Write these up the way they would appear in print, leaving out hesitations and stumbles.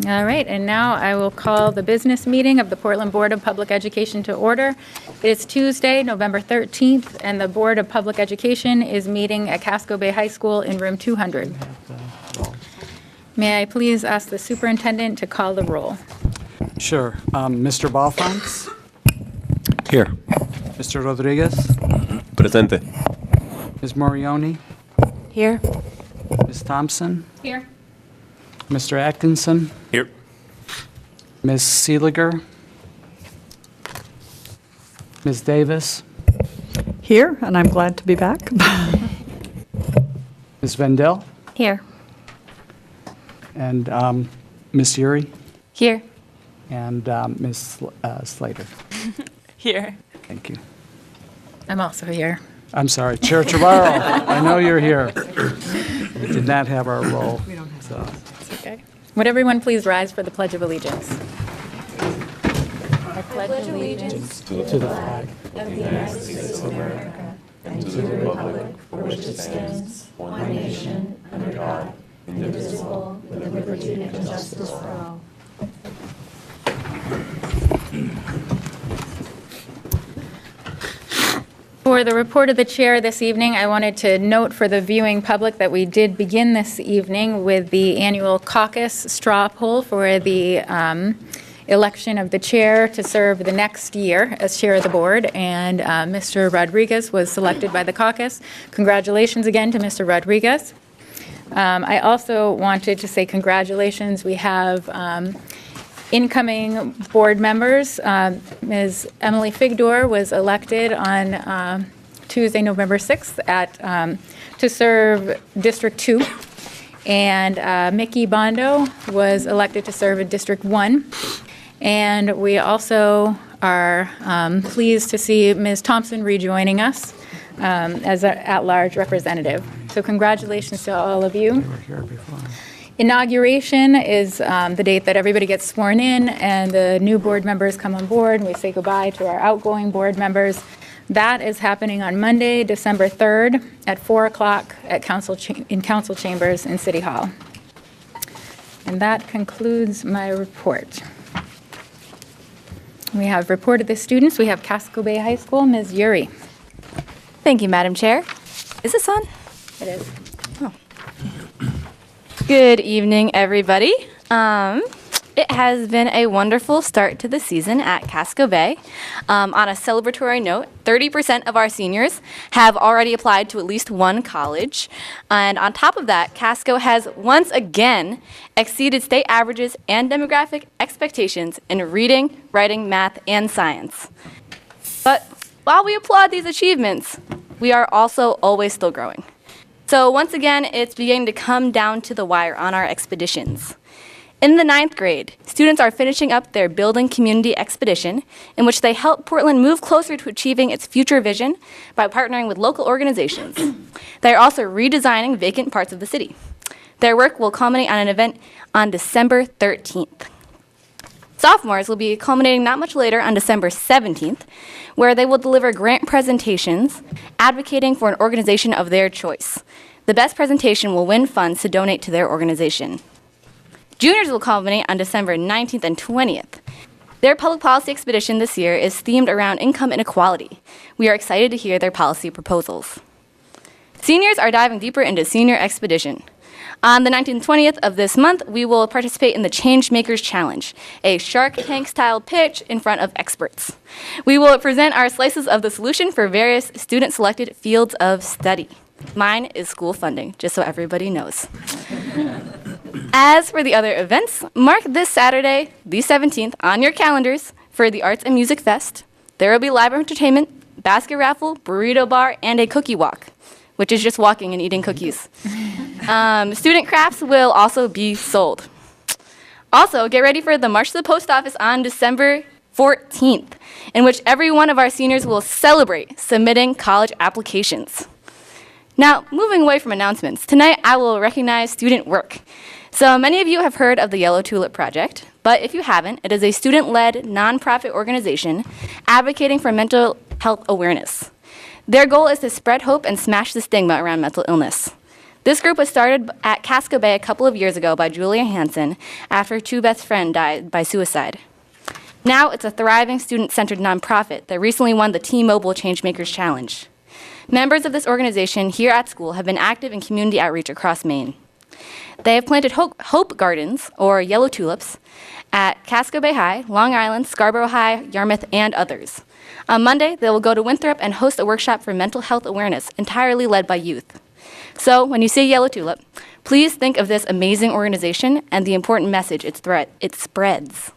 All right, and now I will call the business meeting of the Portland Board of Public Education to order. It is Tuesday, November 13th, and the Board of Public Education is meeting at Casco Bay High School in room 200. May I please ask the superintendent to call the roll? Sure. Mr. Balfonts? Here. Mr. Rodriguez? Presente. Ms. Morioni? Here. Ms. Thompson? Here. Mr. Atkinson? Here. Ms. Seeliger? Ms. Davis? Here, and I'm glad to be back. Ms. Vendel? Here. And Ms. Uri? Here. And Ms. Slater? Here. Thank you. I'm also here. I'm sorry, Chair Chavarro, I know you're here. We did not have our roll. We don't have so. Okay. Would everyone please rise for the Pledge of Allegiance? I pledge allegiance To the flag of the United States of America and to the republic for which it stands, one nation, under God, indivisible, with liberty and justice for all. For the report of the chair this evening, I wanted to note for the viewing public that we did begin this evening with the annual caucus straw poll for the election of the chair to serve the next year as chair of the board, and Mr. Rodriguez was selected by the caucus. Congratulations again to Mr. Rodriguez. I also wanted to say congratulations. We have incoming board members. Ms. Emily Figdor was elected on Tuesday, November 6th to serve District 2. And Mickey Bondo was elected to serve in District 1. And we also are pleased to see Ms. Thompson rejoining us as an at-large representative. So congratulations to all of you. we were here before. Inauguration is the date that everybody gets sworn in and the new board members come on board, and we say goodbye to our outgoing board members. That is happening on Monday, December 3rd at 4 o'clock at in Council Chambers in City Hall. And that concludes my report. We have report of the students. We have Casco Bay High School, Ms. Uri. Thank you, Madam Chair. Is this on? It is. Good evening, everybody. It has been a wonderful start to the season at Casco Bay. On a celebratory note, 30% of our seniors have already applied to at least one college. And on top of that, Casco has once again exceeded state averages and demographic expectations in reading, writing, math, and science. But while we applaud these achievements, we are also always still growing. So once again, it's beginning to come down to the wire on our expeditions. In the 9th grade, students are finishing up their Building Community Expedition, in which they help Portland move closer to achieving its future vision by partnering with local organizations. They are also redesigning vacant parts of the city. Their work will culminate on an event on December 13th. Sophomores will be culminating not much later on December 17th, where they will deliver grant presentations advocating for an organization of their choice. The best presentation will win funds to donate to their organization. Juniors will culminate on December 19th and 20th. Their public policy expedition this year is themed around income inequality. We are excited to hear their policy proposals. Seniors are diving deeper into Senior Expedition. On the 19th and 20th of this month, we will participate in the Changemakers Challenge, a Shark Tank-style pitch in front of experts. We will present our slices of the solution for various student-selected fields of study. Mine is school funding, just so everybody knows. As for the other events, mark this Saturday, the 17th, on your calendars for the Arts and Music Fest. There will be live entertainment, basket raffle, burrito bar, and a cookie walk, which is just walking and eating cookies. Student crafts will also be sold. Also, get ready for the March to the Post Office on December 14th, in which every one of our seniors will celebrate submitting college applications. Now, moving away from announcements, tonight I will recognize student work. So many of you have heard of the Yellow Tulip Project, but if you haven't, it is a student-led nonprofit organization advocating for mental health awareness. Their goal is to spread hope and smash the stigma around mental illness. This group was started at Casco Bay a couple of years ago by Julia Hansen after her two best friends died by suicide. Now it's a thriving student-centered nonprofit that recently won the T-Mobile Changemakers Challenge. Members of this organization here at school have been active in community outreach across Maine. They have planted hope gardens, or yellow tulips, at Casco Bay High, Long Island, Scarborough High, Yarmouth, and others. On Monday, they will go to Winthrop and host a workshop for mental health awareness, entirely led by youth. So when you see yellow tulip, please think of this amazing organization and the important message it spreads.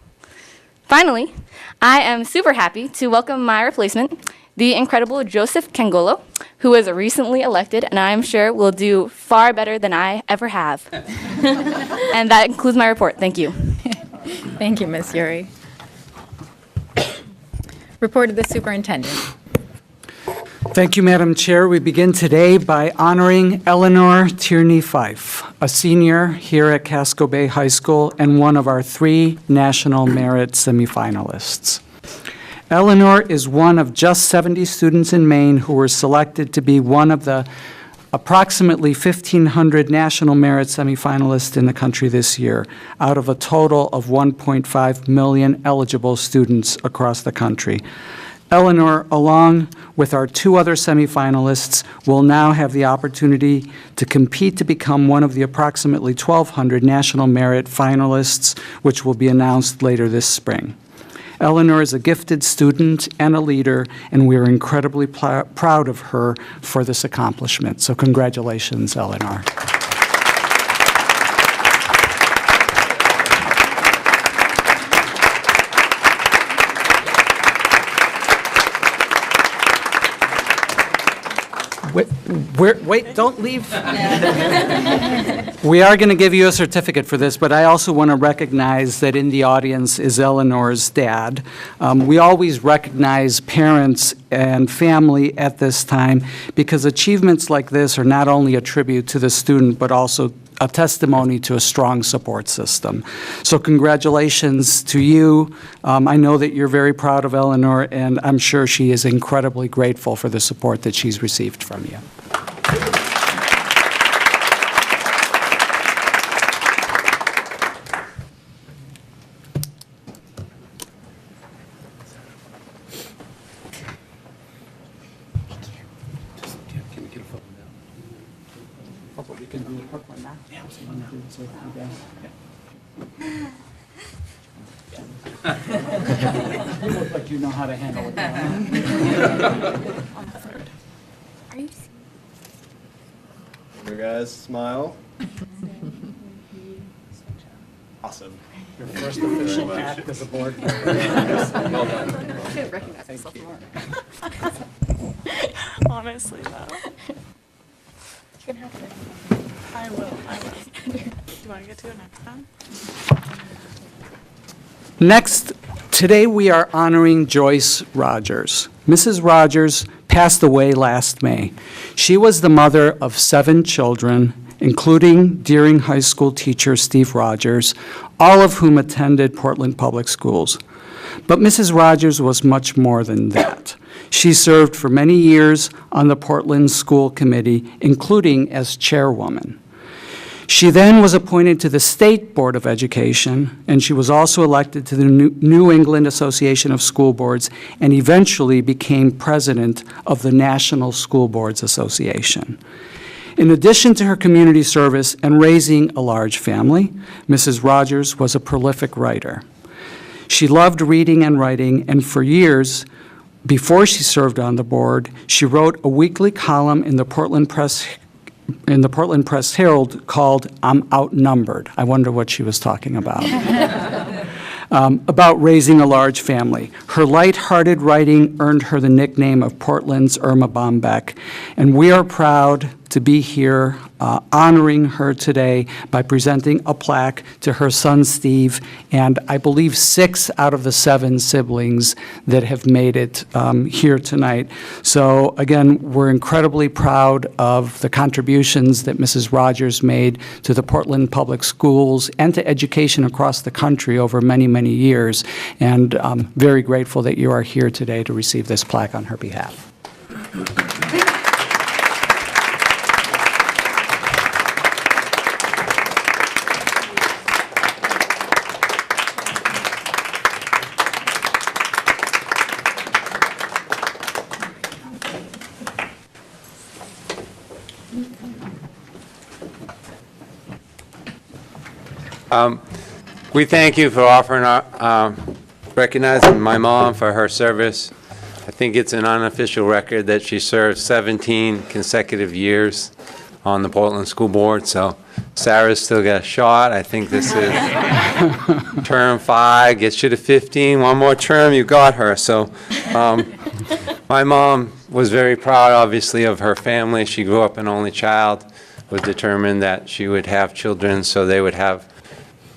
Finally, I am super happy to welcome my replacement, the incredible Joseph Kengolo, who was recently elected and I am sure will do far better than I ever have. And that concludes my report. Thank you. Thank you, Ms. Yuri. Report of the superintendent. Thank you, Madam Chair. We begin today by honoring Elinor Tierney-Fife, a senior here at Casco Bay High School and one of our 3 National Merit semifinalists. Elinor is one of just 70 students in Maine who were selected to be one of the approximately 1,500 National Merit semifinalists in the country this year, out of a total of 1.5 million eligible students across the country. Elinor, along with our 2 other semifinalists, will now have the opportunity to compete to become one of the approximately 1,200 National Merit finalists, which will be announced later this spring. Elinor is a gifted student and a leader, and we are incredibly proud of her for this accomplishment. So congratulations, Elinor. Wait, don't leave. We are going to give you a certificate for this, but I also want to recognize that in the audience is Elinor's dad. We always recognize parents and family at this time because achievements like this are not only a tribute to the student, but also a testimony to a strong support system. So congratulations to you. I know that you're very proud of Elinor, and I'm sure she is incredibly grateful for the support that she's received from you. You look like you know how to handle it now. You guys smile. Awesome. Your first official act as a board member. Well done. I should recognize myself more. Honestly, though. You can have it. I will. Do you want to get to it next time? Next, today we are honoring Joyce Rogers. Mrs. Rogers passed away last May. She was the mother of 7 children, including Deering High School teacher Steve Rogers, all of whom attended Portland Public Schools. But Mrs. Rogers was much more than that. She served for many years on the Portland School Committee, including as chairwoman. She then was appointed to the State Board of Education, and she was also elected to the New England Association of School Boards and eventually became president of the National School Boards Association. In addition to her community service and raising a large family, Mrs. Rogers was a prolific writer. She loved reading and writing, and for years, before she served on the board, she wrote a weekly column in the Portland Press Herald called "I'm Outnumbered." I wonder what she was talking about. About raising a large family. Her light-hearted writing earned her the nickname of Portland's Irma Bombeck, and we are proud to be here honoring her today by presenting a plaque to her son Steve and I believe 6 out of the 7 siblings that have made it here tonight. So again, we're incredibly proud of the contributions that Mrs. Rogers made to the Portland Public Schools and to education across the country over many, many years, and I'm very grateful that you are here today to receive this plaque on her behalf. We thank you for offering recognizing my mom for her service. I think it's an unofficial record that she served 17 consecutive years on the Portland School Board, so Sarah's still got a shot. I think this is term 5, gets you to 15. One more term, you got her. So my mom was very proud, obviously, of her family. She grew up an only child, was determined that she would have children so they would have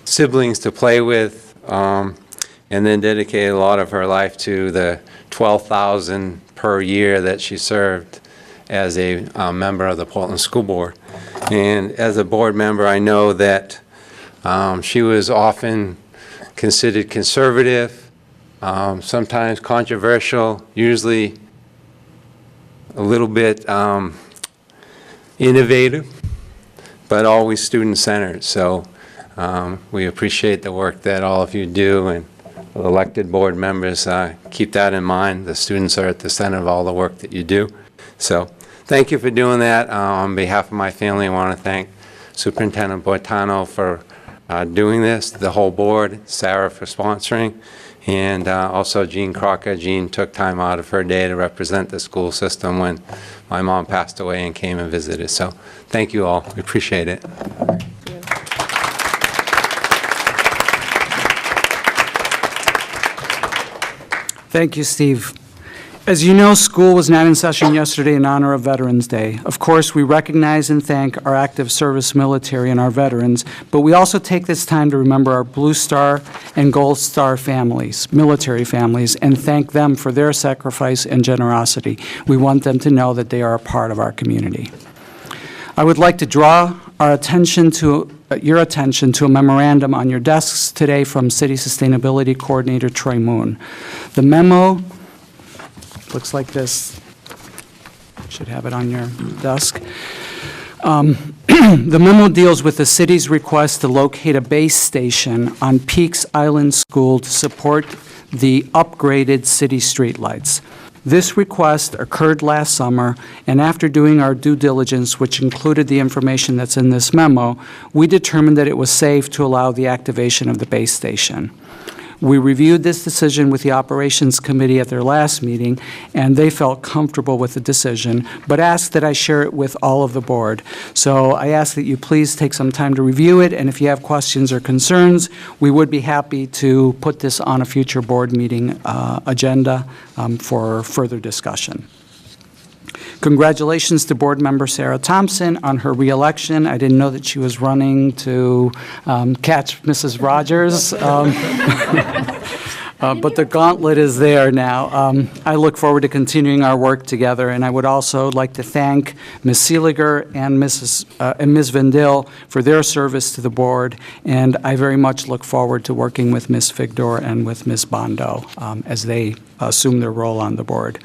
siblings to play with, and then dedicated a lot of her life to the 12,000 per year that she served as a member of the Portland School Board. And as a board member, I know that she was often considered conservative, sometimes controversial, usually a little bit innovative, but always student-centered. So we appreciate the work that all of you do, and elected board members keep that in mind. The students are at the center of all the work that you do. So thank you for doing that. On behalf of my family, I want to thank Superintendent Boitano for doing this, the whole board, Sarah for sponsoring, and also Jean Crocker. Jean took time out of her day to represent the school system when my mom passed away and came and visited. So thank you all. We appreciate it. Thank you, Steve. As you know, school was not in session yesterday in honor of Veterans Day. Of course, we recognize and thank our active service military and our veterans, but we also take this time to remember our Blue Star and Gold Star families, military families, and thank them for their sacrifice and generosity. We want them to know that they are a part of our community. I would like to draw our attention to your attention to a memorandum on your desks today from City Sustainability Coordinator Troy Moon. The memo looks like this. Should have it on your desk. The memo deals with the city's request to locate a base station on Peaks Island School to support the upgraded city streetlights. This request occurred last summer, and after doing our due diligence, which included the information that's in this memo, we determined that it was safe to allow the activation of the base station. We reviewed this decision with the Operations Committee at their last meeting, and they felt comfortable with the decision, but asked that I share it with all of the board. So I ask that you please take some time to review it, and if you have questions or concerns, we would be happy to put this on a future board meeting agenda for further discussion. Congratulations to Board Member Sarah Thompson on her reelection. I didn't know that she was running to catch Mrs. Rogers, but the gauntlet is there now. I look forward to continuing our work together, and I would also like to thank Ms. Seeliger and Ms. Vendil for their service to the board, and I very much look forward to working with Ms. Figdor and with Ms. Bondo as they assume their role on the board.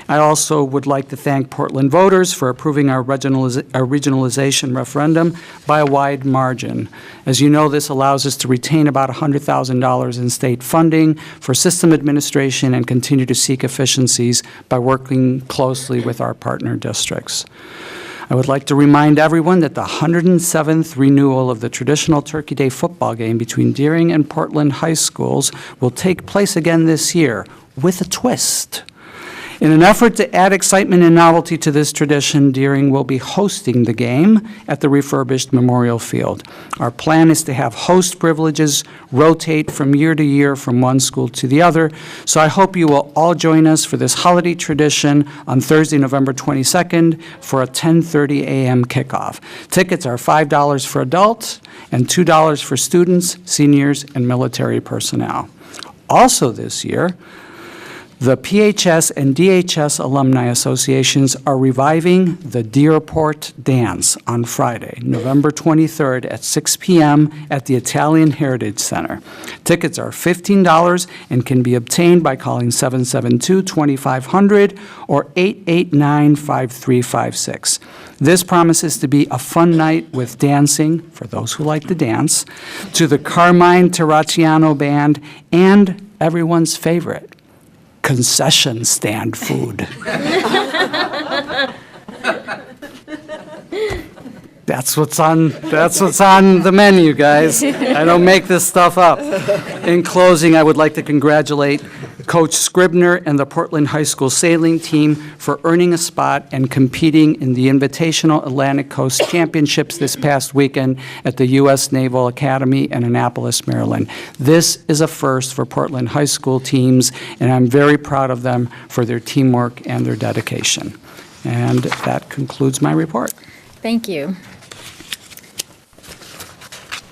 I also would like to thank Portland voters for approving our regionalization referendum by a wide margin. As you know, this allows us to retain about $100,000 in state funding for system administration and continue to seek efficiencies by working closely with our partner districts. I would like to remind everyone that the 107th renewal of the traditional Turkey Day football game between Deering and Portland high schools will take place again this year with a twist. In an effort to add excitement and novelty to this tradition, Deering will be hosting the game at the refurbished Memorial Field. Our plan is to have host privileges rotate from year to year from one school to the other, so I hope you will all join us for this holiday tradition on Thursday, November 22nd for a 10:30 a.m. kickoff. Tickets are $5 for adults and $2 for students, seniors, and military personnel. Also this year, the PHS and DHS Alumni Associations are reviving the Deerport Dance on Friday, November 23rd at 6 p.m. at the Italian Heritage Center. Tickets are $15 and can be obtained by calling 772-2500 or 889-5356. This promises to be a fun night with dancing, for those who like to dance, to the Carmine Terracciano Band and everyone's favorite, concession stand food. That's what's on the menu, guys. I don't make this stuff up. In closing, I would like to congratulate Coach Scribner and the Portland High School sailing team for earning a spot and competing in the Invitational Atlantic Coast Championships this past weekend at the U.S. Naval Academy in Annapolis, Maryland. This is a first for Portland High School teams, and I'm very proud of them for their teamwork and their dedication. And that concludes my report. Thank you.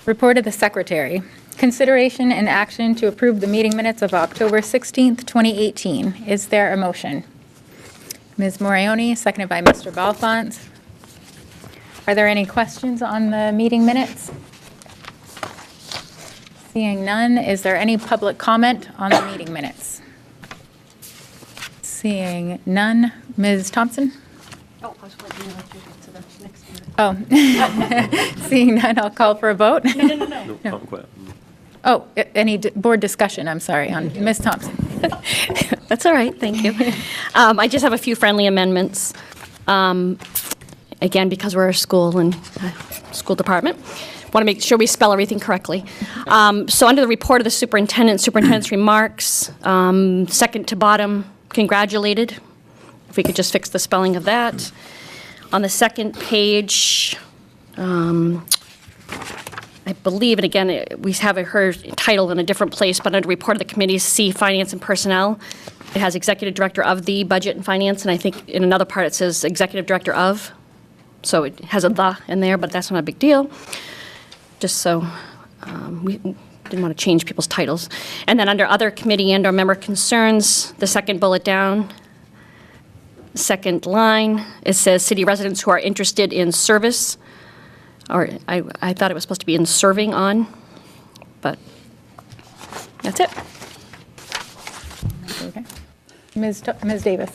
Report of the Secretary. Consideration and action to approve the meeting minutes of October 16th, 2018. Is there a motion? Ms. Morioni, seconded by Mr. Balfont. Are there any questions on the meeting minutes? Seeing none, is there any public comment on the meeting minutes? Seeing none, Ms. Thompson? Oh, I was waiting to let you get to the next meeting. Oh, seeing none, I'll call for a vote. No. Oh, any board discussion, I'm sorry, on Ms. Thompson. That's all right, thank you. I just have a few friendly amendments. Again, because we're a school and school department, want to make sure we spell everything correctly. So under the report of the superintendent's remarks, second to bottom, congratulated. If we could just fix the spelling of that. On the second page, I believe, and again, we have her title in a different place, but under report of the committees, C, Finance and Personnel, it has Executive Director of the Budget and Finance, and I think in another part it says Executive Director of, so it has a the in there, but that's not a big deal. Just so we didn't want to change people's titles. And then under other committee and/or member concerns, the second bullet down, second line, it says city residents who are interested in service, or I thought it was supposed to be in serving on, but that's it. Okay. Ms. Davis?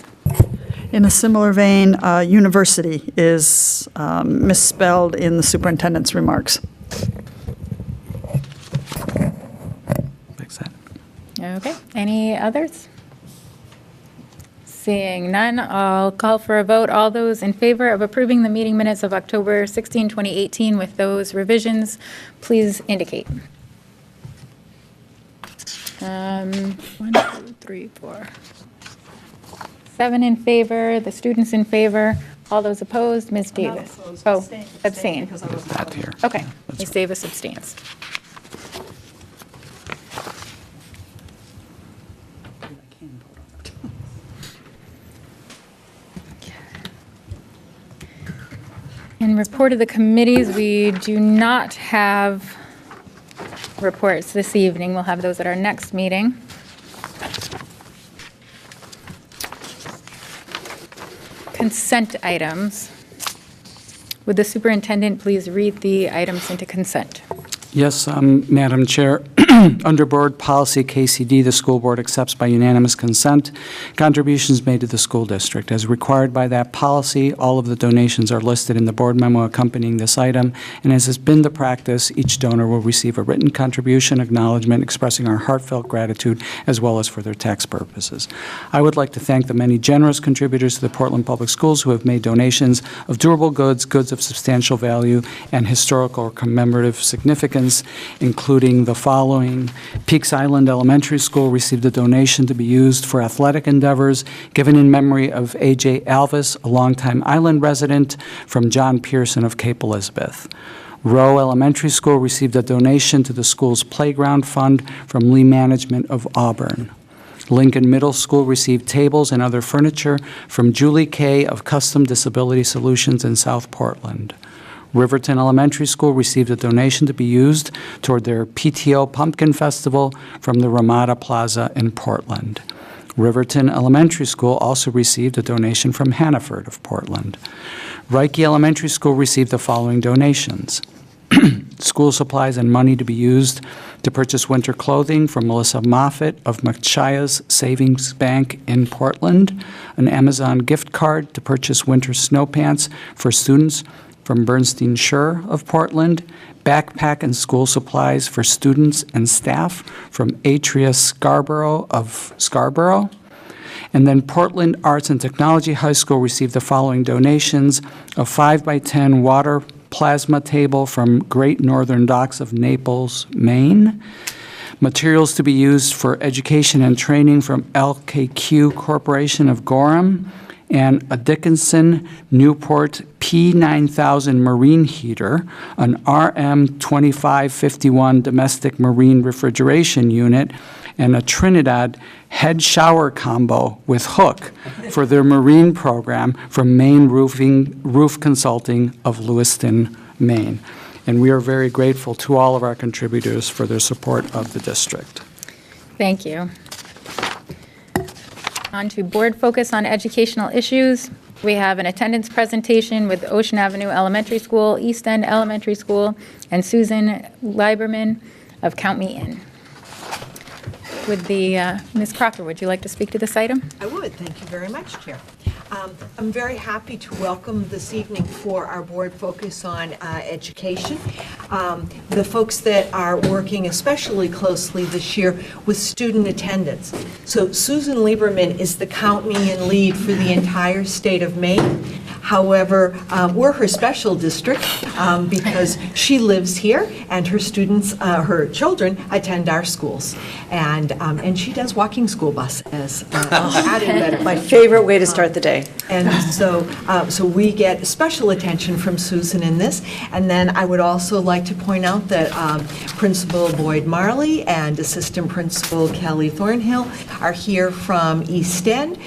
In a similar vein, university is misspelled in the superintendent's remarks. Fix that. Okay, any others? Seeing none, I'll call for a vote. All those in favor of approving the meeting minutes of October 16, 2018 with those revisions, please indicate. 1, 2, 3, 4. 7 in favor, the students in favor. All those opposed, Ms. Davis? Oh, abstain. That here. Okay, Ms. Davis abstains. In report of the committees, we do not have reports this evening. We'll have those at our next meeting. Consent items. Would the superintendent please read the items into consent? Yes, Madam Chair. Under Board Policy KCD, the school board accepts by unanimous consent contributions made to the school district. As required by that policy, all of the donations are listed in the board memo accompanying this item, and as has been the practice, each donor will receive a written contribution acknowledgement expressing our heartfelt gratitude as well as for their tax purposes. I would like to thank the many generous contributors to the Portland Public Schools who have made donations of durable goods, goods of substantial value, and historical or commemorative significance, including the following. Peaks Island Elementary School received a donation to be used for athletic endeavors given in memory of A.J. Alvis, a longtime island resident, from John Pearson of Cape Elizabeth. Rowe Elementary School received a donation to the school's playground fund from Lee Management of Auburn. Lincoln Middle School received tables and other furniture from Julie Kay of Custom Disability Solutions in South Portland. Riverton Elementary School received a donation to be used toward their PTO Pumpkin Festival from the Ramada Plaza in Portland. Riverton Elementary School also received a donation from Hannaford of Portland. Reike Elementary School received the following donations. School supplies and money to be used to purchase winter clothing from Melissa Moffett of Machias Savings Bank in Portland, an Amazon gift card to purchase winter snow pants for students from Bernstein Schur of Portland, backpack and school supplies for students and staff from Atria Scarborough of Scarborough. And then Portland Arts and Technology High School received the following donations: a 5x10 water plasma table from Great Northern Docks of Naples, Maine. Materials to be used for education and training from LKQ Corporation of Gorham, and a Dickinson Newport P9000 marine heater, an RM2551 domestic marine refrigeration unit, and a Trinidad head shower combo with hook for their marine program from Maine Roof Consulting of Lewiston, Maine. And we are very grateful to all of our contributors for their support of the district. Thank you. On to board focus on educational issues. We have an attendance presentation with Ocean Avenue Elementary School, East End Elementary School, and Susan Lieberman of Count Me In. Ms. Crocker, would you like to speak to this item? I would. Thank you very much, Chair. I'm very happy to welcome this evening for our board focus on education. The folks that are working especially closely this year with student attendance. So Susan Lieberman is the Count Me In lead for the entire state of Maine. However, we're her special district because she lives here and her students, her children attend our schools. And she does walking school bus as added benefit. My favorite way to start the day. And so we get special attention from Susan in this. And then I would also like to point out that Principal Boyd Marley and Assistant Principal Kelly Thornhill are here from East End,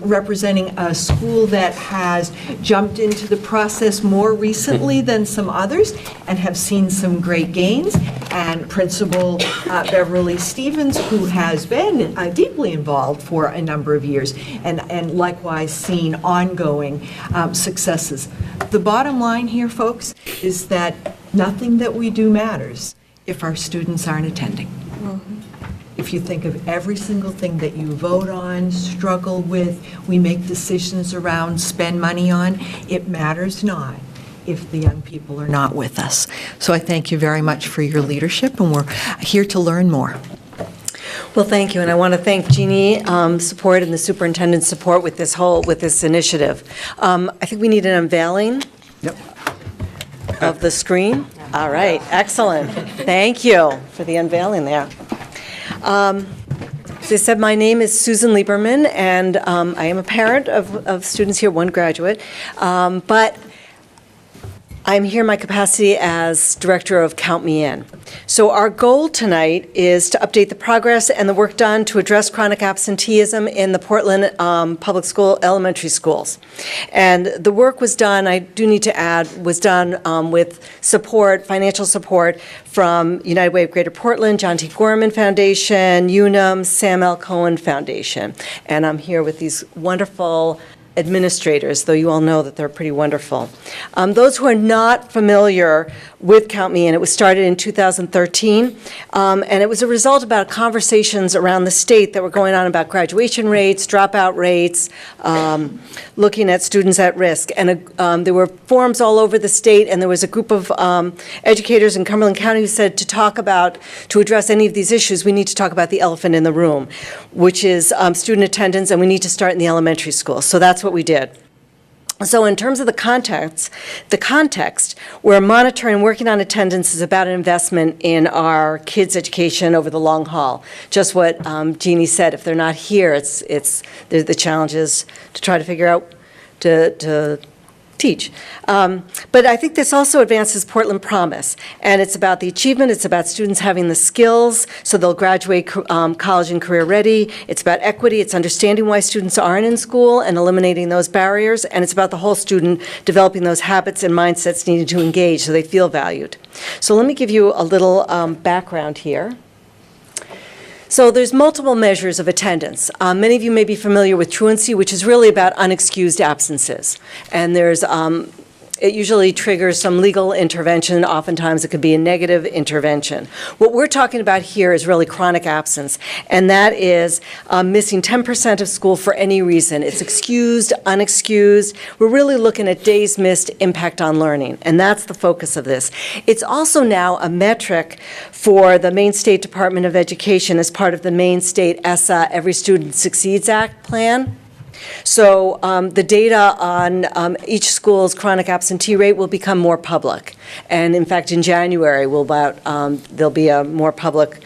representing a school that has jumped into the process more recently than some others and have seen some great gains. And Principal Beverly Stevens, who has been deeply involved for a number of years, and likewise seen ongoing successes. The bottom line here, folks, is that nothing that we do matters if our students aren't attending. If you think of every single thing that you vote on, struggle with, we make decisions around, spend money on, it matters not if the young people are not with us. So I thank you very much for your leadership, and we're here to learn more. Well, thank you, and I want to thank Jeannie support and the superintendent's support with this initiative. I think we need an unveiling of the screen. All right, excellent. Thank you for the unveiling there. As I said, my name is Susan Lieberman, and I am a parent of students here, one graduate, but I'm here in my capacity as director of Count Me In. So our goal tonight is to update the progress and the work done to address chronic absenteeism in the Portland public school elementary schools. And the work was done, I do need to add, was done with support, financial support from United Way of Greater Portland, John T. Gorman Foundation, UNUM, Sam L. Cohen Foundation. And I'm here with these wonderful administrators, though you all know that they're pretty wonderful. Those who are not familiar with Count Me In, it was started in 2013, and it was a result about conversations around the state that were going on about graduation rates, dropout rates, looking at students at risk. And there were forums all over the state, and there was a group of educators in Cumberland County who said to address any of these issues, we need to talk about the elephant in the room, which is student attendance, and we need to start in the elementary school. So that's what we did. So in terms of the context, we're monitoring and working on attendance is about an investment in our kids' education over the long haul. Just what Jeannie said, if they're not here, the challenge is to try to figure out to teach. But I think this also advances Portland Promise, and it's about the achievement, it's about students having the skills so they'll graduate college and career ready, it's about equity, it's understanding why students aren't in school and eliminating those barriers, and it's about the whole student developing those habits and mindsets needed to engage so they feel valued. So let me give you a little background here. So there's multiple measures of attendance. Many of you may be familiar with truancy, which is really about unexcused absences. And it usually triggers some legal intervention. Oftentimes it could be a negative intervention. What we're talking about here is really chronic absence, and that is missing 10% of school for any reason. It's excused, unexcused. We're really looking at days missed impact on learning, and that's the focus of this. It's also now a metric for the Maine State Department of Education as part of the Maine State ESSA Every Student Succeeds Act plan. So the data on each school's chronic absentee rate will become more public. And in fact, in January, there'll be a more public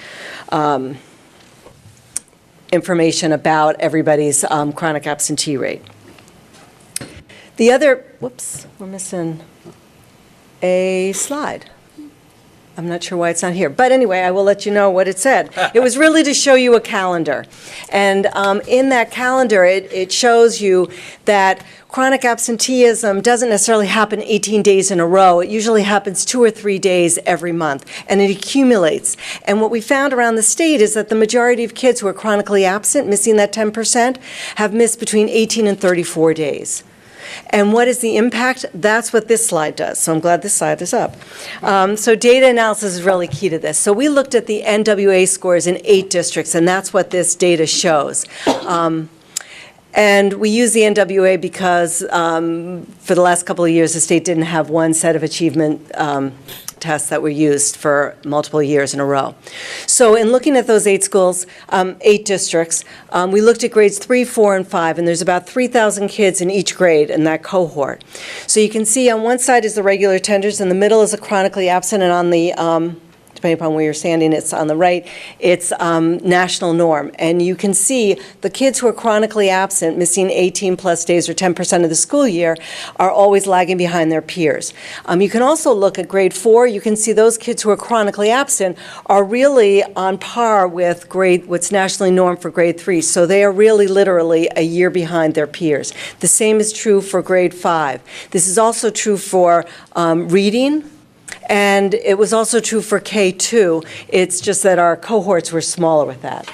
information about everybody's chronic absentee rate. The other, whoops, we're missing a slide. I'm not sure why it's not here. But anyway, I will let you know what it said. It was really to show you a calendar. And in that calendar, it shows you that chronic absenteeism doesn't necessarily happen 18 days in a row. It usually happens 2 or 3 days every month, and it accumulates. And what we found around the state is that the majority of kids who are chronically absent, missing that 10%, have missed between 18 and 34 days. And what is the impact? That's what this slide does. So I'm glad this slide is up. So data analysis is really key to this. So we looked at the NWA scores in 8 districts, and that's what this data shows. And we use the NWA because for the last couple of years, the state didn't have one set of achievement tests that were used for multiple years in a row. So in looking at those 8 schools, 8 districts, we looked at grades 3, 4, and 5, and there's about 3,000 kids in each grade in that cohort. So you can see on one side is the regular attenders, in the middle is a chronically absent, and on the depending upon where you're standing, it's on the right, it's national norm. And you can see the kids who are chronically absent, missing 18 plus days or 10% of the school year, are always lagging behind their peers. You can also look at grade 4. You can see those kids who are chronically absent are really on par with what's nationally norm for grade 3. So they are really literally a year behind their peers. The same is true for grade 5. This is also true for reading. And it was also true for K2. It's just that our cohorts were smaller with that.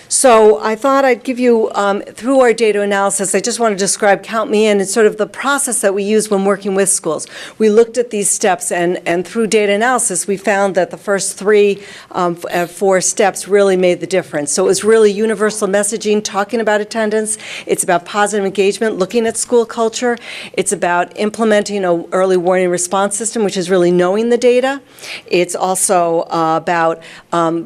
So I thought I'd give you, through our data analysis, I just want to describe Count Me In and sort of the process that we use when working with schools. We looked at these steps, and through data analysis, we found that the first 4 steps really made the difference. So it was really universal messaging, talking about attendance. It's about positive engagement, looking at school culture. It's about implementing an early warning response system, which is really knowing the data. It's also about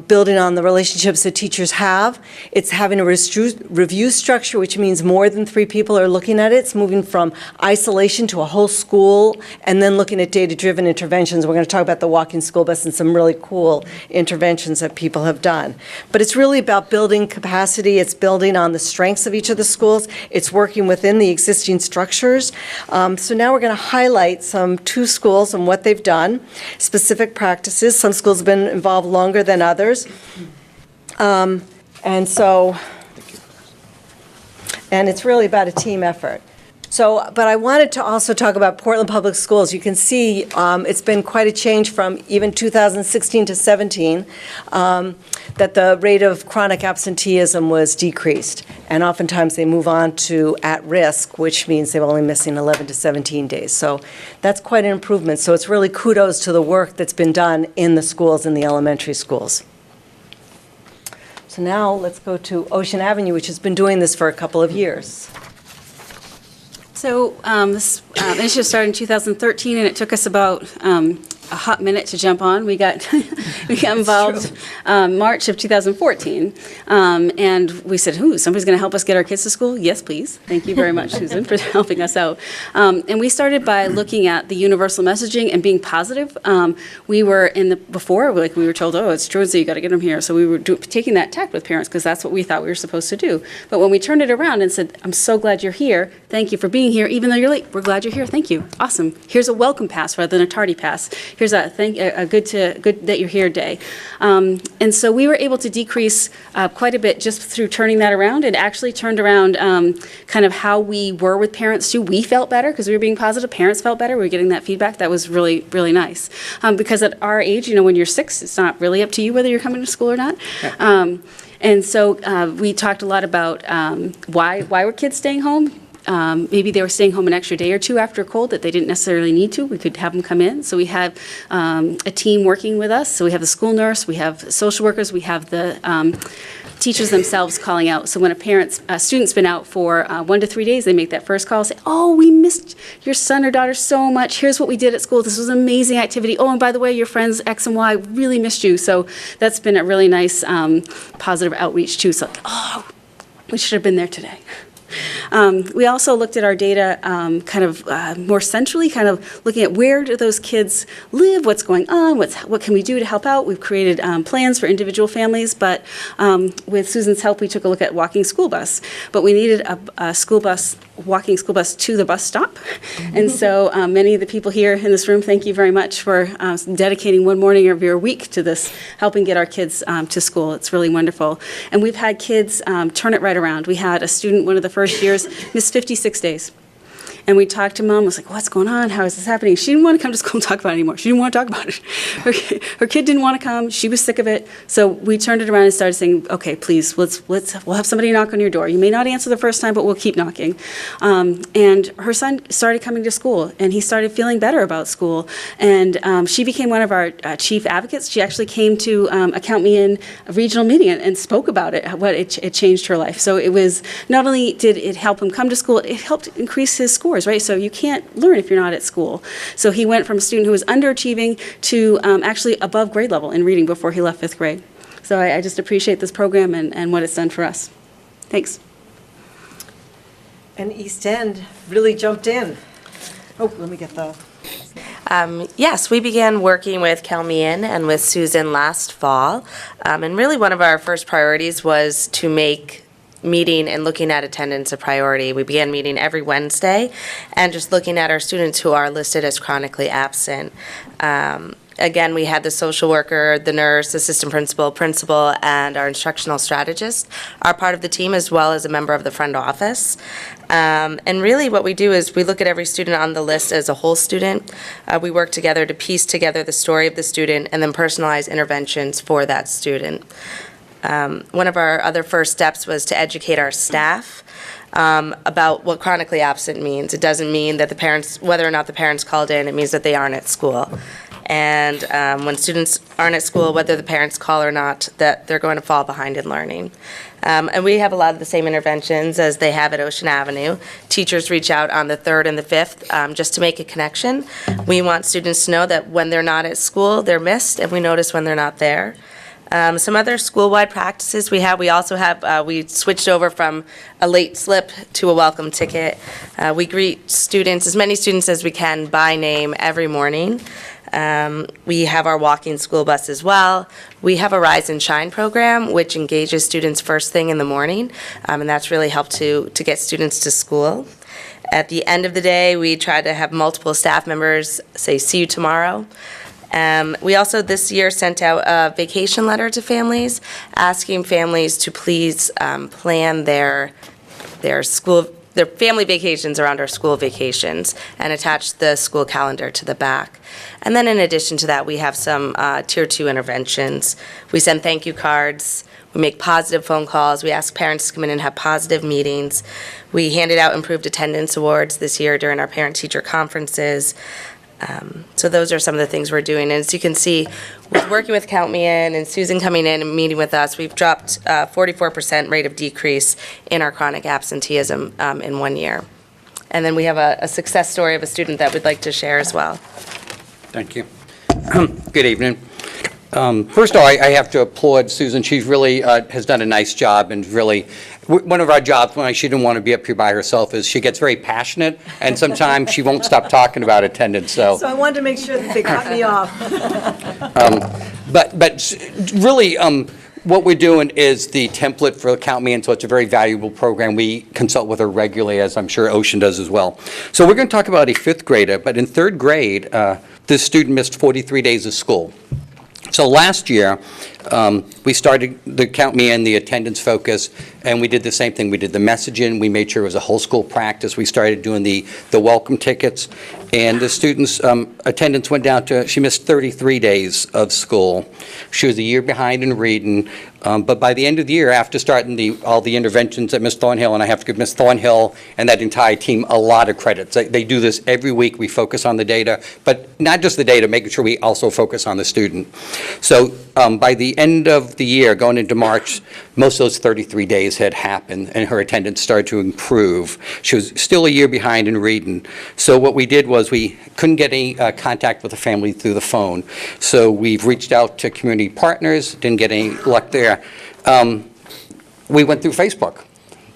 building on the relationships that teachers have. It's having a review structure, which means more than 3 people are looking at it. It's moving from isolation to a whole school, and then looking at data-driven interventions. We're going to talk about the walking school bus and some really cool interventions that people have done. But it's really about building capacity. It's building on the strengths of each of the schools. It's working within the existing structures. So now we're going to highlight 2 schools and what they've done, specific practices. Some schools have been involved longer than others. And it's really about a team effort. So, but I wanted to also talk about Portland Public Schools. You can see it's been quite a change from even 2016 to 17, that the rate of chronic absenteeism was decreased. And oftentimes they move on to at risk, which means they're only missing 11 to 17 days. So that's quite an improvement. So it's really kudos to the work that's been done in the schools, in the elementary schools. So now let's go to Ocean Avenue, which has been doing this for a couple of years. So this initiative started in 2013, and it took us about a hot minute to jump on. We got involved March of 2014, and we said, somebody's going to help us get our kids to school? Yes, please. Thank you very much, Susan, for helping us out. And we started by looking at the universal messaging and being positive. We were before, we were told, it's truancy, you got to get them here. So we were taking that tact with parents because that's what we thought we were supposed to do. But when we turned it around and said, I'm so glad you're here. Thank you for being here, even though you're late. We're glad you're here. Thank you. Awesome. Here's a welcome pass rather than a tardy pass. Here's a good that you're here day. And so we were able to decrease quite a bit just through turning that around, and actually turned around kind of how we were with parents too. We felt better because we were being positive. Parents felt better. We were getting that feedback. That was really, really nice. Because at our age, when you're 6, it's not really up to you whether you're coming to school or not. Yeah. And so we talked a lot about why were kids staying home. Maybe they were staying home an extra day or 2 after a cold that they didn't necessarily need to. We could have them come in. So we have a team working with us. So we have the school nurse, we have social workers, we have the teachers themselves calling out. So when a student's been out for 1 to 3 days, they make that first call, say, we missed your son or daughter so much. Here's what we did at school. This was an amazing activity. And by the way, your friends X and Y really missed you. So that's been a really nice positive outreach too. So We should have been there today. We also looked at our data more centrally, kind of looking at where do those kids live, what's going on, what can we do to help out. We've created plans for individual families, but with Susan's help, we took a look at walking school bus. But we needed a walking school bus to the bus stop. And so many of the people here in this room, thank you very much for dedicating one morning of your week to this, helping get our kids to school. It's really wonderful. And we've had kids turn it right around. We had a student, one of the first years, missed 56 days. And we talked to mom, was like, what's going on? How is this happening? She didn't want to come to school and talk about it anymore. She didn't want to talk about it. Her kid didn't want to come. She was sick of it. So we turned it around and started saying, okay, please, we'll have somebody knock on your door. You may not answer the first time, but we'll keep knocking. And her son started coming to school, and he started feeling better about school. And she became one of our chief advocates. She actually came to a Count Me In regional meeting and spoke about it, what it changed her life. So it was, not only did it help him come to school, it helped increase his scores, right? So you can't learn if you're not at school. So he went from a student who was underachieving to actually above grade level in reading before he left 5th grade. So I just appreciate this program and what it's done for us. Thanks. And East End really jumped in. Oh, let me get the... Yes, we began working with Count Me In and with Susan last fall. And really one of our first priorities was to make meeting and looking at attendance a priority. We began meeting every Wednesday and just looking at our students who are listed as chronically absent. Again, we had the social worker, the nurse, assistant principal, and our instructional strategist are part of the team, as well as a member of the front office. And really what we do is we look at every student on the list as a whole student. We work together to piece together the story of the student and then personalize interventions for that student. One of our other first steps was to educate our staff about what chronically absent means. It doesn't mean that the parents, whether or not the parents called in, it means that they aren't at school. And when students aren't at school, whether the parents call or not, that they're going to fall behind in learning. And we have a lot of the same interventions as they have at Ocean Avenue. Teachers reach out on the 3rd and the 5th just to make a connection. We want students to know that when they're not at school, they're missed, and we notice when they're not there. Some other school-wide practices we also have, we switched over from a late slip to a welcome ticket. We greet students, as many students as we can, by name every morning. We have our walking school bus as well. We have a Rise and Shine program, which engages students first thing in the morning, and that's really helped to get students to school. At the end of the day, we try to have multiple staff members say, see you tomorrow. We also this year sent out a vacation letter to families, asking families to please plan their family vacations around our school vacations and attach the school calendar to the back. And then in addition to that, we have some Tier 2 interventions. We send thank you cards. We make positive phone calls. We ask parents to come in and have positive meetings. We handed out improved attendance awards this year during our parent-teacher conferences. So those are some of the things we're doing. And as you can see, with working with Count Me In and Susan coming in and meeting with us, we've dropped 44% rate of decrease in our chronic absenteeism in 1 year. And then we have a success story of a student that we'd like to share as well. Thank you. Good evening. First of all, I have to applaud Susan. She really has done a nice job, and really, one of our jobs when she didn't want to be up here by herself is she gets very passionate, and sometimes she won't stop talking about attendance. So I wanted to make sure that they cut me off. But really, what we're doing is the template for Count Me In, so it's a very valuable program. We consult with her regularly, as I'm sure Ocean does as well. So we're going to talk about a 5th grader, but in 3rd grade, this student missed 43 days of school. So last year, we started the Count Me In, the attendance focus, and we did the same thing. We did the messaging. We made sure it was a whole school practice. We started doing the welcome tickets, and the student's attendance went down to, she missed 33 days of school. She was a year behind in reading, but by the end of the year, after starting all the interventions at Ms. Thornhill, and I have to give Ms. Thornhill and that entire team a lot of credits. They do this every week. We focus on the data, but not just the data, making sure we also focus on the student. So by the end of the year, going into March, most of those 33 days had happened, and her attendance started to improve. She was still a year behind in reading. So what we did was we couldn't get any contact with the family through the phone. So we've reached out to community partners, didn't get any luck there. We went through Facebook.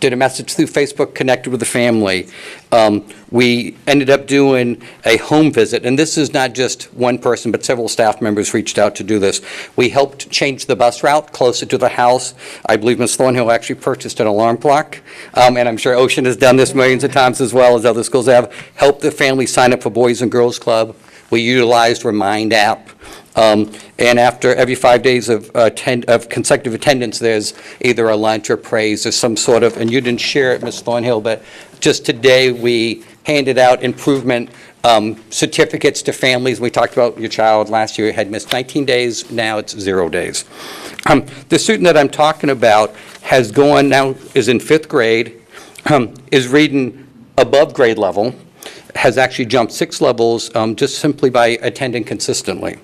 did a message through Facebook, connected with the family. We ended up doing a home visit, and this is not just one person, but several staff members reached out to do this. We helped change the bus route closer to the house. I believe Ms. Thornhill actually purchased an alarm clock, and I'm sure Ocean has done this millions of times as well as other schools have. Helped the family sign up for Boys and Girls Club. We utilized Remind app. And after every 5 days of consecutive attendance, there's either a lunch or praise or some sort of, and you didn't share it, Ms. Thornhill, but just today we handed out improvement certificates to families. We talked about your child last year had missed 19 days, now it's 0 days. The student that I'm talking about has gone, now is in 5th grade, is reading above grade level, has actually jumped 6 levels just simply by attending consistently.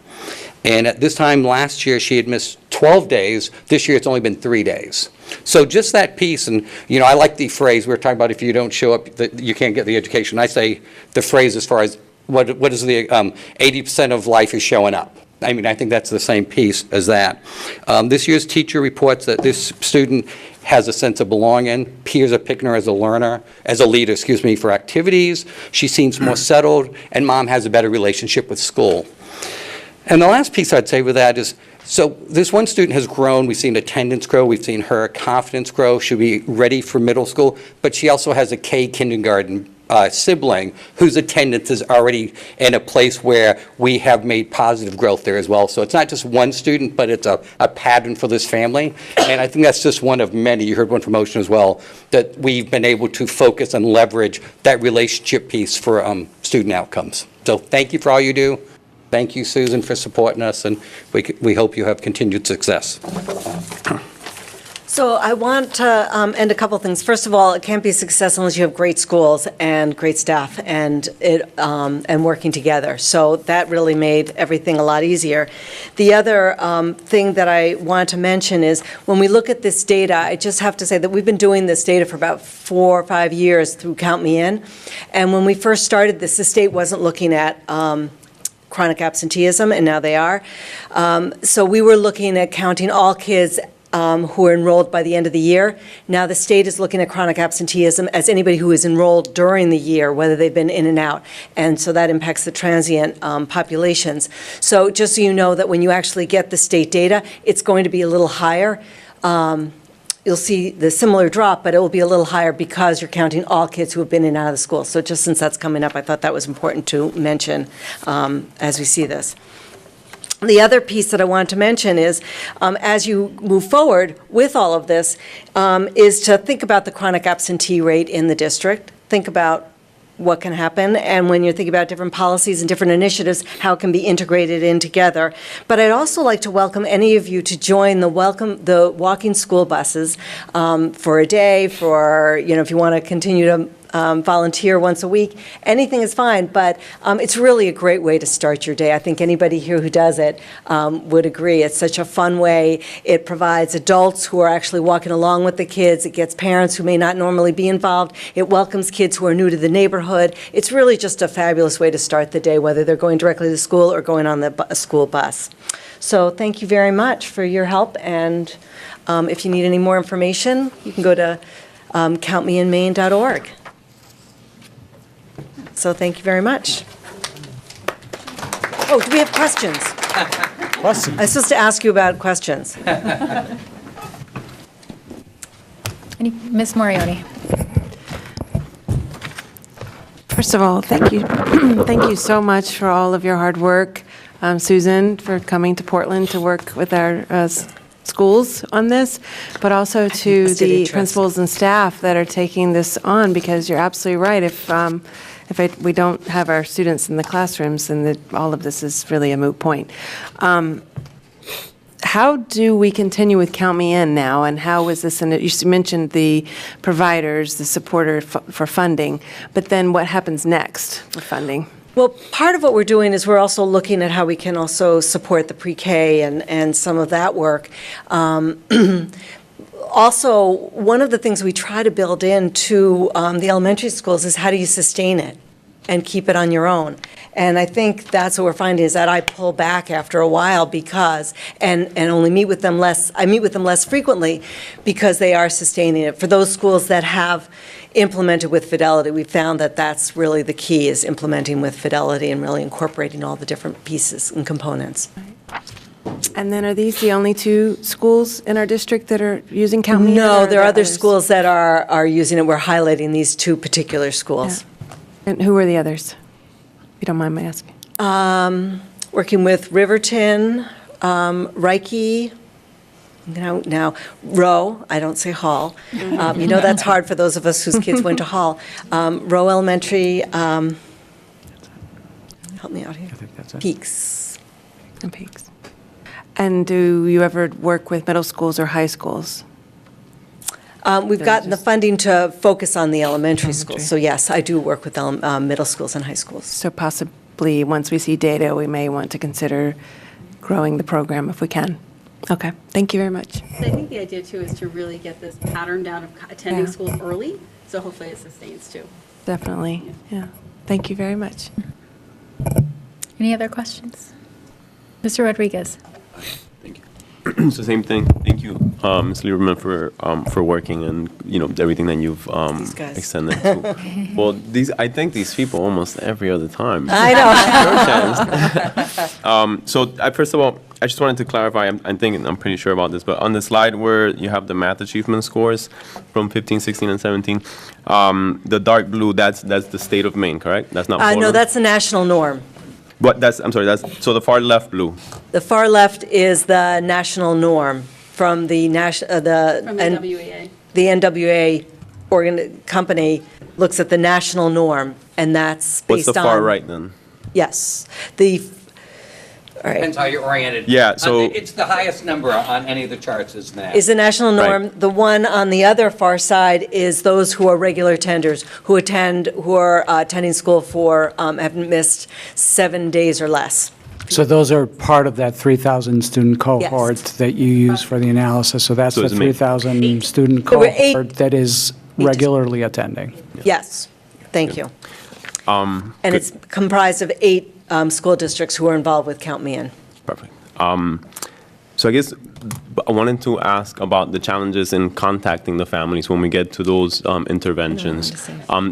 And at this time last year, she had missed 12 days. This year, it's only been 3 days. So just that piece, and I like the phrase, we were talking about if you don't show up, you can't get the education. I say the phrase as far as what is the 80% of life is showing up. I mean, I think that's the same piece as that. This year's teacher reports that this student has a sense of belonging. Peers are picking her as a learner, as a leader, for activities. She seems more settled, and mom has a better relationship with school. And the last piece I'd say with that is, so this one student has grown. We've seen attendance grow. We've seen her confidence grow. She'll be ready for middle school. But she also has a kindergarten sibling whose attendance is already in a place where we have made positive growth there as well. So it's not just one student, but it's a pattern for this family. And I think that's just one of many, you heard one from Ocean as well, that we've been able to focus and leverage that relationship piece for student outcomes. So thank you for all you do. Thank you, Susan, for supporting us, and we hope you have continued success. So I want to end a couple things. First of all, it can't be a success unless you have great schools and great staff and working together. So that really made everything a lot easier. The other thing that I want to mention is when we look at this data, I just have to say that we've been doing this data for about 4 or 5 years through Count Me In. And when we first started this, the state wasn't looking at chronic absenteeism, and now they are. So we were looking at counting all kids who are enrolled by the end of the year. Now the state is looking at chronic absenteeism as anybody who is enrolled during the year, whether they've been in and out. And so that impacts the transient populations. So just so you know that when you actually get the state data, it's going to be a little higher. You'll see the similar drop, but it will be a little higher because you're counting all kids who have been in and out of the school. So just since that's coming up, I thought that was important to mention as we see this. The other piece that I wanted to mention is, as you move forward with all of this, is to think about the chronic absentee rate in the district. Think about what can happen, and when you're thinking about different policies and different initiatives, how it can be integrated in together. But I'd also like to welcome any of you to join the walking school buses for a day, for, if you want to continue to volunteer once a week. Anything is fine, but it's really a great way to start your day. I think anybody here who does it would agree. It's such a fun way. It provides adults who are actually walking along with the kids. It gets parents who may not normally be involved. It welcomes kids who are new to the neighborhood. It's really just a fabulous way to start the day, whether they're going directly to school or going on the school bus. So thank you very much for your help, and if you need any more information, you can go to countmeinmaine.org. So thank you very much. Oh, do we have questions? Questions? I was supposed to ask you about questions. Ms. Morioni. First of all, thank you. Thank you so much for all of your hard work. Susan, for coming to Portland to work with our schools on this, but also to the principals and staff that are taking this on, because you're absolutely right. If we don't have our students in the classrooms, then all of this is really a moot point. How do we continue with Count Me In now, and how is this, and you mentioned the providers, the supporter for funding, but then what happens next for funding? Well, part of what we're doing is we're also looking at how we can also support the pre-K and some of that work. Also, one of the things we try to build into the elementary schools is how do you sustain it and keep it on your own. And I think that's what we're finding, is that I pull back after a while because, and only meet with them less, I meet with them less frequently because they are sustaining it. For those schools that have implemented with fidelity, we found that that's really the key, is implementing with fidelity and really incorporating all the different pieces and components. And then are these the only 2 schools in our district that are using Count Me In? No, or there are other others? schools that are using it. We're highlighting these 2 particular schools. And who are the others? If you don't mind my asking. Working with Riverton, Reiki, now Rowe, I don't say Hall. You know that's hard for those of us whose kids went to Hall. Rowe Elementary, help me out here. I think that's it. Peaks. And Peaks. And do you ever work with middle schools or high schools? We've gotten the funding to focus on the elementary schools. Elementary. So yes, I do work with middle schools and high schools. So possibly, once we see data, we may want to consider growing the program if we can. Okay, thank you very much. I think the idea too is to really get this pattern down of attending Yeah. school early, so hopefully it sustains too. Definitely, yeah. Thank you very much. Any other questions? Mr. Rodriguez? It's the same thing. Thank you, Ms. Lieberman, for working and, everything that you've These guys. extended to. Well, I thank these people almost every other time. I know. First of all, I just wanted to clarify, I'm pretty sure about this, but on the slide where you have the math achievement scores from 15, 16, and 17, the dark blue, that's the state of Maine, correct? That's not No, Portland? that's the national norm. But so the far left blue. The far left is the national norm from the From the WEA. The NWA company looks at the national norm, and that's What's based the on. far right then? Yes. All right. Depends how you're oriented. Yeah, so- It's the highest number on any of the charts, isn't that? Is the national norm. Right. The one on the other far side is those who are regular attenders, who are attending school for, haven't missed 7 days or less. So those are part of that 3,000 student cohort that you use for the analysis. So that's So the it's Maine. 3,000 student There were 8 cohort that is regularly attending. Yes, thank you. And Good. it's comprised of 8 school districts who are involved with Count Me In. Perfect. So I guess I wanted to ask about the challenges in contacting the families when we get to those interventions,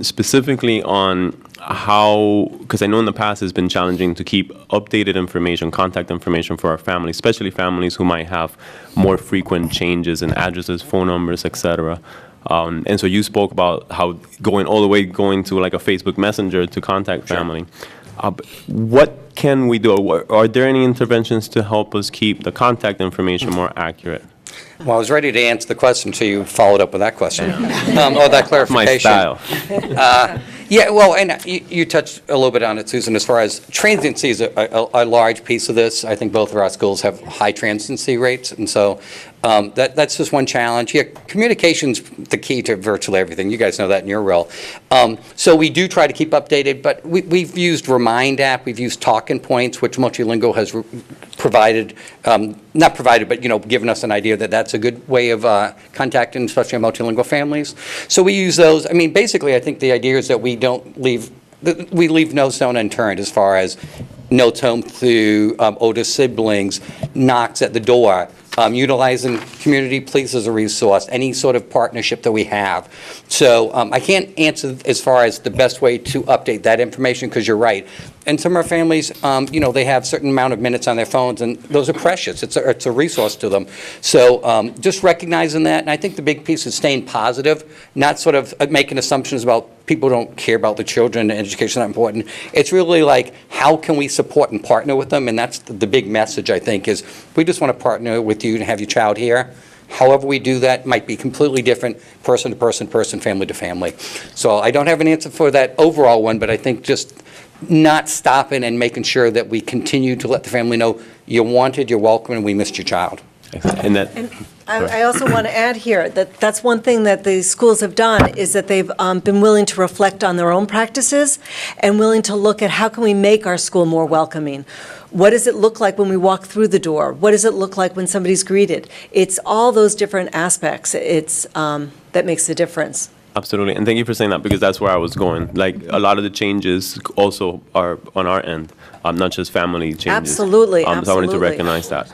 specifically on how, because I know in the past it's been challenging to keep updated information, contact information for our families, especially families who might have more frequent changes in addresses, phone numbers, et cetera. And so you spoke about how going to like a Facebook Messenger to contact family. What can we do? Are there any interventions to help us keep the contact information more accurate? Well, I was ready to answer the question until you followed up with that question, or that clarification. My style. Yeah, well, and you touched a little bit on it, Susan, as far as transiency is a large piece of this. I think both of our schools have high transiency rates, and so that's just one challenge. Yeah, communication's the key to virtually everything. You guys know that in your role. So we do try to keep updated, but we've used Remind app, we've used Talking Points, which Multilingual has provided, not provided, but, given us an idea that that's a good way of contacting, especially multilingual families. So we use those. I mean, basically, I think the idea is that we leave no stone unturned as far as notes home through older siblings, knocks at the door, utilizing community police as a resource, any sort of partnership that we have. So I can't answer as far as the best way to update that information, because you're right. And some of our families, they have a certain amount of minutes on their phones, and those are precious. It's a resource to them. So just recognizing that, and I think the big piece is staying positive, not sort of making assumptions about people don't care about the children and education is not important. It's really like, how can we support and partner with them? And that's the big message, I think, is we just want to partner with you and have your child here. However we do that might be completely different, person to person, family to family. So I don't have an answer for that overall one, but I think just not stopping and making sure that we continue to let the family know you're wanted, you're welcome, and we missed your child. And I also want to add here that that's one thing that the schools have done, is that they've been willing to reflect on their own practices and willing to look at how can we make our school more welcoming. What does it look like when we walk through the door? What does it look like when somebody's greeted? It's all those different aspects that makes the difference. Absolutely, and thank you for saying that, because that's where I was going. Like, a lot of the changes also are on our end, not just family changes. Absolutely, So I wanted to absolutely. recognize that.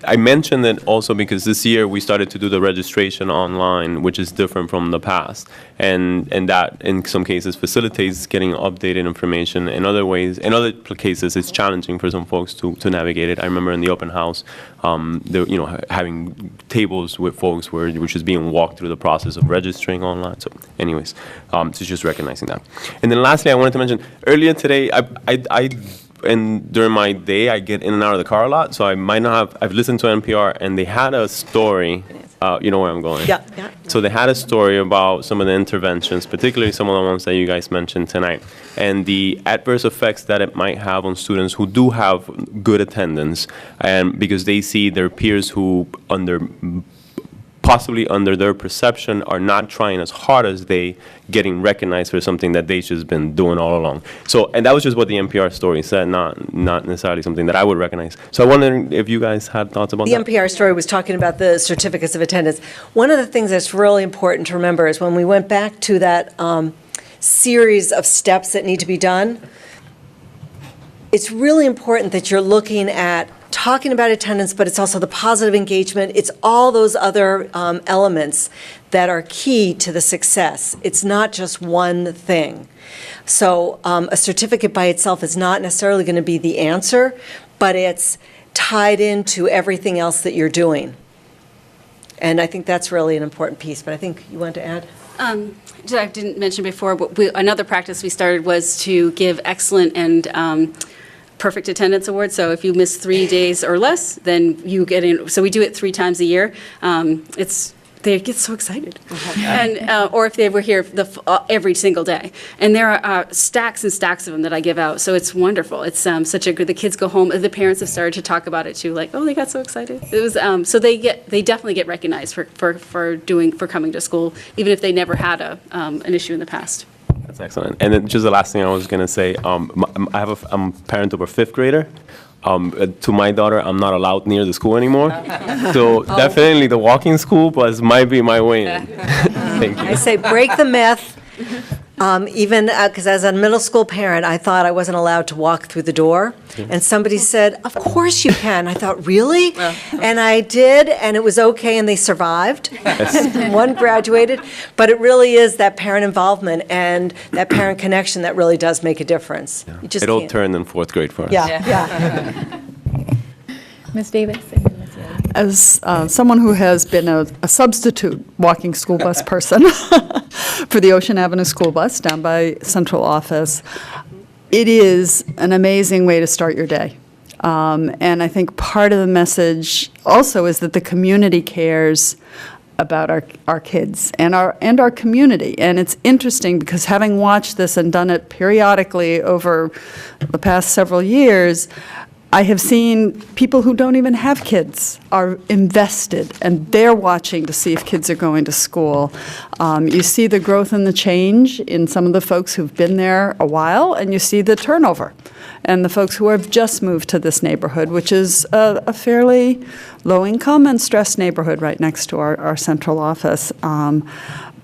I mentioned it also because this year we started to do the registration online, which is different from the past, and that in some cases facilitates getting updated information. In other ways, in other cases, it's challenging for some folks to navigate it. I remember in the open house, having tables with folks which is being walked through the process of registering online. So, anyways, so just recognizing that. And then lastly, I wanted to mention earlier today, and during my day, I get in and out of the car a lot, so I might not have, I've listened to NPR, and they had a story, you know where I'm going. Yeah. So they had a story about some of the interventions, particularly some of the ones that you guys mentioned tonight, and the adverse effects that it might have on students who do have good attendance, and because they see their peers who, possibly under their perception, are not trying as hard as they, getting recognized for something that they've just been doing all along. So, and that was just what the NPR story said, not necessarily something that I would recognize. So I wonder if you guys had thoughts about The that. NPR story was talking about the certificates of attendance. One of the things that's really important to remember is when we went back to that series of steps that need to be done, it's really important that you're looking at talking about attendance, but it's also the positive engagement. It's all those other elements that are key to the success. It's not just one thing. So a certificate by itself is not necessarily going to be the answer, but it's tied into everything else that you're doing. And I think that's really an important piece. But I think you want to add? I didn't mention before, but another practice we started was to give excellent and perfect attendance awards. So if you miss 3 days or less, then you get in. So we do it 3 times a year. They get so excited, and or if they were here every single day. And there are stacks and stacks of them that I give out. So it's wonderful. It's such a good. The kids go home. The parents have started to talk about it too. Like, oh, they got so excited. It was so they definitely get recognized for coming to school, even if they never had an issue in the past. That's excellent. And then just the last thing I was going to say, I'm a parent of a 5th grader. To my daughter, I'm not allowed near the school anymore. So definitely the walking school bus might be my way in. Thank you. I say break the myth. Even because as a middle school parent, I thought I wasn't allowed to walk through the door. And somebody said, of course you can. I thought, really? And I did, and it was okay, and they survived. One graduated. But it really is that parent involvement and that parent connection that really does make a difference. You just It all can't. turned in 4th grade for us. Yeah. Ms. Davis? As someone who has been a substitute walking school bus person for the Ocean Avenue School Bus down by central office, it is an amazing way to start your day. And I think part of the message also is that the community cares about our kids and our community. And it's interesting because having watched this and done it periodically over the past several years, I have seen people who don't even have kids are invested, and they're watching to see if kids are going to school. You see the growth and the change in some of the folks who've been there a while, and you see the turnover. And the folks who have just moved to this neighborhood, which is a fairly low-income and stressed neighborhood right next to our central office.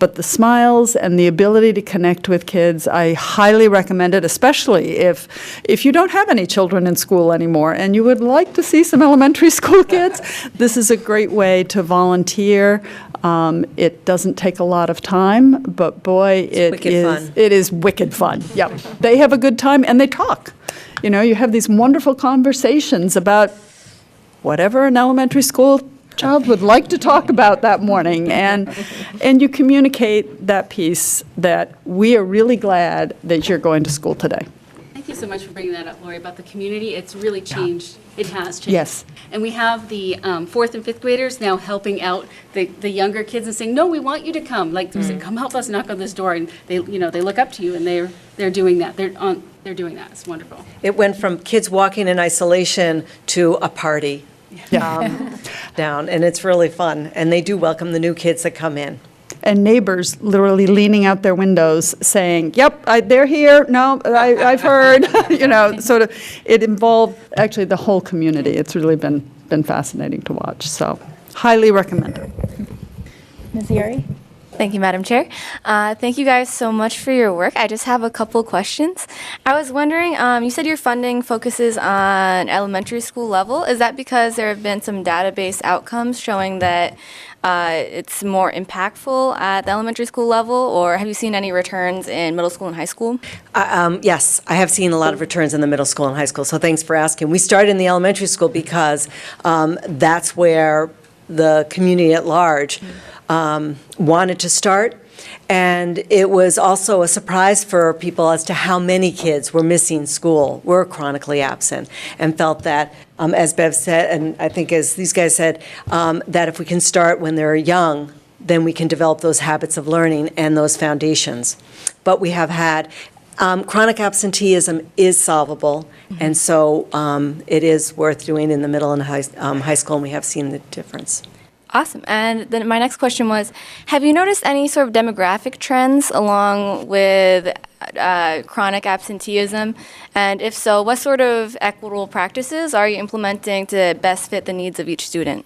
But the smiles and the ability to connect with kids, I highly recommend it, especially if you don't have any children in school anymore and you would like to see some elementary school kids. This is a great way to volunteer. It doesn't take a lot of time, but boy, it is wicked fun. Yep. They have a good time and they talk. You know, you have these wonderful conversations about whatever an elementary school child would like to talk about that morning, and you communicate that piece that we are really glad that you're going to school today. Thank you so much for bringing that up, Lori, about the community. It's really changed. It has changed. Yes. And we have the 4th and 5th graders now helping out the younger kids and saying, no, we want you to come. Like, they say, come help us knock on this door. And they look up to you, and they're doing that. They're doing that. It's wonderful. It went from kids walking in isolation to a party. Down, and it's really fun. And they do welcome the new kids that come in. And neighbors literally leaning out their windows saying, yep, they're here, no, I've heard, sort of, it involved actually the whole community. It's really been fascinating to watch, so highly recommend it. Ms. Yeri? Thank you, Madam Chair. Thank you guys so much for your work. I just have a couple questions. I was wondering, you said your funding focuses on elementary school level. Is that because there have been some database outcomes showing that it's more impactful at the elementary school level, or have you seen any returns in middle school and high school? Yes, I have seen a lot of returns in the middle school and high school, so thanks for asking. We started in the elementary school because that's where the community at large wanted to start, and it was also a surprise for people as to how many kids were missing school, were chronically absent, and felt that, as Bev said, and I think as these guys said, that if we can start when they're young, then we can develop those habits of learning and those foundations. But we have had, chronic absenteeism is solvable, and so it is worth doing in the middle and high school, and we have seen the difference. Awesome. And then my next question was, have you noticed any sort of demographic trends along with chronic absenteeism? And if so, what sort of equitable practices are you implementing to best fit the needs of each student?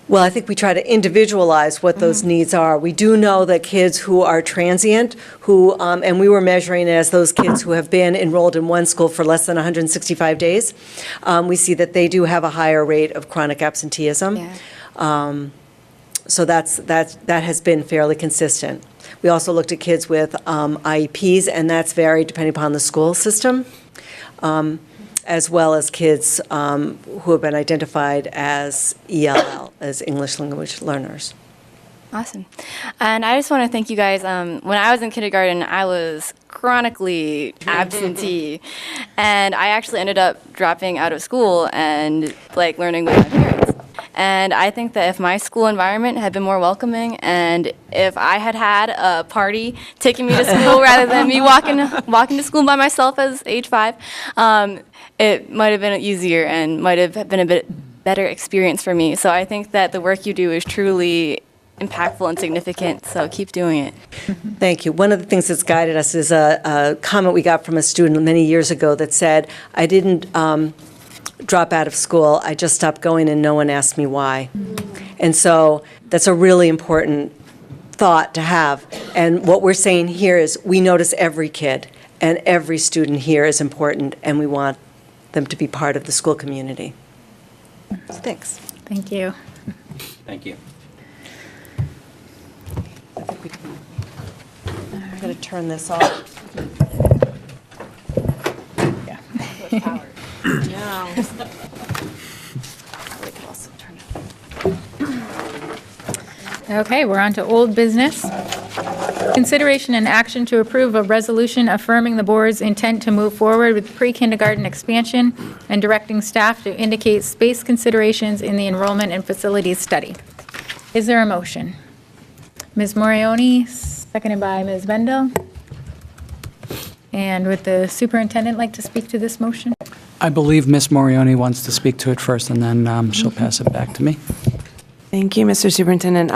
Well, I think we try to individualize what those needs are. We do know that kids who are transient, and we were measuring as those kids who have been enrolled in one school for less than 165 days, we see that they do have a higher rate of chronic absenteeism. Yeah. So that has been fairly consistent. We also looked at kids with IEPs, and that's varied depending upon the school system, as well as kids who have been identified as ELL, as English language learners. Awesome. And I just want to thank you guys. When I was in kindergarten, I was chronically absentee, and I actually ended up dropping out of school and learning with my parents. And I think that if my school environment had been more welcoming, and if I had had a party taking me to school rather than me walking to school by myself as age 5, it might have been easier and might have been a bit better experience for me. So I think that the work you do is truly impactful and significant, so keep doing it. Thank you. One of the things that's guided us is a comment we got from a student many years ago that said, I didn't drop out of school, I just stopped going and no one asked me why. And so that's a really important thought to have. And what we're saying here is we notice every kid, and every student here is important, and we want them to be part of the school community. So thanks. Thank you. Thank you. I'm going to turn this off. Yeah. No. Okay, we're on to old business. Consideration and action to approve a resolution affirming the board's intent to move forward with pre-kindergarten expansion and directing staff to indicate space considerations in the enrollment and facilities study. Is there a motion? Ms. Morioni, seconded by Ms. Bendel. And would the superintendent like to speak to this motion? I believe Ms. Morioni wants to speak to it first, and then she'll pass it back to me. Thank you, Mr. Superintendent.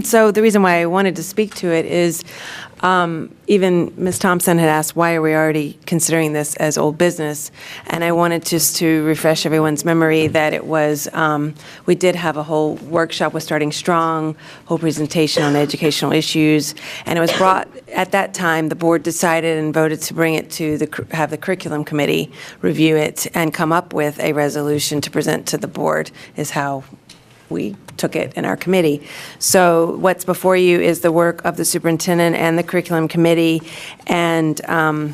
So the reason why I wanted to speak to it is even Ms. Thompson had asked, why are we already considering this as old business? And I wanted just to refresh everyone's memory that it was, we did have a whole workshop with Starting Strong, whole presentation on educational issues, and it was brought, at that time, the board decided and voted to bring it to have the curriculum committee review it and come up with a resolution to present to the board, is how we took it in our committee. So what's before you is the work of the superintendent and the curriculum committee, and I'll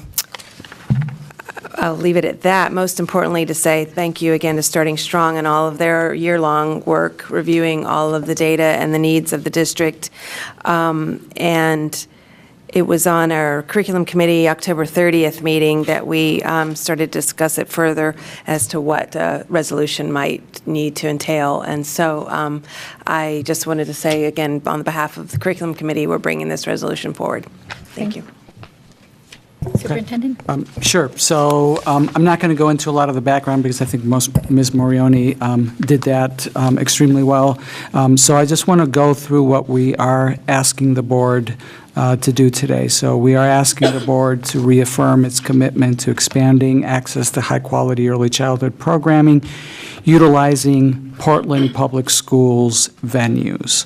leave it at that. Most importantly, to say thank you again to Starting Strong and all of their year-long work reviewing all of the data and the needs of the district. And it was on our curriculum committee October 30th meeting that we started to discuss it further as to what resolution might need to entail. And so I just wanted to say again, on behalf of the curriculum committee, we're bringing this resolution forward. Thank you. Superintendent? Sure. So I'm not going to go into a lot of the background because I think Ms. Morioni did that extremely well. So I just want to go through what we are asking the board to do today. So we are asking the board to reaffirm its commitment to expanding access to high-quality early childhood programming, utilizing Portland Public Schools venues.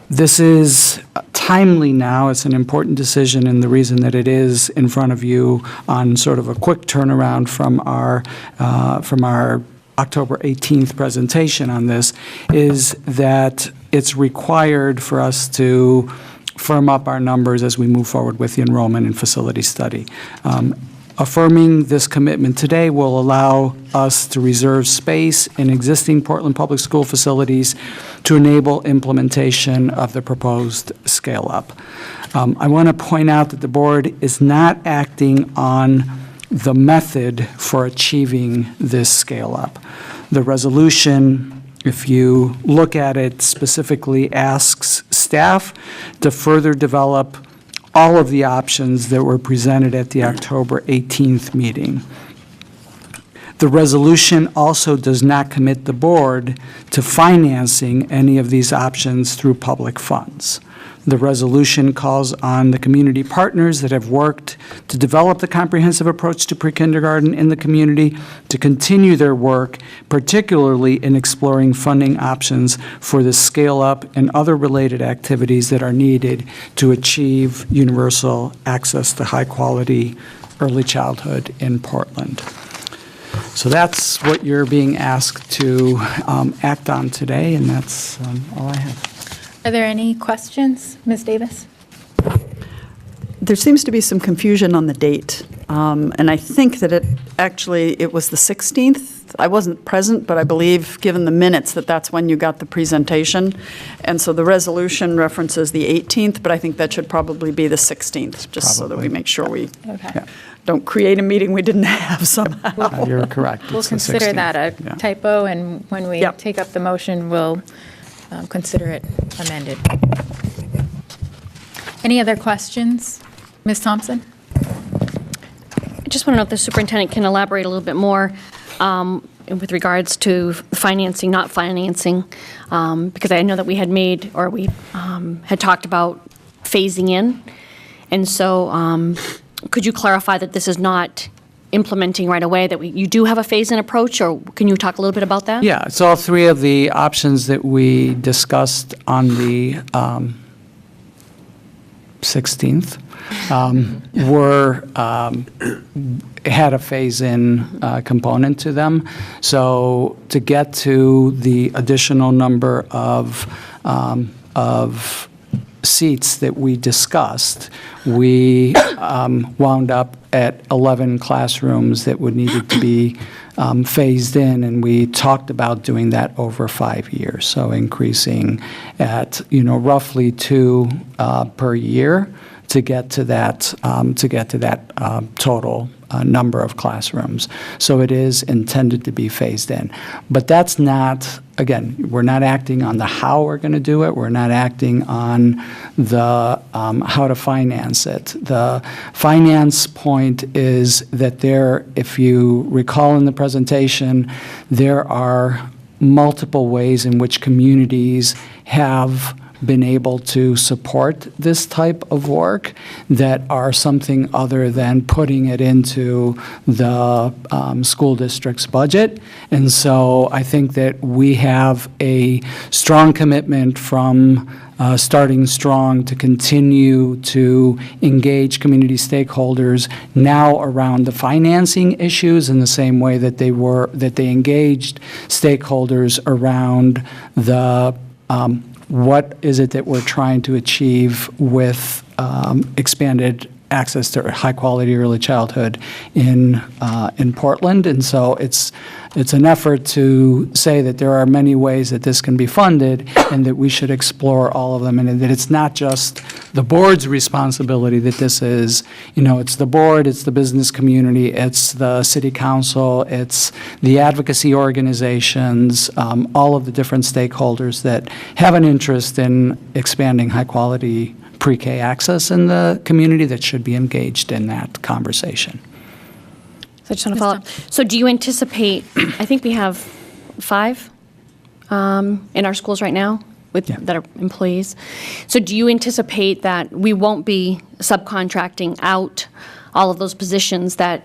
This is timely now. It's an important decision, and the reason that it is in front of you on sort of a quick turnaround from our October 18th presentation on this is that it's required for us to firm up our numbers as we move forward with the enrollment and facility study. Affirming this commitment today will allow us to reserve space in existing Portland Public School facilities to enable implementation of the proposed scale-up. I want to point out that the board is not acting on the method for achieving this scale-up. The resolution, if you look at it, specifically asks staff to further develop all of the options that were presented at the October 18th meeting. The resolution also does not commit the board to financing any of these options through public funds. The resolution calls on the community partners that have worked to develop the comprehensive approach to pre-kindergarten in the community to continue their work, particularly in exploring funding options for the scale-up and other related activities that are needed to achieve universal access to high-quality early childhood in Portland. So that's what you're being asked to act on today, and that's all I have. Are there any questions, Ms. Davis? There seems to be some confusion on the date, and I think that it was the 16th. I wasn't present, but I believe, given the minutes, that's when you got the presentation. And so the resolution references the 18th, but I think that should probably be the 16th, just so that we make sure we don't create a meeting we didn't have somehow. You're correct. We'll It's the consider 16th. that a Yeah. typo, and when we Yep. take up the motion, we'll consider it amended. Any other questions? Ms. Thompson? I just want to know if the superintendent can elaborate a little bit more with regards to financing, not financing, because I know that we had made, or we had talked about phasing in. And so could you clarify that this is not implementing right away, that you do have a phase-in approach, or can you talk a little bit about that? Yeah, it's all three of the options that we discussed on the 16th had a phase-in component to them. So to get to the additional number of seats that we discussed, we wound up at 11 classrooms that would needed to be phased in, and we talked about doing that over 5 years, so increasing at roughly 2 per year to get to that total number of classrooms. So it is intended to be phased in. But that's not, again, we're not acting on the how we're going to do it. We're not acting on the how to finance it. The finance point is that if you recall in the presentation, there are multiple ways in which communities have been able to support this type of work that are something other than putting it into the school district's budget. And so I think that we have a strong commitment from starting strong to continue to engage community stakeholders now around the financing issues in the same way that they engaged stakeholders around the what is it that we're trying to achieve with expanded access to high-quality early childhood in Portland. And so it's an effort to say that there are many ways that this can be funded and that we should explore all of them, and that it's not just the board's responsibility that this is. It's the board, it's the business community, it's the city council, it's the advocacy organizations, all of the different stakeholders that have an interest in expanding high-quality pre-K access in the community that should be engaged in that conversation. So I just want to follow up. So do you anticipate, I think we have 5 in our schools right now that are employees. So do you anticipate that we won't be subcontracting out all of those positions that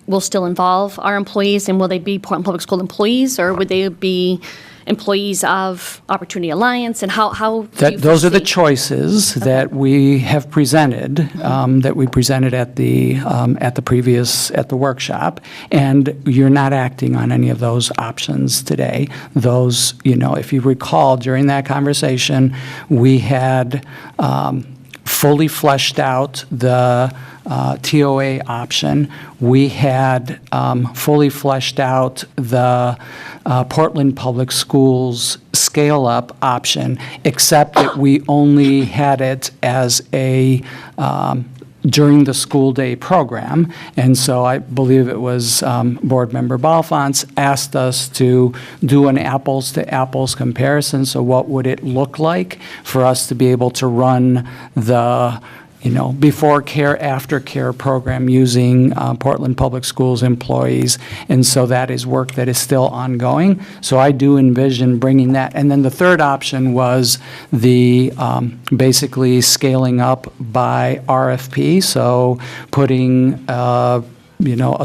will still involve our employees? And will they be Portland Public School employees, or would they be employees of Opportunity Alliance, and how do you Those are the foresee- choices that we have presented, that we presented at the workshop, and you're not acting on any of those options today. Those, if you recall, during that conversation, we had fully fleshed out the TOA option. We had fully fleshed out the Portland Public Schools scale-up option, except that we only had it as a during the school day program. And so I believe it was Board Member Balfons asked us to do an apples-to-apples comparison. So what would it look like for us to be able to run the before care, after care program using Portland Public Schools employees. And so that is work that is still ongoing. So I do envision bringing that. And then the third option was the basically scaling up by RFP. So putting a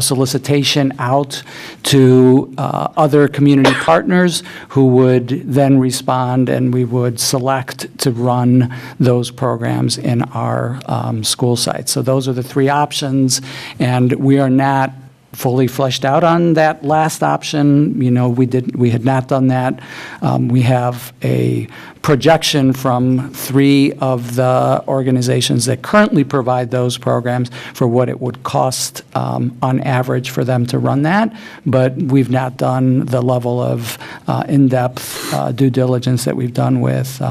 solicitation out to other community partners who would then respond, and we would select to run those programs in our school sites. So those are the three options, and we are not fully fleshed out on that last option. We had not done that. We have a projection from 3 of the organizations that currently provide those programs for what it would cost on average for them to run that, but we've not done the level of in-depth due diligence that we've done with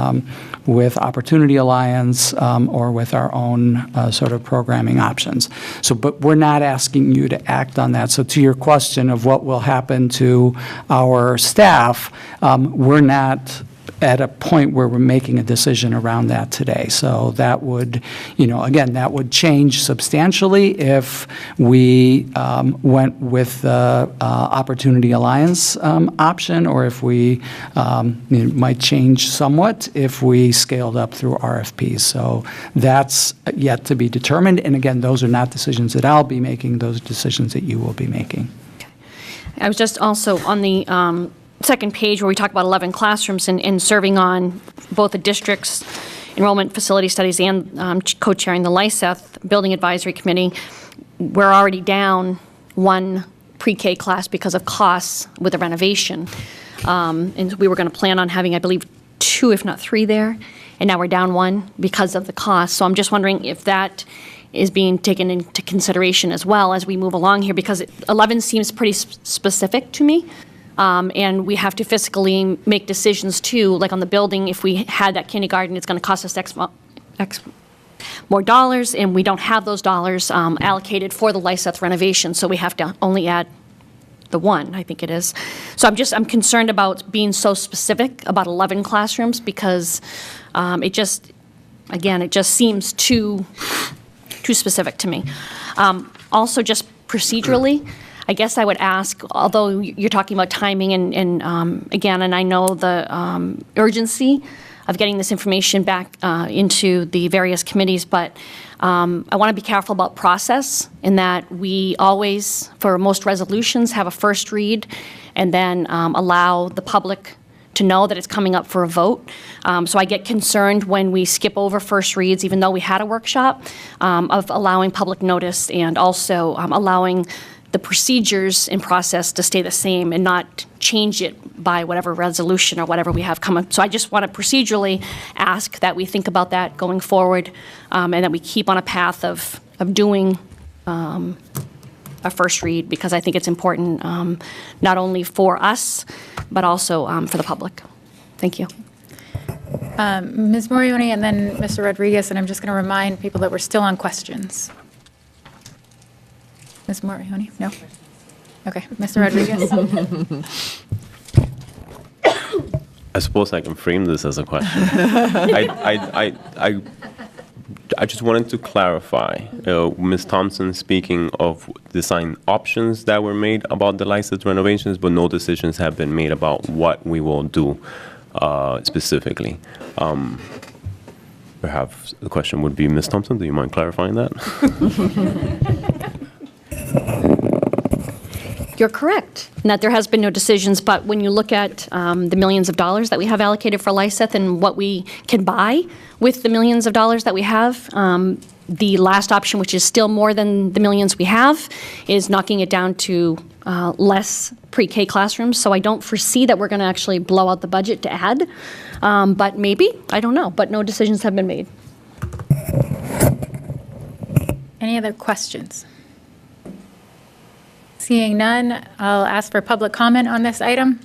Opportunity Alliance or with our own sort of programming options. So, but we're not asking you to act on that. So to your question of what will happen to our staff, we're not at a point where we're making a decision around that today. So that would, again, that would change substantially if we went with the Opportunity Alliance option, or if we, it might change somewhat if we scaled up through RFPs. So that's yet to be determined. And again, those are not decisions that I'll be making, those are decisions that you will be making. I was just also on the second page where we talk about 11 classrooms and serving on both the district's enrollment facility studies and co-chairing the LISETH Building Advisory Committee. We're already down 1 pre-K class because of costs with the renovation. And we were going to plan on having, I believe, 2, if not 3 there. And now we're down 1 because of the cost. So I'm just wondering if that is being taken into consideration as well as we move along here, because 11 seems pretty specific to me. And we have to fiscally make decisions too, like on the building, if we had that kindergarten, it's going to cost us X more dollars, and we don't have those dollars allocated for the LISETH renovation, so we have to only add the 1, I think it is. So I'm concerned about being so specific about 11 classrooms, because it just seems too specific to me. Also, just procedurally, I guess I would ask, although you're talking about timing and again, and I know the urgency of getting this information back into the various committees, but I want to be careful about process in that we always, for most resolutions, have a first read and then allow the public to know that it's coming up for a vote. So I get concerned when we skip over first reads, even though we had a workshop, of allowing public notice and also allowing the procedures and process to stay the same and not change it by whatever resolution or whatever we have coming. So I just want to procedurally ask that we think about that going forward, and that we keep on a path of doing a first read, because I think it's important not only for us, but also for the public. Thank you. Ms. Morioni and then Mr. Rodriguez, and I'm just going to remind people that we're still on questions. Ms. Morioni? No? Okay. Mr. Rodriguez? I suppose I can frame this as a question. I just wanted to clarify, Ms. Thompson speaking of design options that were made about the LISETH renovations, but no decisions have been made about what we will do specifically. Perhaps the question would be, Ms. Thompson, do you mind clarifying that? You're correct, in that there has been no decisions, but when you look at the millions of dollars that we have allocated for LICETH and what we can buy with the millions of dollars that we have, the last option, which is still more than the millions we have, is knocking it down to less pre-K classrooms. So I don't foresee that we're going to actually blow out the budget to add, but maybe, I don't know, but no decisions have been made. Any other questions? Seeing none, I'll ask for public comment on this item.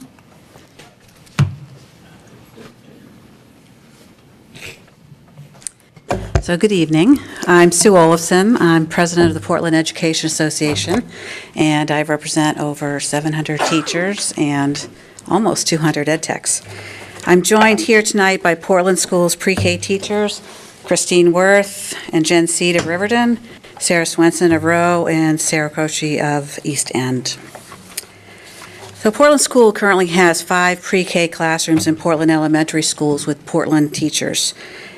So good evening. I'm Sue Olafson. I'm president of the Portland Education Association, and I represent over 700 teachers and almost 200 ed techs. I'm joined here tonight by Portland Schools pre-K teachers, Christine Worth and Jen Seed of Riverton, Sarah Swenson of Rowe, and Sarah Croce of East End. So Portland School currently has 5 pre-K classrooms in Portland elementary schools with Portland teachers.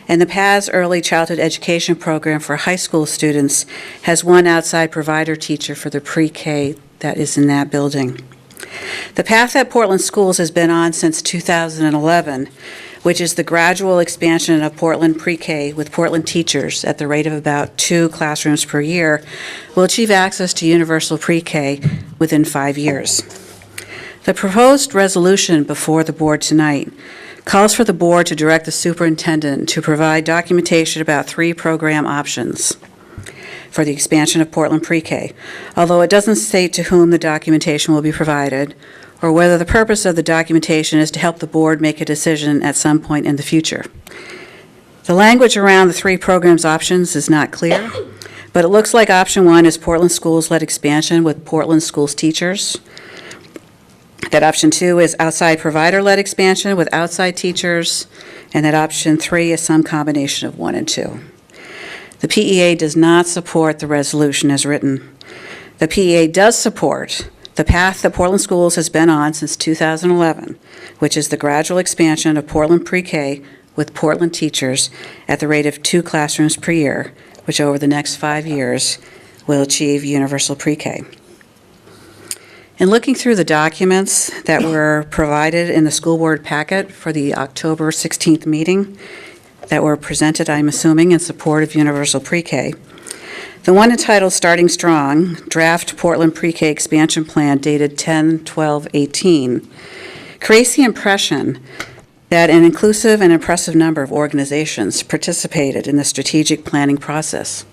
And the PAS Early Childhood Education Program for high school students has 1 outside provider teacher for the pre-K that is in that building. The path that Portland Schools has been on since 2011, which is the gradual expansion of Portland pre-K with Portland teachers at the rate of about 2 classrooms per year, will achieve access to universal pre-K within 5 years. The proposed resolution before the board tonight calls for the board to direct the superintendent to provide documentation about 3 program options for the expansion of Portland pre-K, although it doesn't state to whom the documentation will be provided, or whether the purpose of the documentation is to help the board make a decision at some point in the future. The language around the 3 programs options is not clear, but it looks like option 1 is Portland Schools-led expansion with Portland Schools teachers. That option 2 is outside provider-led expansion with outside teachers, and that option 3 is some combination of 1 and 2. The PEA does not support the resolution as written. The PEA does support the path that Portland Schools has been on since 2011, which is the gradual expansion of Portland pre-K with Portland teachers at the rate of 2 classrooms per year, which over the next 5 years will achieve universal pre-K. In looking through the documents that were provided in the school board packet for the October 16th meeting that were presented, I'm assuming, in support of universal pre-K, the one entitled Starting Strong, Draft Portland Pre-K Expansion Plan dated 10/12/18, creates the impression that an inclusive and impressive number of organizations participated in the strategic planning process.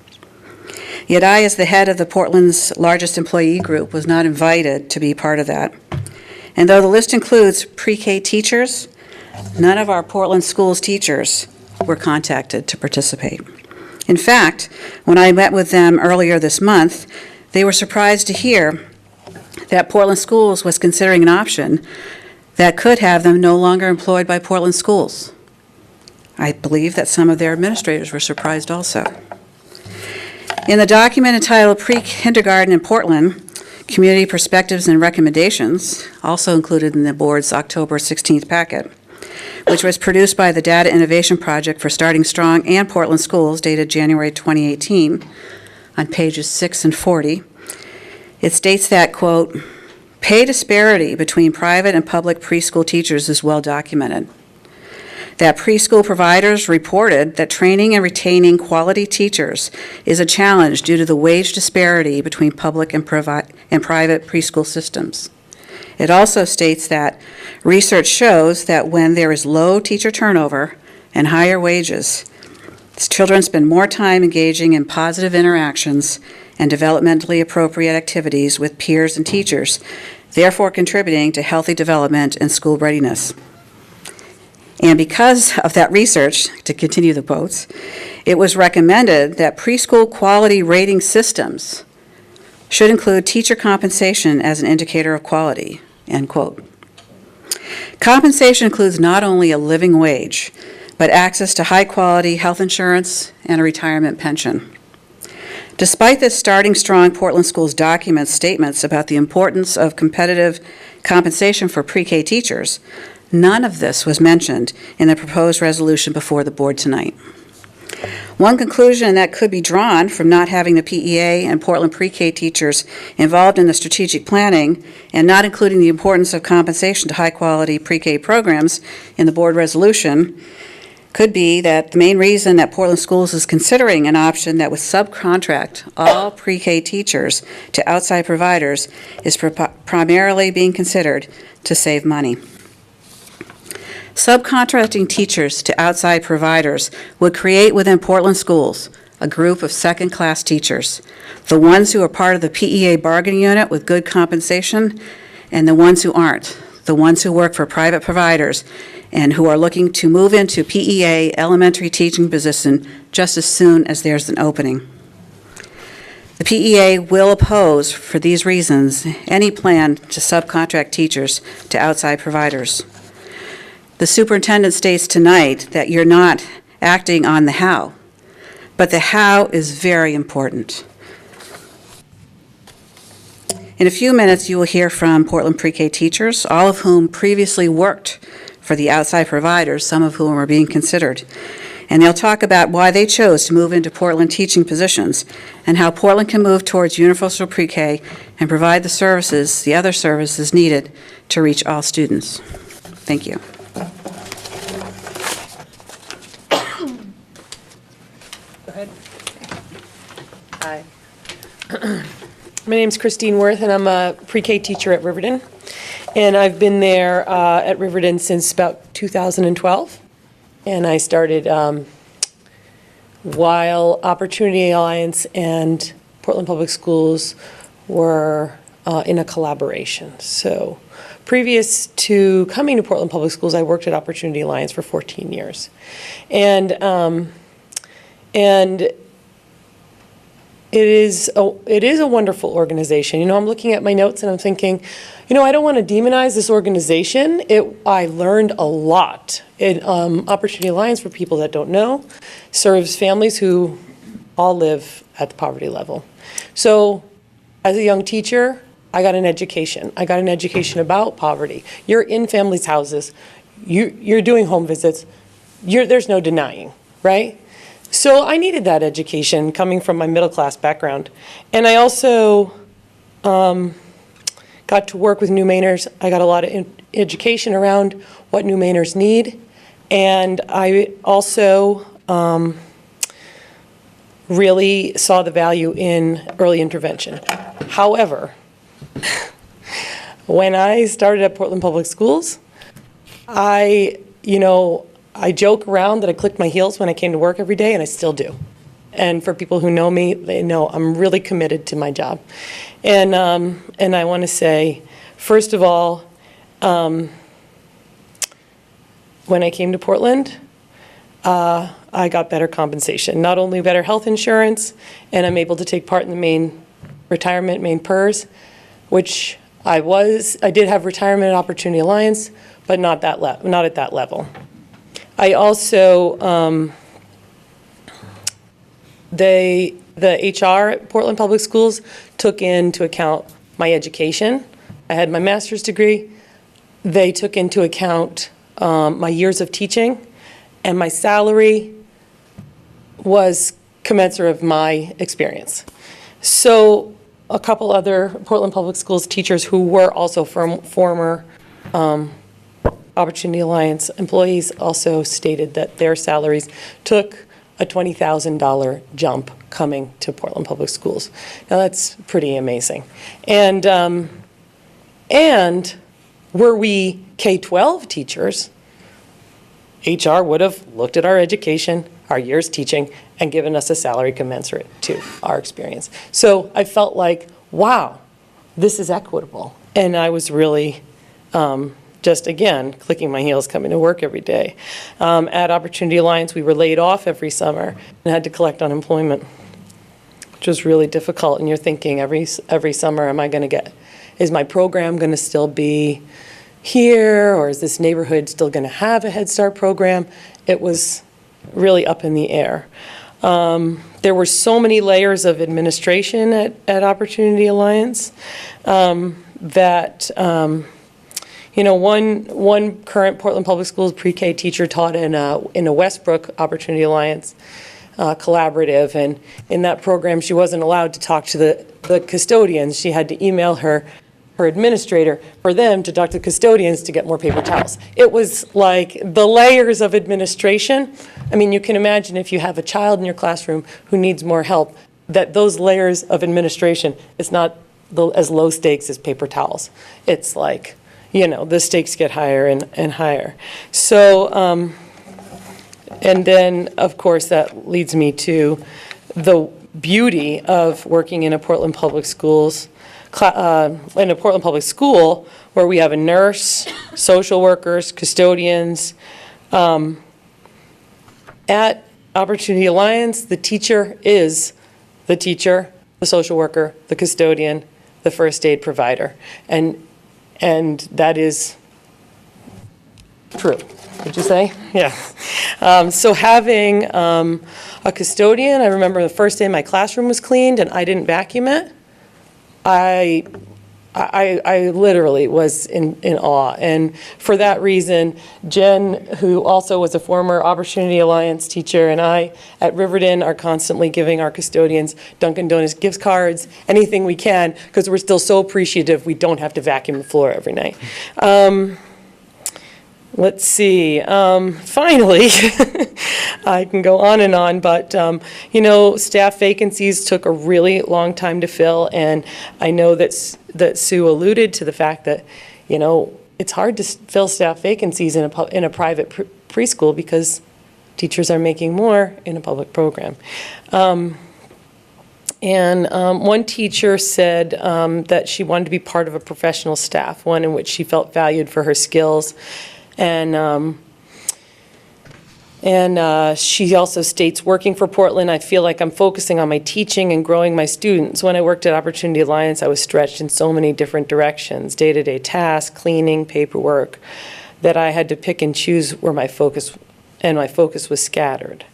Yet I, as the head of the Portland's largest employee group, was not invited to be part of that. And though the list includes pre-K teachers, none of our Portland Schools teachers were contacted to participate. In fact, when I met with them earlier this month, they were surprised to hear that Portland Schools was considering an option that could have them no longer employed by Portland Schools. I believe that some of their administrators were surprised also. In the document entitled Pre-Kindergarten in Portland, Community Perspectives and Recommendations, also included in the board's October 16th packet, which was produced by the Data Innovation Project for Starting Strong and Portland Schools, dated January 2018, on pages 6 and 40, it states that, quote, pay disparity between private and public preschool teachers is well documented. That preschool providers reported that training and retaining quality teachers is a challenge due to the wage disparity between public and private preschool systems. It also states that research shows that when there is low teacher turnover and higher wages, children spend more time engaging in positive interactions and developmentally appropriate activities with peers and teachers, therefore contributing to healthy development and school readiness. And because of that research, to continue the quotes, it was recommended that preschool quality rating systems should include teacher compensation as an indicator of quality, end quote. Compensation includes not only a living wage, but access to high-quality health insurance and a retirement pension. Despite this Starting Strong Portland Schools documents statements about the importance of competitive compensation for pre-K teachers, none of this was mentioned in the proposed resolution before the board tonight. One conclusion that could be drawn from not having the PEA and Portland pre-K teachers involved in the strategic planning and not including the importance of compensation to high-quality pre-K programs in the board resolution could be that the main reason that Portland Schools is considering an option that would subcontract all pre-K teachers to outside providers is primarily being considered to save money. Subcontracting teachers to outside providers would create within Portland Schools a group of second-class teachers, the ones who are part of the PEA bargaining unit with good compensation, and the ones who aren't, the ones who work for private providers and who are looking to move into PEA elementary teaching position just as soon as there's an opening. The PEA will oppose, for these reasons, any plan to subcontract teachers to outside providers. The superintendent states tonight that you're not acting on the how, but the how is very important. In a few minutes, you will hear from Portland pre-K teachers, all of whom previously worked for the outside providers, some of whom are being considered. And they'll talk about why they chose to move into Portland teaching positions and how Portland can move towards universal pre-K and provide the services, the other services needed to reach all students. Thank you. Go ahead. Hi. My name's Christine Worth, and I'm a pre-K teacher at Riverton. And I've been there at Riverton since about 2012. And I started while Opportunity Alliance and Portland Public Schools were in a collaboration. So previous to coming to Portland Public Schools, I worked at Opportunity Alliance for 14 years. And it is a wonderful organization. You know, I'm looking at my notes and I'm thinking, you know, I don't want to demonize this organization. I learned a lot. Opportunity Alliance, for people that don't know, serves families who all live at the poverty level. So as a young teacher, I got an education. I got an education about poverty. You're in families' houses. You're doing home visits. There's no denying, right? So I needed that education coming from my middle-class background. And I also got to work with new Mainers. I got a lot of education around what new Mainers need. And I also really saw the value in early intervention. However, when I started at Portland Public Schools, I joke around that I clicked my heels when I came to work every day, and I still do. And for people who know me, they know I'm really committed to my job. And I want to say, first of all, when I came to Portland, I got better compensation. Not only better health insurance, and I'm able to take part in the Maine retirement, Maine PERS, which I did have Retirement Opportunity Alliance, but not at that level. I also, the HR at Portland Public Schools took into account my education. I had my master's degree. They took into account my years of teaching, and my salary was commensurate with my experience. So a couple other Portland Public Schools teachers who were also from former Opportunity Alliance employees also stated that their salaries took a $20,000 jump coming to Portland Public Schools. Now that's pretty amazing. And were we K-12 teachers, HR would have looked at our education, our years teaching, and given us a salary commensurate to our experience. So I felt like, wow, this is equitable. And I was really just, again, clicking my heels coming to work every day. At Opportunity Alliance, we were laid off every summer and had to collect unemployment, which was really difficult. And you're thinking every summer, is my program going to still be here, or is this neighborhood still going to have a Head Start program? It was really up in the air. There were so many layers of administration at Opportunity Alliance that one current Portland Public Schools pre-K teacher taught in a Westbrook Opportunity Alliance collaborative, and in that program, she wasn't allowed to talk to the custodians. She had to email her administrator for them to talk to the custodians to get more paper towels. It was like the layers of administration. I mean, you can imagine if you have a child in your classroom who needs more help, that those layers of administration is not as low stakes as paper towels. It's like, the stakes get higher and higher. So, and then, of course, that leads me to the beauty of working in a Portland Public Schools in a Portland Public School, where we have a nurse, social workers, custodians. At Opportunity Alliance, the teacher is the teacher, the social worker, the custodian, the first aid provider. And that is true. Would you say? Yeah. So having a custodian, I remember the first day my classroom was cleaned and I didn't vacuum it. I literally was in awe. And for that reason, Jen, who also was a former Opportunity Alliance teacher, and I at Riverton are constantly giving our custodians Dunkin' Donuts gift cards, anything we can, because we're still so appreciative we don't have to vacuum the floor every night. Let's see, finally, I can go on and on, but, staff vacancies took a really long time to fill, and I know that Sue alluded to the fact that, it's hard to fill staff vacancies in a private preschool because teachers are making more in a public program. One teacher said that she wanted to be part of a professional staff, one in which she felt valued for her skills. And she also states, working for Portland, I feel like I'm focusing on my teaching and growing my students. When I worked at Opportunity Alliance, I was stretched in so many different directions, day-to-day tasks, cleaning, paperwork, that I had to pick and choose where my focus was scattered.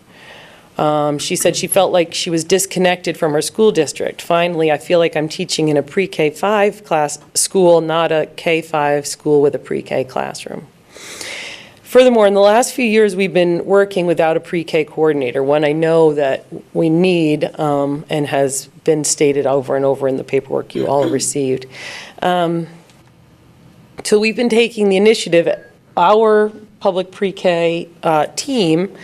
She said she felt like she was disconnected from her school district. Finally, I feel like I'm teaching in a pre-K-5 class school, not a K-5 school with a pre-K classroom. Furthermore, in the last few years, we've been working without a pre-K coordinator, one I know that we need and has been stated over and over in the paperwork you all received. So we've been taking the initiative. Our public pre-K team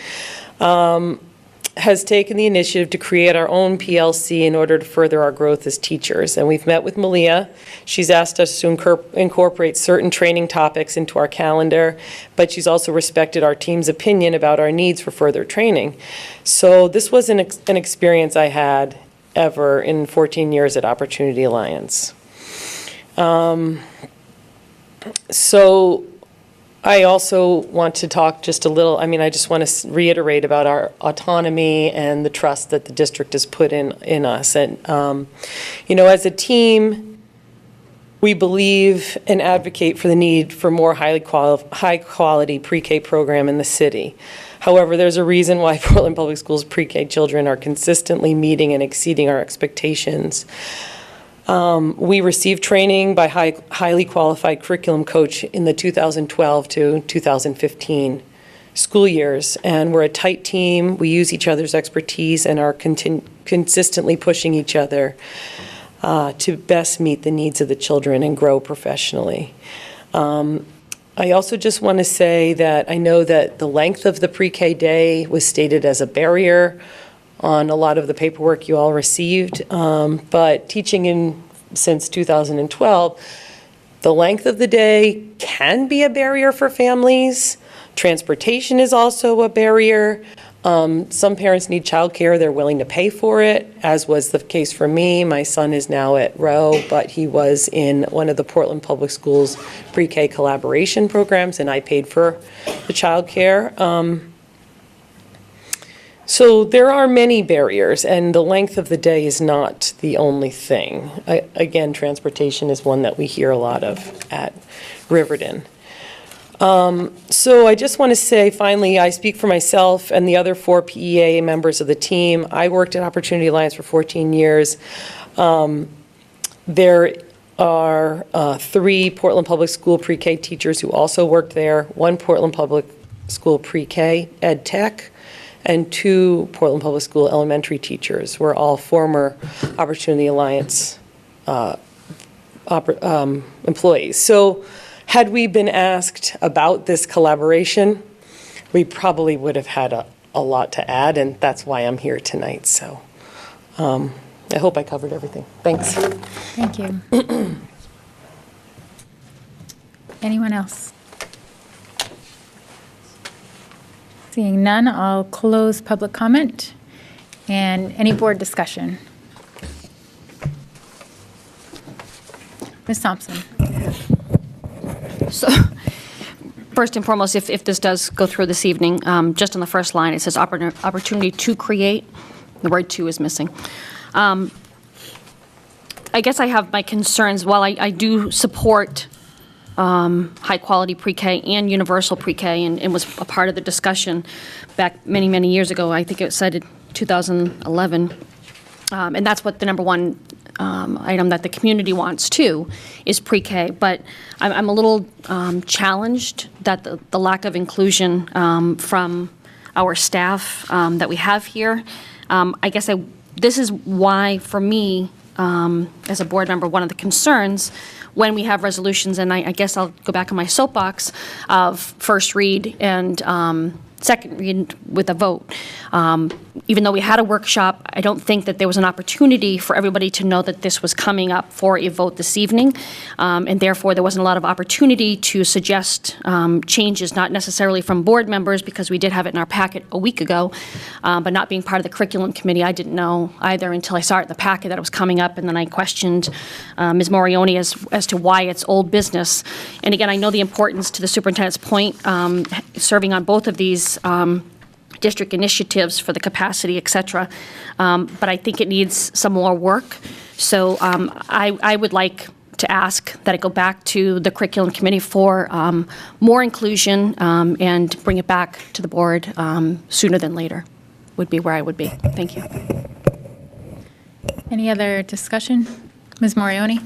has taken the initiative to create our own PLC in order to further our growth as teachers. And we've met with Malia. She's asked us to incorporate certain training topics into our calendar, but she's also respected our team's opinion about our needs for further training. So this was an experience I had ever in 14 years at Opportunity Alliance. So I also want to talk just a little, I just want to reiterate about our autonomy and the trust that the district has put in us. And, as a team, we believe and advocate for the need for more high-quality pre-K program in the city. However, there's a reason why Portland Public Schools pre-K children are consistently meeting and exceeding our expectations. We received training by highly qualified curriculum coach in the 2012 to 2015 school years, and we're a tight team. We use each other's expertise and are consistently pushing each other to best meet the needs of the children and grow professionally. I also just want to say that I know that the length of the pre-K day was stated as a barrier on a lot of the paperwork you all received, but teaching since 2012, the length of the day can be a barrier for families. Transportation is also a barrier. Some parents need childcare, they're willing to pay for it, as was the case for me. My son is now at Rowe, but he was in one of the Portland Public Schools pre-K collaboration programs, and I paid for the childcare. So there are many barriers, and the length of the day is not the only thing. Again, transportation is one that we hear a lot of at Riverton. So I just want to say, finally, I speak for myself and the other 4 PEA members of the team. I worked at Opportunity Alliance for 14 years. There are 3 Portland Public School pre-K teachers who also worked there, 1 Portland Public School pre-K ed tech, and 2 Portland Public School elementary teachers were all former Opportunity Alliance employees. So had we been asked about this collaboration, we probably would have had a lot to add, and that's why I'm here tonight. So I hope I covered everything. Thanks. Thank you. Anyone else? Seeing none, I'll close public comment and any board discussion. Ms. Thompson. So, first and foremost, if this does go through this evening, just on the first line, it says opportunity to create. The word "to" is missing. I guess I have my concerns. While I do support high-quality pre-K and universal pre-K, and was a part of the discussion back many, many years ago, I think it was cited 2011, and that's what the number one item that the community wants too, is pre-K. But I'm a little challenged that the lack of inclusion from our staff that we have here. I guess this is why, for me, as a board member, one of the concerns when we have resolutions, and I guess I'll go back on my soapbox of first read and second read with a vote. Even though we had a workshop, I don't think that there was an opportunity for everybody to know that this was coming up for a vote this evening, and therefore there wasn't a lot of opportunity to suggest changes, not necessarily from board members, because we did have it in our packet a week ago, but not being part of the curriculum committee, I didn't know either until I saw it in the packet that it was coming up, and then I questioned Ms. Morioni as to why it's old business. And again, I know the importance, to the superintendent's point, serving on both of these district initiatives for the capacity, et cetera. But I think it needs some more work. So I would like to ask that it go back to the curriculum committee for more inclusion and bring it back to the board sooner than later, would be where I would be. Thank you. Any other discussion? Ms. Morioni?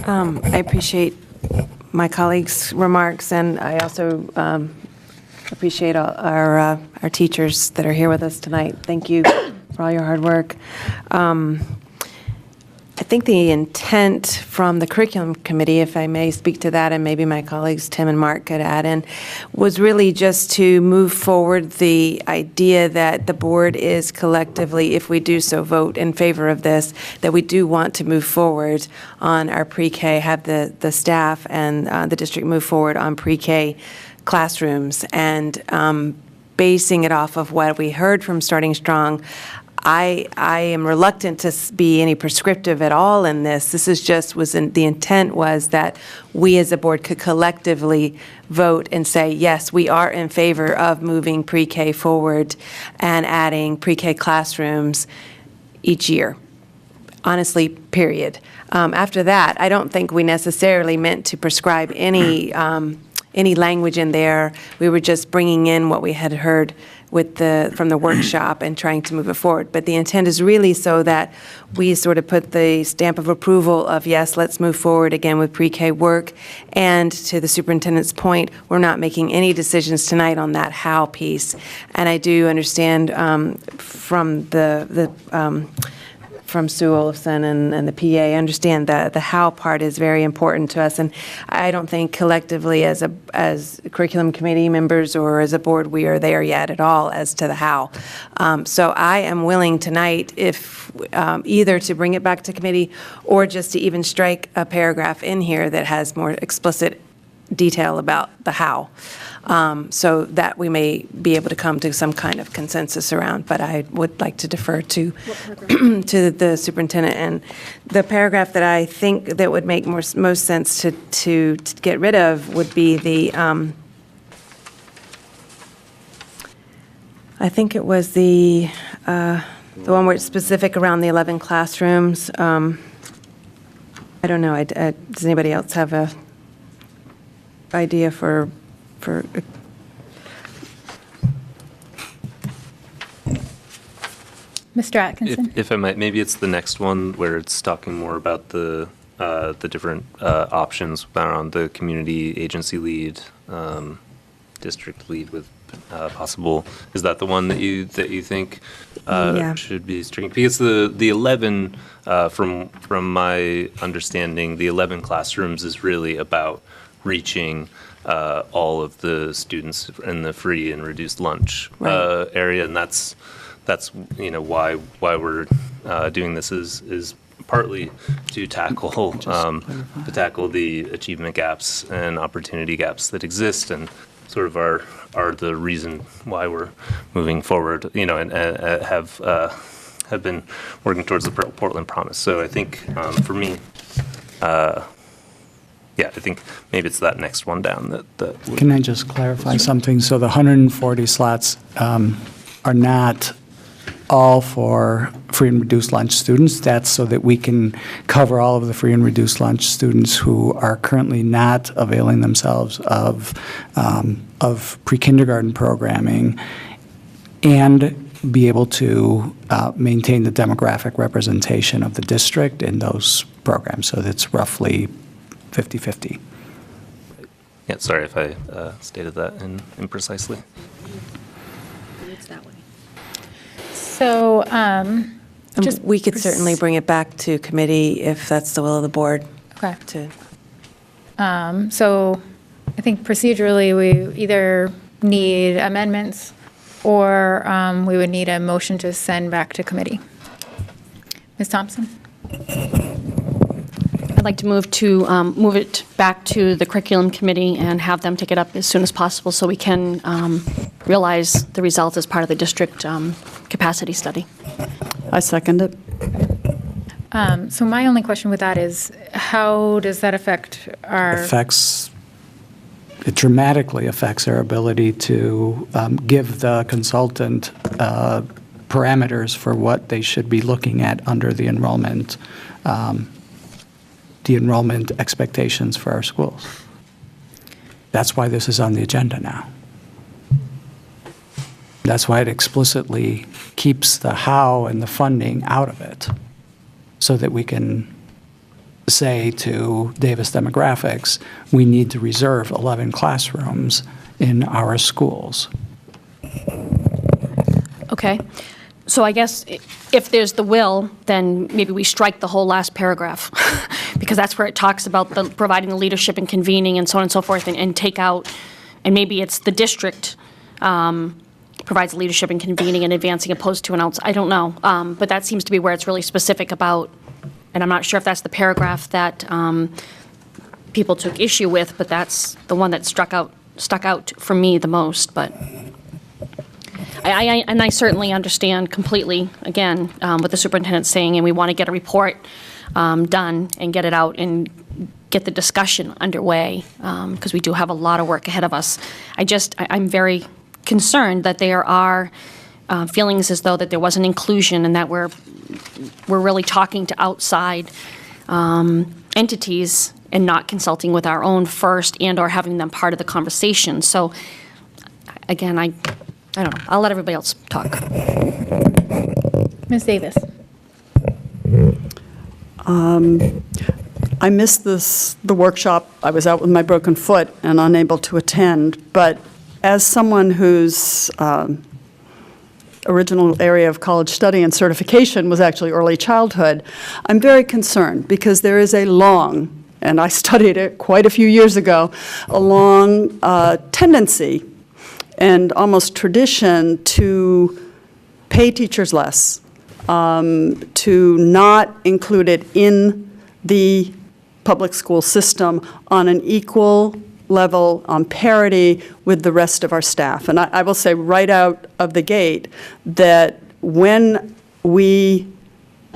I appreciate my colleagues' remarks, and I also appreciate our teachers that are here with us tonight. Thank you for all your hard work. I think the intent from the curriculum committee, if I may speak to that, and maybe my colleagues Tim and Mark could add in, was really just to move forward the idea that the board is collectively, if we do so vote in favor of this, that we do want to move forward on our pre-K, have the staff and the district move forward on pre-K classrooms, and basing it off of what we heard from Starting Strong. I am reluctant to be any prescriptive at all in this. This is just the intent was that we as a board could collectively vote and say, yes, we are in favor of moving pre-K forward and adding pre-K classrooms each year. Honestly, period. After that, I don't think we necessarily meant to prescribe any language in there. We were just bringing in what we had heard from the workshop and trying to move it forward. But the intent is really so that we sort of put the stamp of approval of, yes, let's move forward again with pre-K work. And to the superintendent's point, we're not making any decisions tonight on that how piece. And I do understand from from Sue Olafson and the PA, I understand that the how part is very important to us, and I don't think collectively as curriculum committee members or as a board we are there yet at all as to the how. So I am willing tonight, if either to bring it back to committee or just to even strike a paragraph in here that has more explicit detail about the how, so that we may be able to come to some kind of consensus around. But I would like to defer to to the superintendent. And the paragraph that I think that would make most sense to get rid of would be the I think it was the one where it's specific around the 11 classrooms. I don't know. Does anybody else have a idea for Mr. Atkinson? If I might, maybe it's the next one where it's talking more about the different options around the community agency lead, district lead with possible. Is that the one that you think Yeah. should be stricken? Because the 11, from my understanding, the 11 classrooms is really about reaching all of the students in the free and reduced lunch area, and that's why we're doing this is partly to tackle the achievement gaps and opportunity gaps that exist, and sort of are the reason why we're moving forward, and have been working towards the Portland Promise. So I think for me, I think maybe it's that next one down that Can I just clarify something? So the 140 slots are not all for free and reduced lunch students. That's so that we can cover all of the free and reduced lunch students who are currently not availing themselves of pre-kindergarten programming, and be able to maintain the demographic representation of the district in those programs. So that's roughly 50-50. Yeah, sorry if I stated that imprecisely. It's that way. So, We could certainly bring it back to committee if that's the will of the board. Okay. To So I think procedurally, we either need amendments or we would need a motion to send back to committee. Ms. Thompson? I'd like to move it back to the curriculum committee and have them take it up as soon as possible so we can realize the results as part of the district capacity study. I second it. So my only question with that is, how does that affect our? It dramatically affects our ability to give the consultant parameters for what they should be looking at under the enrollment expectations for our schools. That's why this is on the agenda now. That's why it explicitly keeps the how and the funding out of it, so that we can say to Davis Demographics, we need to reserve 11 classrooms in our schools. Okay. So I guess if there's the will, then maybe we strike the whole last paragraph, because that's where it talks about providing the leadership and convening and so on and so forth, and take out, and maybe it's the district provides leadership and convening and advancing opposed to an else. I don't know. But that seems to be where it's really specific about, and I'm not sure if that's the paragraph that people took issue with, but that's the one that stuck out for me the most. But I certainly understand completely, again, what the superintendent's saying, and we want to get a report done and get it out and get the discussion underway, because we do have a lot of work ahead of us. I'm very concerned that there are feelings as though that there was an inclusion and that we're really talking to outside entities and not consulting with our own first, and or having them part of the conversation. So again, I don't know. I'll let everybody else talk. Ms. Davis? I missed the workshop. I was out with my broken foot and unable to attend, but as someone whose original area of college study and certification was actually early childhood, I'm very concerned, because there is a long, and I studied it quite a few years ago, a long tendency and almost tradition to pay teachers less, to not include it in the public school system on an equal level, on parity with the rest of our staff. And I will say right out of the gate that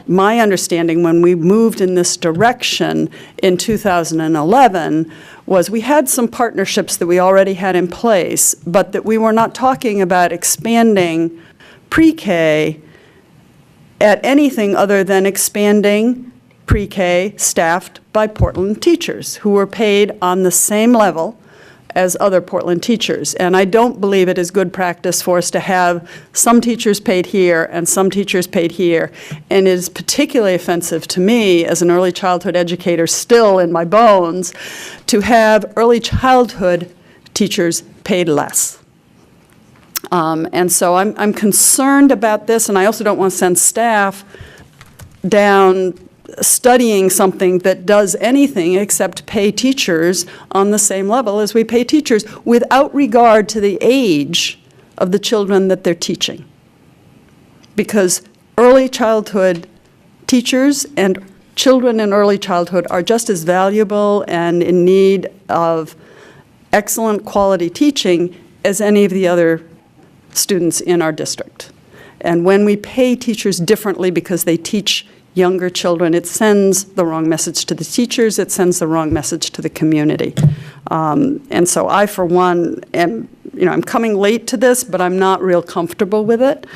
my understanding when we moved in this direction in 2011 was we had some partnerships that we already had in place, but that we were not talking about expanding pre-K at anything other than expanding pre-K staffed by Portland teachers who were paid on the same level as other Portland teachers. And I don't believe it is good practice for us to have some teachers paid here and some teachers paid here. And it is particularly offensive to me as an early childhood educator, still in my bones, to have early childhood teachers paid less. And so I'm concerned about this, and I also don't want to send staff down studying something that does anything except pay teachers on the same level as we pay teachers without regard to the age of the children that they're teaching. Because early childhood teachers and children in early childhood are just as valuable and in need of excellent quality teaching as any of the other students in our district. And when we pay teachers differently because they teach younger children, it sends the wrong message to the teachers, it sends the wrong message to the community. And so I, for one, I'm coming late to this, but I'm not real comfortable with it.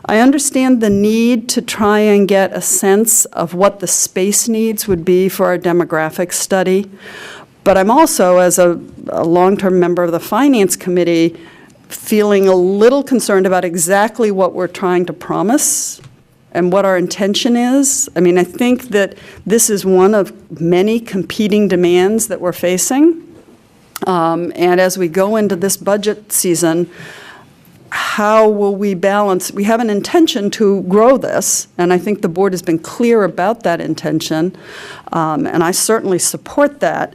I understand the need to try and get a sense of what the space needs would be for our demographic study. But I'm also, as a long-term member of the Finance Committee, feeling a little concerned about exactly what we're trying to promise and what our intention is. I mean, I think that this is one of many competing demands that we're facing. And as we go into this budget season, how will we balance? We have an intention to grow this, and I think the board has been clear about that intention, and I certainly support that.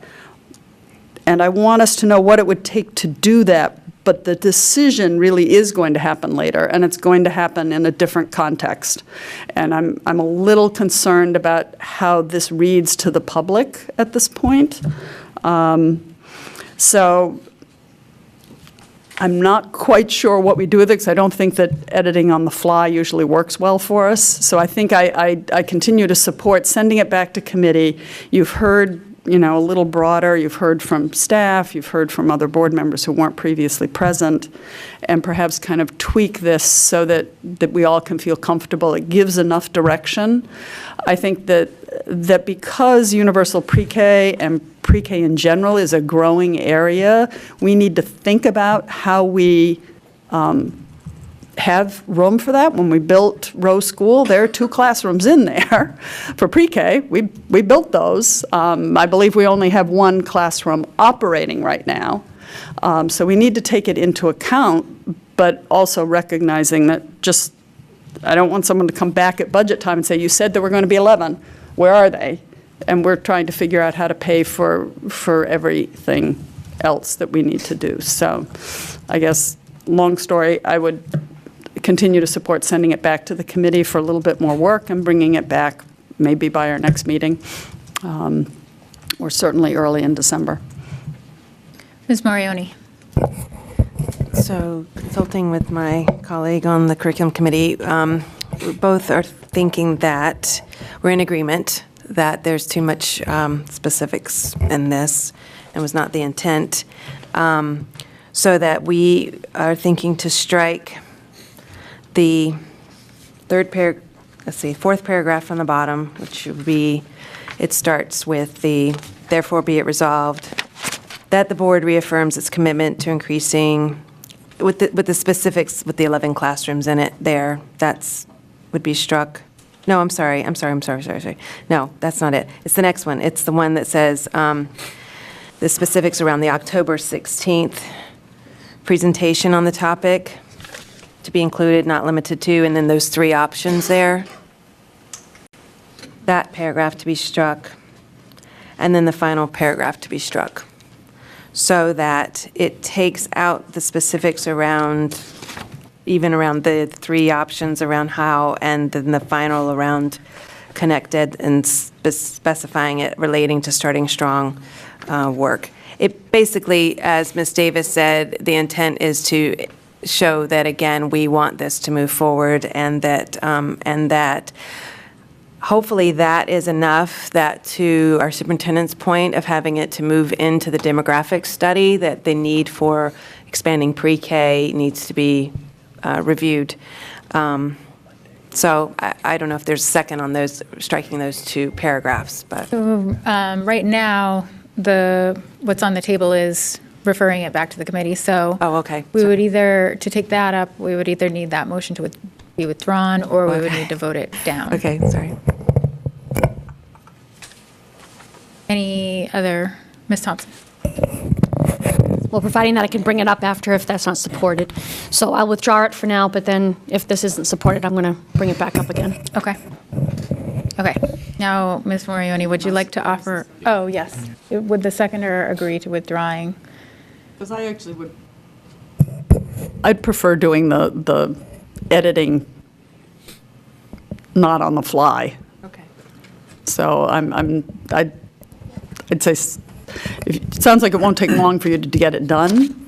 And I want us to know what it would take to do that, but the decision really is going to happen later, and it's going to happen in a different context. And I'm a little concerned about how this reads to the public at this point. So I'm not quite sure what we do with it, because I don't think that editing on the fly usually works well for us. So I think I continue to support sending it back to committee. You've heard, a little broader, you've heard from staff, you've heard from other board members who weren't previously present, and perhaps kind of tweak this so that we all can feel comfortable. It gives enough direction. I think that because universal pre-K and pre-K in general is a growing area, we need to think about how we have room for that. When we built Rowe School, there are 2 classrooms in there for pre-K. We built those. I believe we only have 1 classroom operating right now. So we need to take it into account, but also recognizing that I don't want someone to come back at budget time and say, you said there were going to be 11. Where are they? And we're trying to figure out how to pay for everything else that we need to do. So I guess, long story, I would continue to support sending it back to the committee for a little bit more work and bringing it back maybe by our next meeting, or certainly early in December. Ms. Marioni. So consulting with my colleague on the curriculum committee, we both are thinking that we're in agreement that there's too much specifics in this and was not the intent, so that we are thinking to strike the fourth paragraph from the bottom, which would be, it starts with therefore be it resolved that the board reaffirms its commitment to increasing, with the specifics, with the 11 classrooms in it there, would be struck. No, I'm sorry. No, that's not it. It's the next one. It's the one that says the specifics around the October 16th presentation on the topic to be included, not limited to, and then those 3 options there. That paragraph to be struck, and then the final paragraph to be struck, so that it takes out the specifics around, even around the 3 options around how, and then the final around connected and specifying it relating to starting strong work. It basically, as Ms. Davis said, the intent is to show that, again, we want this to move forward, and that hopefully that is enough, that to our superintendent's point of having it to move into the demographic study, that the need for expanding pre-K needs to be reviewed. So I don't know if there's a second on those, striking those 2 paragraphs, but. So, right now, what's on the table is referring it back to the committee. So okay. We would either, to take that up, we would either need that motion to be withdrawn, or we would need to vote it down. Okay, sorry. Any other, Ms. Thompson? Well, providing that I can bring it up after if that's not supported. So I'll withdraw it for now, but then if this isn't supported, I'm going to bring it back up again. Okay. Okay. Now, Ms. Morioni, would you like to offer, oh, yes. Would the seconder agree to withdrawing? Because I actually would, I'd prefer doing the editing not on the fly. Okay. So I'd say, it sounds like it won't take long for you to get it done,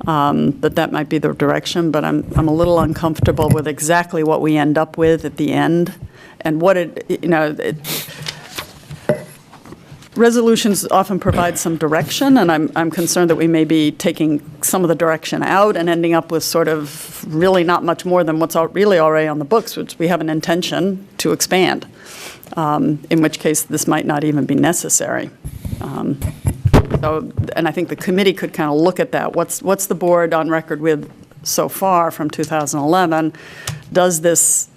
that might be the direction, but I'm a little uncomfortable with exactly what we end up with at the end, and what resolutions often provide some direction, and I'm concerned that we may be taking some of the direction out and ending up with sort of really not much more than what's really already on the books, which we have an intention to expand, in which case this might not even be necessary. And I think the committee could kind of look at that. What's the board on record with so far from 2011? Does this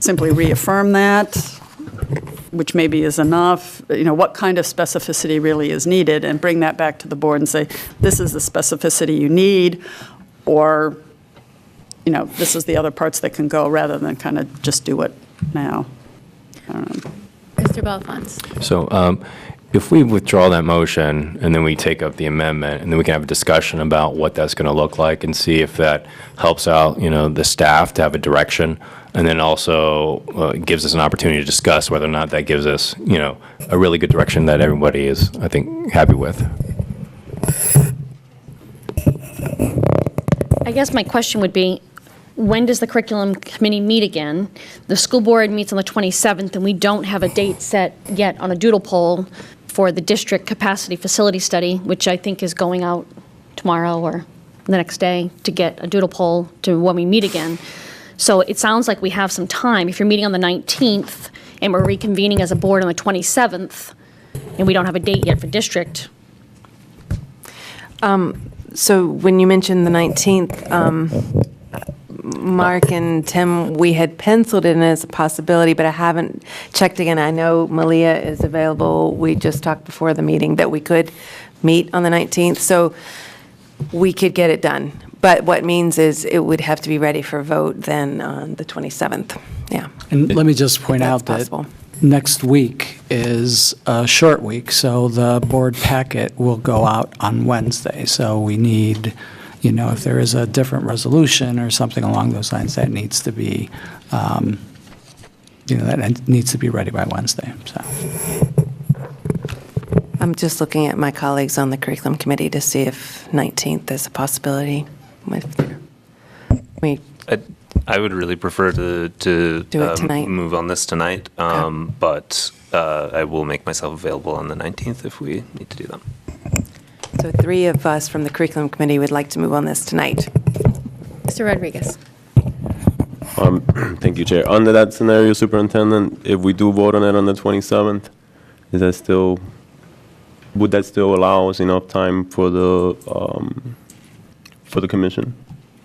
simply reaffirm that, which maybe is enough? What kind of specificity really is needed, and bring that back to the board and say, this is the specificity you need, or, this is the other parts that can go, rather than kind of just do it now. I don't know. Mr. Belfont. So if we withdraw that motion and then we take up the amendment, and then we can have a discussion about what that's going to look like and see if that helps out, the staff to have a direction, and then also gives us an opportunity to discuss whether or not that gives us, a really good direction that everybody is, I think, happy with. I guess my question would be, when does the curriculum committee meet again? The school board meets on the 27th, and we don't have a date set yet on a doodle poll for the district capacity facility study, which I think is going out tomorrow or the next day to get a doodle poll to when we meet again. So it sounds like we have some time. If you're meeting on the 19th and we're reconvening as a board on the 27th, and we don't have a date yet for district. So when you mentioned the 19th, Mark and Tim, we had penciled it in as a possibility, but I haven't checked again. I know Malia is available. We just talked before the meeting that we could meet on the 19th, so we could get it done. But what means is it would have to be ready for vote then on the 27th. Yeah. And let me just point out that possible. Next week is a short week, so the board packet will go out on Wednesday. So we need, if there is a different resolution or something along those lines, that needs to be, that needs to be ready by Wednesday. So I'm just looking at my colleagues on the curriculum committee to see if 19th is a possibility. I would really prefer to do it tonight. Move on this tonight, but I will make myself available on the 19th if we need to do that. So 3 of us from the curriculum committee would like to move on this tonight. Mr. Rodriguez. Thank you, Chair. Under that scenario, Superintendent, if we do vote on it on the 27th, would that still allow us enough time for the commission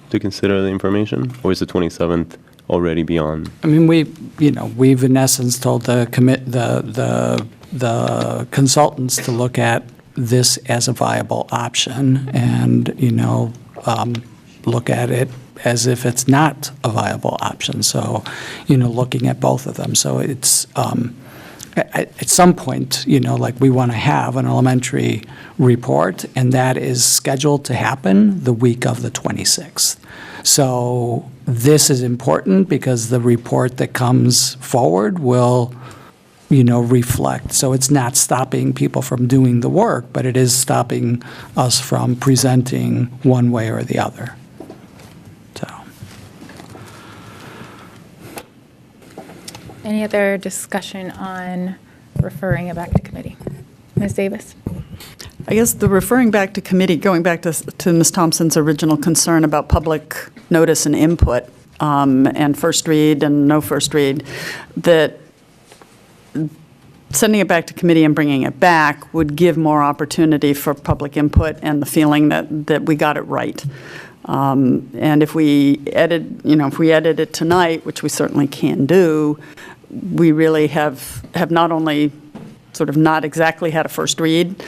to consider the information, or is the 27th already beyond? I mean, we've in essence told the consultants to look at this as a viable option, and look at it as if it's not a viable option. So, looking at both of them. So it's at some point, we want to have an elementary report, and that is scheduled to happen the week of the 26th. So this is important because the report that comes forward will, reflect. So it's not stopping people from doing the work, but it is stopping us from presenting one way or the other. Any other discussion on referring it back to committee? Ms. Davis? I guess the referring back to committee, going back to Ms. Thompson's original concern about public notice and input, and first read and no first read, that sending it back to committee and bringing it back would give more opportunity for public input and the feeling that we got it right. And if we edit it tonight, which we certainly can do, we really have not only sort of not exactly had a first read,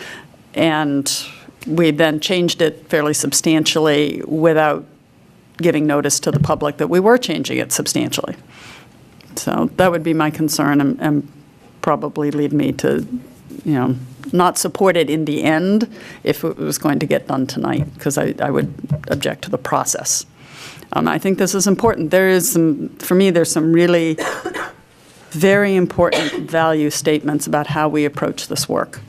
and We then changed it fairly substantially without giving notice to the public that we were changing it substantially. So that would be my concern and probably lead me to, not support it in the end if it was going to get done tonight, because I would object to the process. I think this is important. For me, there's some really very important value statements about how we approach this work.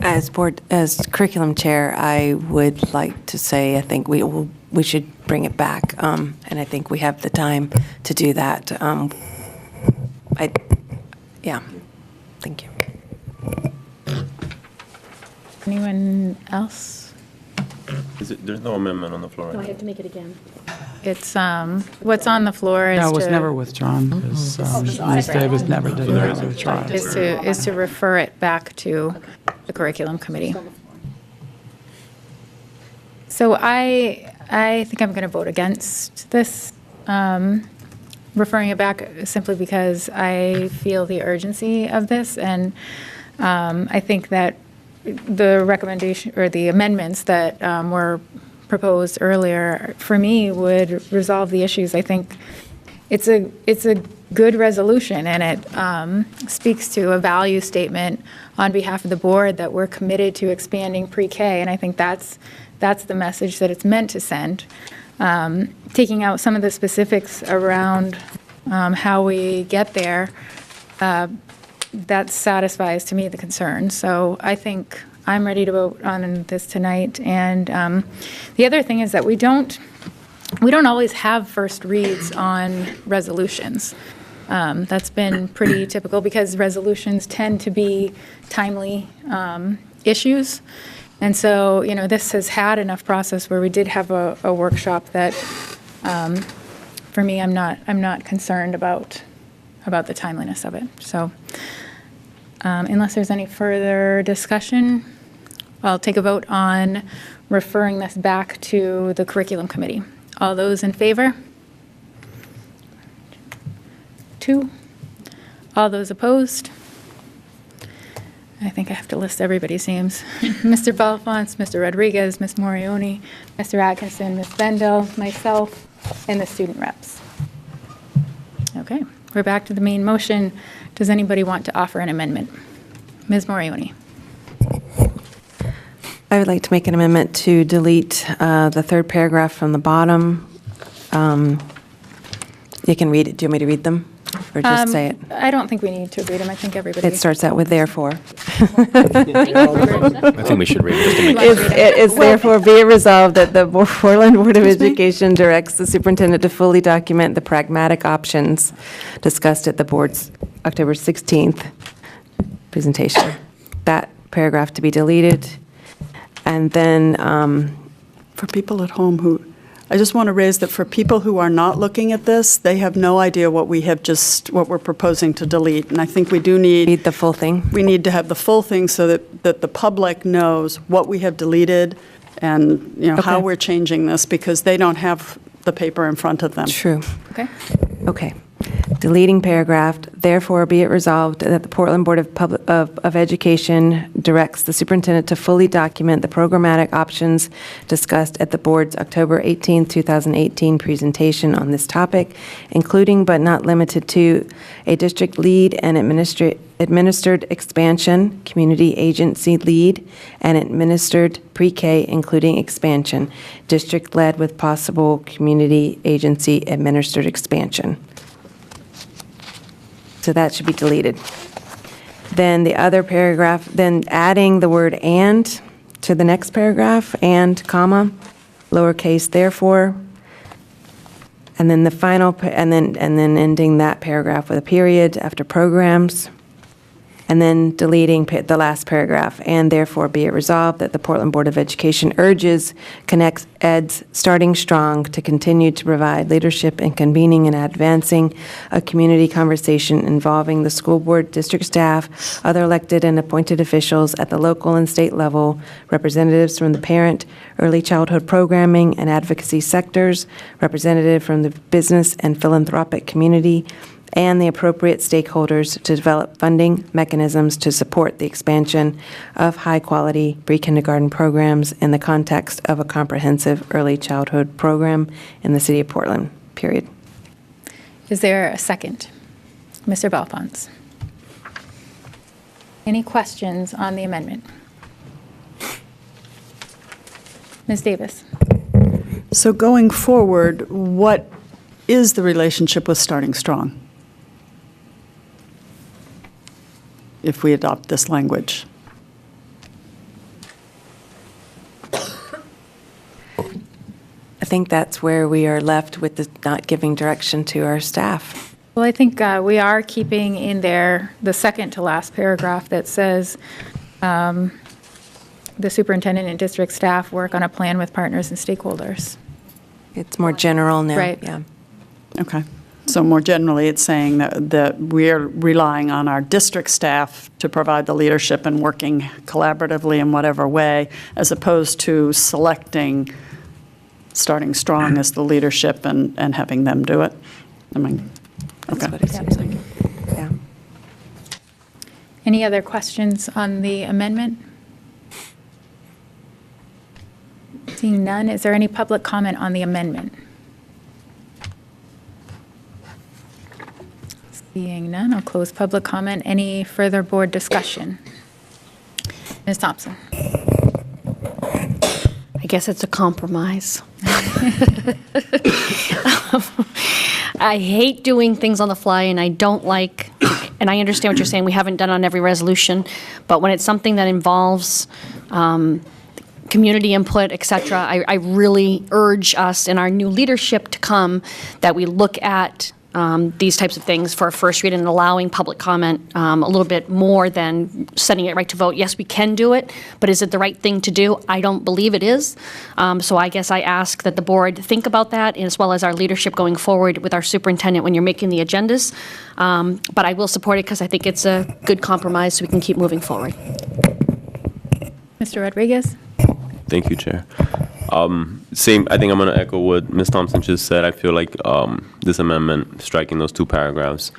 As curriculum chair, I would like to say I think we should bring it back, and I think we have the time to do that. Thank you. Anyone else? There's no amendment on the floor. Do I have to make it again? It's, what's on the floor is No, it was to- never withdrawn, because Ms. Davis never did not withdraw it. is to refer it back to the curriculum committee. So I think I'm going to vote against this, referring it back simply because I feel the urgency of this, and I think that the recommendation or the amendments that were proposed earlier, for me, would resolve the issues. I think it's a good resolution, and it speaks to a value statement on behalf of the board that we're committed to expanding pre-K, and I think that's the message that it's meant to send. Taking out some of the specifics around how we get there, that satisfies, to me, the concern. So I think I'm ready to vote on this tonight. And the other thing is that we don't always have first reads on resolutions. That's been pretty typical because resolutions tend to be timely issues. And so, this has had enough process where we did have a workshop that, for me, I'm not concerned about the timeliness of it. So, unless there's any further discussion, I'll take a vote on referring this back to the curriculum committee. All those in favor? 2. All those opposed? I think I have to list everybody's names. Mr. Belfont, Mr. Rodriguez, Ms. Morioni, Mr. Atkinson, Ms. Bendel, myself, and the student reps. Okay, we're back to the main motion. Does anybody want to offer an amendment? Ms. Morioni. I would like to make an amendment to delete the third paragraph from the bottom. You can read it. Do you want me to read them? Or just say it? I don't think we need to read them. I think everybody. It starts out with therefore. I think we should read it just to make sure. It's therefore be it resolved that the Portland Board of Education directs the superintendent to fully document the pragmatic options discussed at the board's October 16th presentation. That paragraph to be deleted. And then For people at home I just want to raise that for people who are not looking at this, they have no idea what we're proposing to delete. And I think we do need. Read the full thing. We need to have the full thing so that the public knows what we have deleted and, how we're changing this, because they don't have the paper in front of them. True. Okay. Deleting paragraph, therefore be it resolved that the Portland Board of Education directs the superintendent to fully document the programmatic options discussed at the board's October 18, 2018 presentation on this topic, including but not limited to a district lead and administered expansion, community agency lead, and administered pre-K, including expansion, district led with possible community agency administered expansion. So that should be deleted. Then the other paragraph, then adding the word "and" to the next paragraph, and comma, lowercase therefore, and then the final, and then ending that paragraph with a period after programs, and then deleting the last paragraph, and therefore be it resolved that the Portland Board of Education urges Connect Ed's Starting Strong to continue to provide leadership in convening and advancing a community conversation involving the school board, district staff, other elected and appointed officials at the local and state level, representatives from the parent, early childhood programming, and advocacy sectors, representative from the business and philanthropic community, and the appropriate stakeholders to develop funding mechanisms to support the expansion of high-quality pre-kindergarten programs in the context of a comprehensive early childhood program in the city of Portland, period. Is there a second? Mr. Bellefonte. Any questions on the amendment? Ms. Davis? So going forward, what is the relationship with Starting Strong if we adopt this language? I think that's where we are left with the not giving direction to our staff. Well, I think we are keeping in there the second to last paragraph that says the superintendent and district staff work on a plan with partners and stakeholders. It's more general now. Right. Yeah. Okay. So more generally, it's saying that we're relying on our district staff to provide the leadership and working collaboratively in whatever way, as opposed to selecting Starting Strong as the leadership and having them do it. I mean, That's okay. what it seems like. Yeah. Any other questions on the amendment? Seeing none, is there any public comment on the amendment? Seeing none, I'll close public comment. Any further board discussion? Ms. Thompson? I guess it's a compromise. I hate doing things on the fly, and I don't like, and I understand what you're saying, we haven't done on every resolution, but when it's something that involves community input, et cetera, I really urge us in our new leadership to come that we look at these types of things for a first read and allowing public comment a little bit more than setting it right to vote. Yes, we can do it, but is it the right thing to do? I don't believe it is. So I guess I ask that the board think about that, as well as our leadership going forward with our superintendent when you're making the agendas. But I will support it because I think it's a good compromise so we can keep moving forward. Mr. Rodriguez? Thank you, Chair. Same, I think I'm going to echo what Ms. Thompson just said. I feel like this amendment, striking those two paragraphs,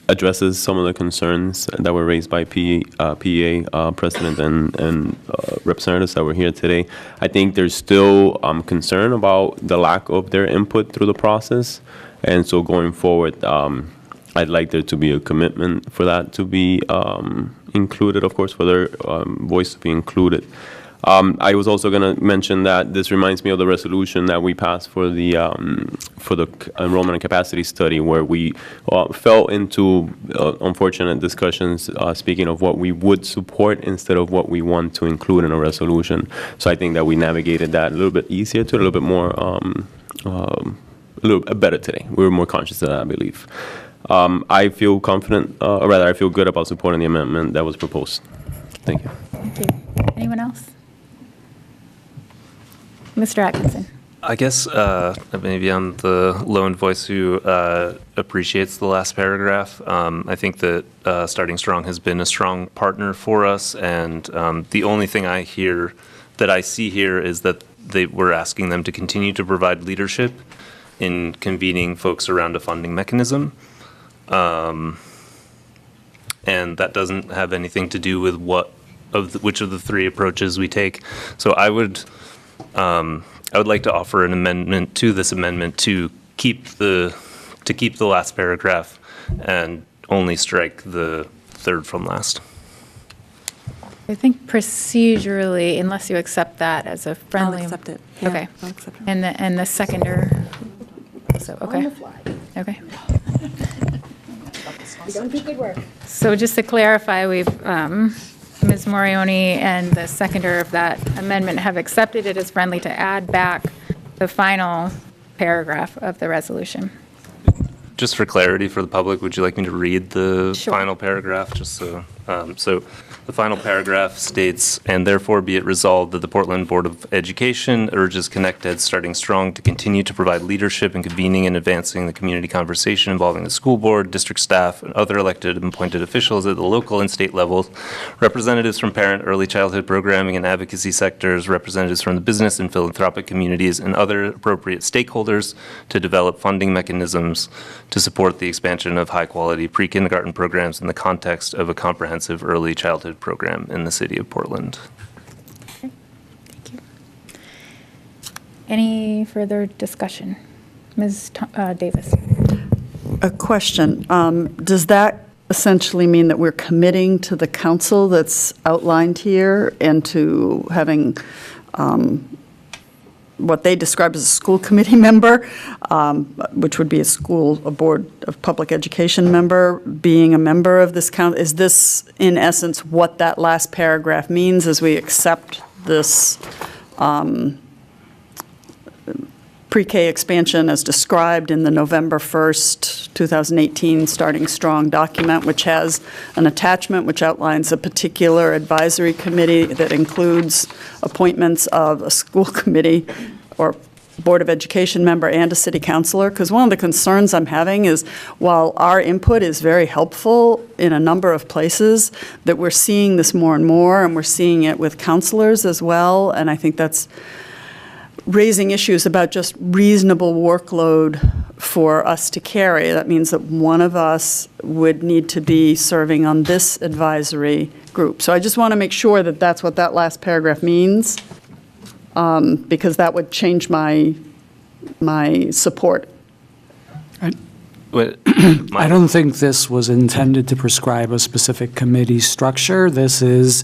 addresses some of the concerns that were raised by PEA President and representatives that were here today. I think there's still concern about the lack of their input through the process. And so going forward, I'd like there to be a commitment for that to be included, of course, for their voice to be included. I was also going to mention that this reminds me of the resolution that we passed for the enrollment and capacity study, where we fell into unfortunate discussions, speaking of what we would support instead of what we want to include in a resolution. So I think that we navigated that a little bit easier, to a little bit more, a little better today. We were more conscious of that, I believe. I feel confident, or rather, I feel good about supporting the amendment that was proposed. Thank you. Thank you. Anyone else? Mr. Atkinson? I guess maybe I'm the lone voice who appreciates the last paragraph. I think that Starting Strong has been a strong partner for us, and the only thing I see here is that we're asking them to continue to provide leadership in convening folks around a funding mechanism. And that doesn't have anything to do with which of the three approaches we take. So I would like to offer an amendment to this amendment to keep the last paragraph and only strike the third from last. I think procedurally, unless you accept that as a friendly. I'll accept it. Yeah, Okay. I'll accept it. And the seconder. So okay. Okay. You're going to do good work. So just to clarify, we've Ms. Morioni and the seconder of that amendment have accepted it as friendly to add back the final paragraph of the resolution. Just for clarity for the public, would you like me to read the Sure. final paragraph? Just so The final paragraph states, "And therefore be it resolved that the Portland Board of Education urges ConnectEd Starting Strong to continue to provide leadership in convening and advancing the community conversation involving the school board, district staff, and other elected and appointed officials at the local and state levels, representatives from parent, early childhood programming and advocacy sectors, representatives from the business and philanthropic communities, and other appropriate stakeholders to develop funding mechanisms to support the expansion of high-quality pre-kindergarten programs in the context of a comprehensive early childhood program in the city of Portland." Any further discussion? Ms. Davis? A question. Does that essentially mean that we're committing to the council that's outlined here and to having what they describe as a school committee member, which would be a board of public education member, being a member of this council? Is this, in essence, what that last paragraph means as we accept this pre-K expansion as described in the November 1st, 2018 Starting Strong document, which has an attachment which outlines a particular advisory committee that includes appointments of a school committee or Board of Education member and a city councilor? Because one of the concerns I'm having is, while our input is very helpful in a number of places, that we're seeing this more and more, and we're seeing it with counselors as well, and I think that's raising issues about just reasonable workload for us to carry. That means that one of us would need to be serving on this advisory group. So I just want to make sure that that's what that last paragraph means, because that would change my support. I don't think this was intended to prescribe a specific committee structure. This is,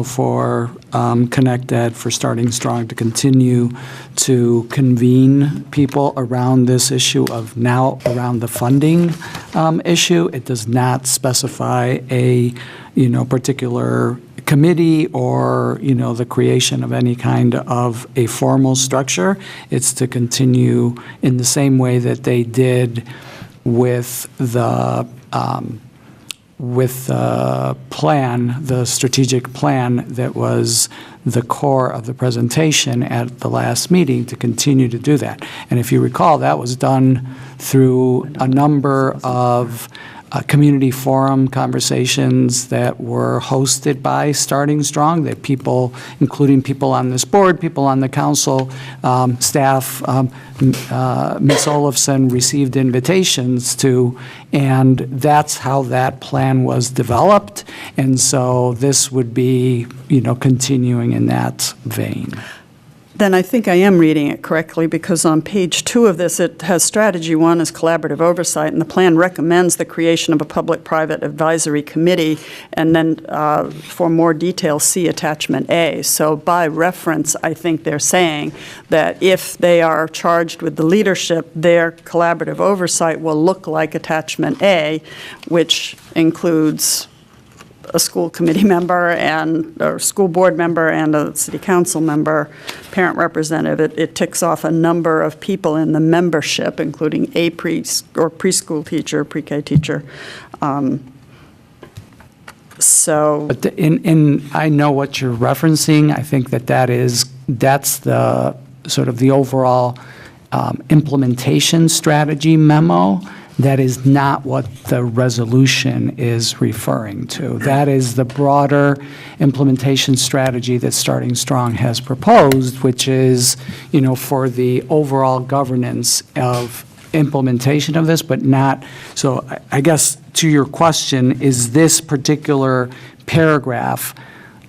for ConnectEd, for Starting Strong, to continue to convene people around this issue of now around the funding issue. It does not specify a, particular committee or, the creation of any kind of a formal structure. It's to continue in the same way that they did with the plan, the strategic plan that was the core of the presentation at the last meeting, to continue to do that. And if you recall, that was done through a number of community forum conversations that were hosted by Starting Strong, that people, including people on this board, people on the council, staff, Ms. Olafson received invitations to, and that's how that plan was developed. And so this would be, continuing in that vein. Then I think I am reading it correctly, because on page 2 of this, it has strategy 1 as collaborative oversight, and the plan recommends the creation of a public-private advisory committee, and then for more details, see attachment A. So by reference, I think they're saying that if they are charged with the leadership, their collaborative oversight will look like attachment A, which includes a school committee member or school board member and a city council member, parent representative. It ticks off a number of people in the membership, including a preschool teacher, pre-K teacher. But I know what you're referencing. I think that's the sort of the overall implementation strategy memo. That is not what the resolution is referring to. That is the broader implementation strategy that Starting Strong has proposed, which is, for the overall governance of implementation of this, but not, so I guess to your question, is this particular paragraph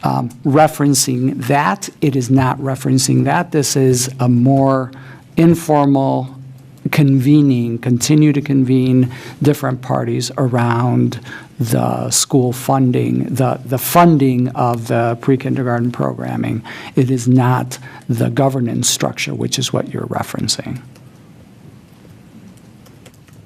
referencing that? It is not referencing that. This is a more informal continue to convene different parties around the school funding, the funding of the pre-kindergarten programming. It is not the governance structure, which is what you're referencing.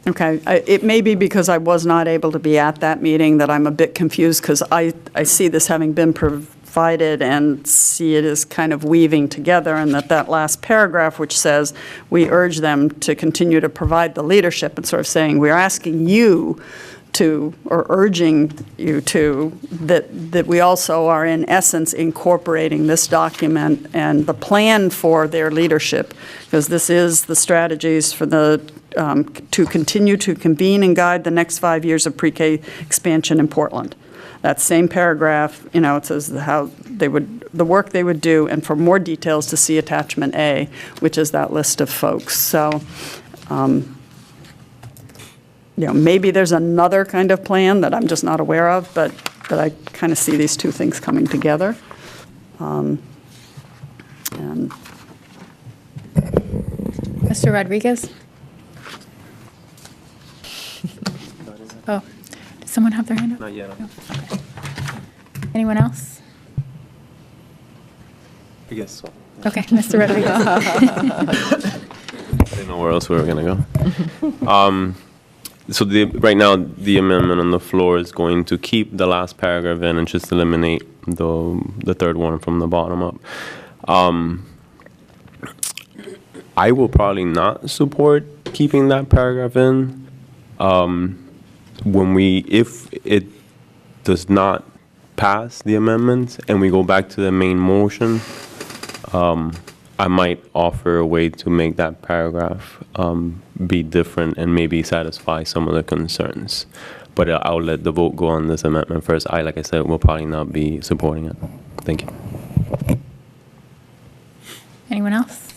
Okay. It may be because I was not able to be at that meeting that I'm a bit confused, because I see this having been provided and see it as kind of weaving together, and that last paragraph which says we urge them to continue to provide the leadership, and sort of saying we're asking you to, or urging you to, that we also are in essence incorporating this document and the plan for their leadership, because this is the strategies for the, to continue to convene and guide the next 5 years of pre-K expansion in Portland. That same paragraph, it says how they would, the work they would do, and for more details to see attachment A, which is that list of folks. So, maybe there's another kind of plan that I'm just not aware of, but I kind of see these two things coming together. And Mr. Rodriguez? Oh, did someone have their hand up? Not yet. No? Okay. Anyone else? I guess so. Okay, Mr. Rodriguez. I didn't know where else we were going to go. So right now, the amendment on the floor is going to keep the last paragraph in and just eliminate the third one from the bottom up. I will probably not support keeping that paragraph in. If it does not pass the amendment and we go back to the main motion, I might offer a way to make that paragraph be different and maybe satisfy some of the concerns. But I'll let the vote go on this amendment first. Like I said, will probably not be supporting it. Thank you. Anyone else?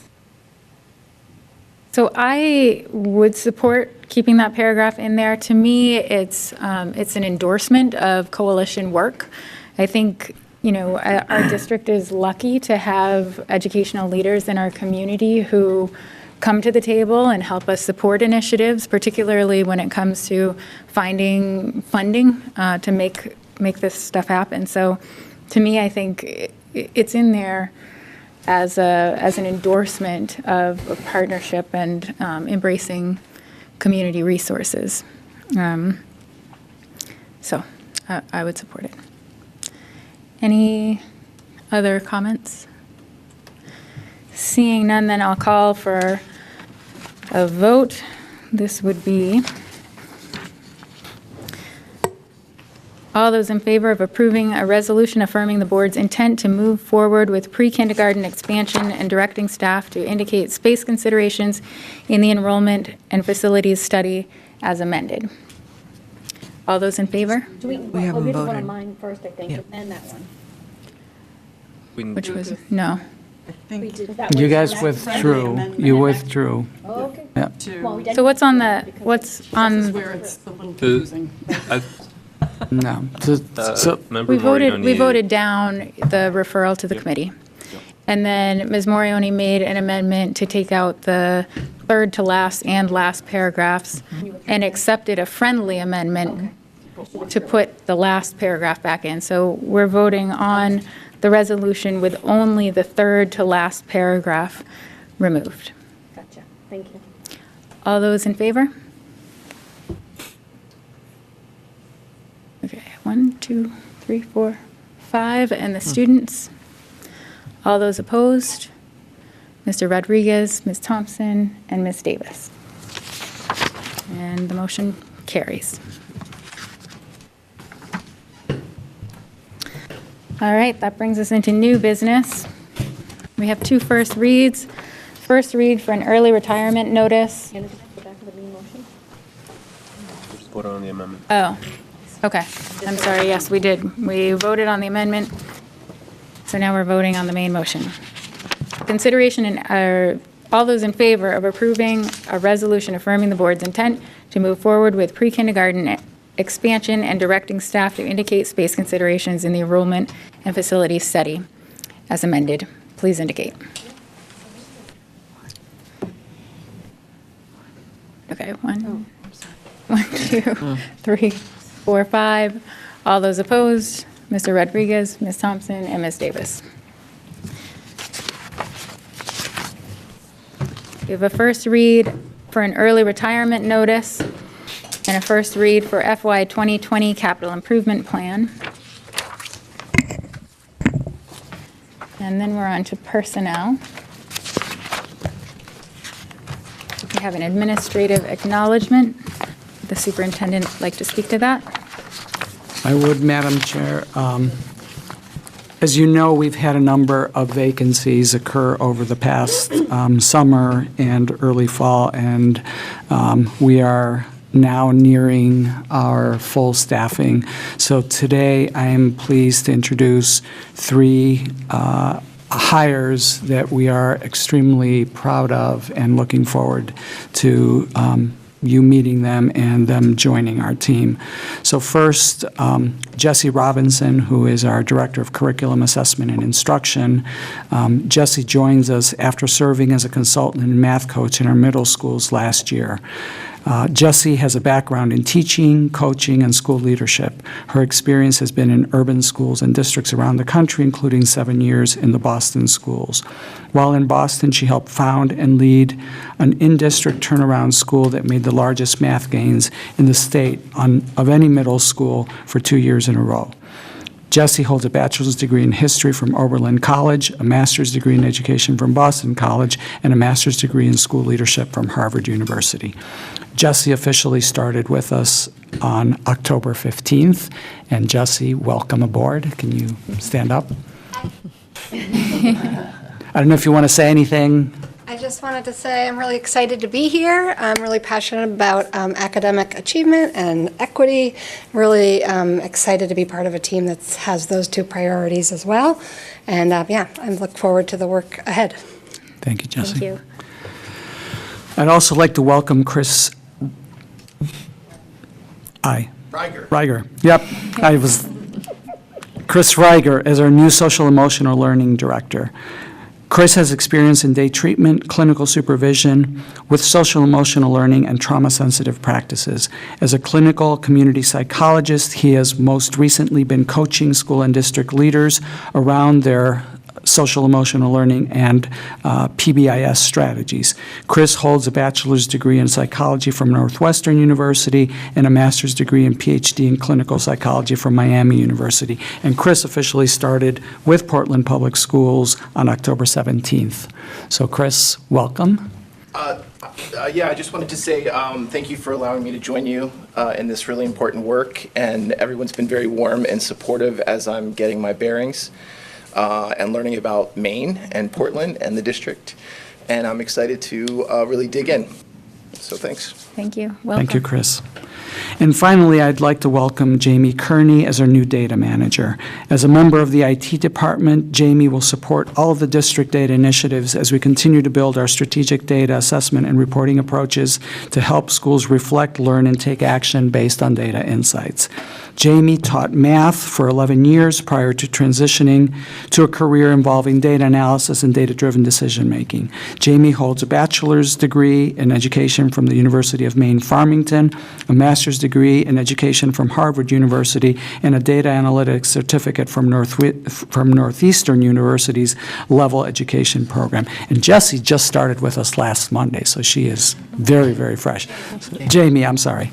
So I would support keeping that paragraph in there. To me, it's an endorsement of coalition work. I think, our district is lucky to have educational leaders in our community who come to the table and help us support initiatives, particularly when it comes to finding funding to make this stuff happen. So to me, I think it's in there as an endorsement of a partnership and embracing community resources. So I would support it. Any other comments? Seeing none, then I'll call for a vote. This would be all those in favor of approving a resolution affirming the board's intent to move forward with pre-kindergarten expansion and directing staff to indicate space considerations in the enrollment and facilities study as amended. All those in favor? We haven't voted. One of mine first, I think, and that one. Which was, no. You guys withdrew. You withdrew. Oh, okay. Yeah. So what's on? This is where it's a little confusing. No. We voted down the referral to the committee. And then Ms. Morioni made an amendment to take out the third to last and last paragraphs and accepted a friendly amendment to put the last paragraph back in. So we're voting on the resolution with only the third to last paragraph removed. Gotcha. Thank you. All those in favor? Okay, 1, 2, 3, 4, 5, and the students. All those opposed? Mr. Rodriguez, Ms. Thompson, and Ms. Davis. And the motion carries. All right, that brings us into new business. We have two first reads. First read for an early retirement notice. Just vote on the amendment. Oh, okay. I'm sorry, yes, we did. We voted on the amendment. So now we're voting on the main motion. Consideration and all those in favor of approving a resolution affirming the board's intent to move forward with pre-kindergarten expansion and directing staff to indicate space considerations in the enrollment and facilities study as amended, please indicate. Okay, 1, 2, 3, 4, 5. All those opposed, Mr. Rodriguez, Ms. Thompson, and Ms. Davis. We have a first read for an early retirement notice and a first read for FY 2020 capital improvement plan. And then we're on to personnel. We have an administrative acknowledgement. the superintendent like to speak to that? I would, Madam Chair. As you know, we've had a number of vacancies occur over the past summer and early fall, and we are now nearing our full staffing. So today, I am pleased to introduce 3 hires that we are extremely proud of and looking forward to you meeting them and them joining our team. So first, Jessie Robinson, who is our Director of Curriculum Assessment and Instruction. Jessie joins us after serving as a consultant and math coach in our middle schools last year. Jessie has a background in teaching, coaching, and school leadership. Her experience has been in urban schools and districts around the country, including 7 years in the Boston schools. While in Boston, she helped found and lead an in-district turnaround school that made the largest math gains in the state of any middle school for 2 years in a row. Jessie holds a bachelor's degree in history from Oberlin College, a master's degree in education from Boston College, and a master's degree in school leadership from Harvard University. Jessie officially started with us on October 15th. And Jessie, welcome aboard. Can you stand up? I don't know if you want to say anything. I just wanted to say I'm really excited to be here. I'm really passionate about academic achievement and equity. Really excited to be part of a team that has those 2 priorities as well. And yeah, I look forward to the work ahead. Thank you, Jessie. Thank you. I'd also like to welcome Chris Reiger. Yep, Chris Reiger as our new social emotional learning director. Chris has experience in day treatment, clinical supervision with social emotional learning and trauma-sensitive practices. As a clinical community psychologist, he has most recently been coaching school and district leaders around their social emotional learning and PBIS strategies. Chris holds a bachelor's degree in psychology from Northwestern University and a master's degree and PhD in clinical psychology from Miami University. And Chris officially started with Portland Public Schools on October 17th. So Chris, welcome. Yeah, I just wanted to say thank you for allowing me to join you in this really important work. And everyone's been very warm and supportive as I'm getting my bearings. And learning about Maine and Portland and the district. And I'm excited to really dig in. So thanks. Thank you. Welcome. Thank you, Chris. And finally, I'd like to welcome Jamie Kearney as our new data manager. As a member of the IT department, Jamie will support all of the district data initiatives as we continue to build our strategic data assessment and reporting approaches to help schools reflect, learn, and take action based on data insights. Jamie taught math for 11 years prior to transitioning to a career involving data analysis and data-driven decision-making. Jamie holds a bachelor's degree in education from the University of Maine, Farmington, a master's degree in education from Harvard University, and a data analytics certificate from Northeastern University's level education program. And Jessie just started with us last Monday, so she is very, very fresh. So, Jamie, I'm sorry.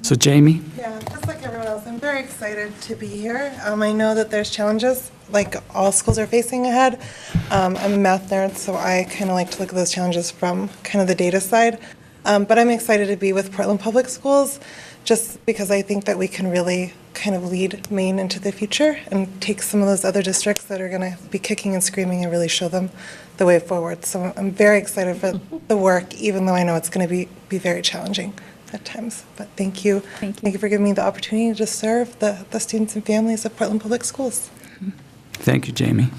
So Jamie? Yeah, just like everyone else, I'm very excited to be here. I know that there's challenges like all schools are facing ahead. I'm a math nerd, so I kind of like to look at those challenges from kind of the data side. But I'm excited to be with Portland Public Schools just because I think that we can really kind of lead Maine into the future and take some of those other districts that are going to be kicking and screaming and really show them the way forward. So I'm very excited for the work, even though I know it's going to be very challenging at times. But thank you. Thank you for giving me the opportunity to serve the students and families of Portland Public Schools. Thank you, Jamie.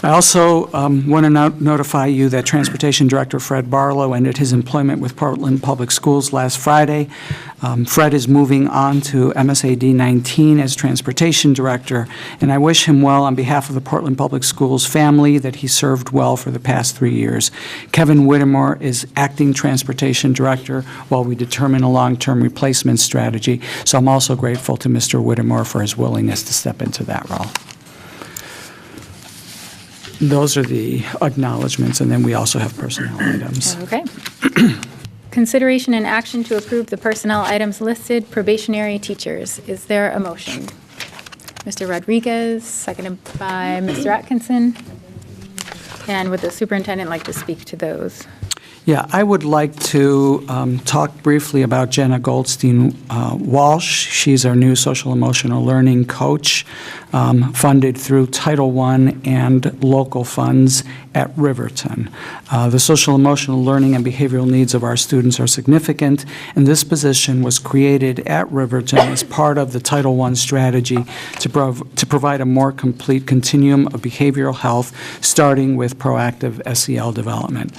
I also want to notify you that Transportation Director Fred Barlow ended his employment with Portland Public Schools last Friday. Fred is moving on to MSAD 19 as Transportation Director, and I wish him well on behalf of the Portland Public Schools family that he served well for the past 3 years. Kevin Whittemore is Acting Transportation Director while we determine a long-term replacement strategy, so I'm also grateful to Mr. Whittemore for his willingness to step into that role. Those are the acknowledgements, and then we also have personnel items. Okay. Consideration and action to approve the personnel items listed, probationary teachers. Is there a motion? Mr. Rodriguez, seconded by Mr. Atkinson. And would the superintendent like to speak to those? Yeah, I would like to talk briefly about Jenna Goldstein Walsh. She's our new social emotional learning coach, funded through Title I and local funds at Riverton. The social emotional learning and behavioral needs of our students are significant, and this position was created at Riverton as part of the Title I strategy to provide a more complete continuum of behavioral health, starting with proactive SEL development.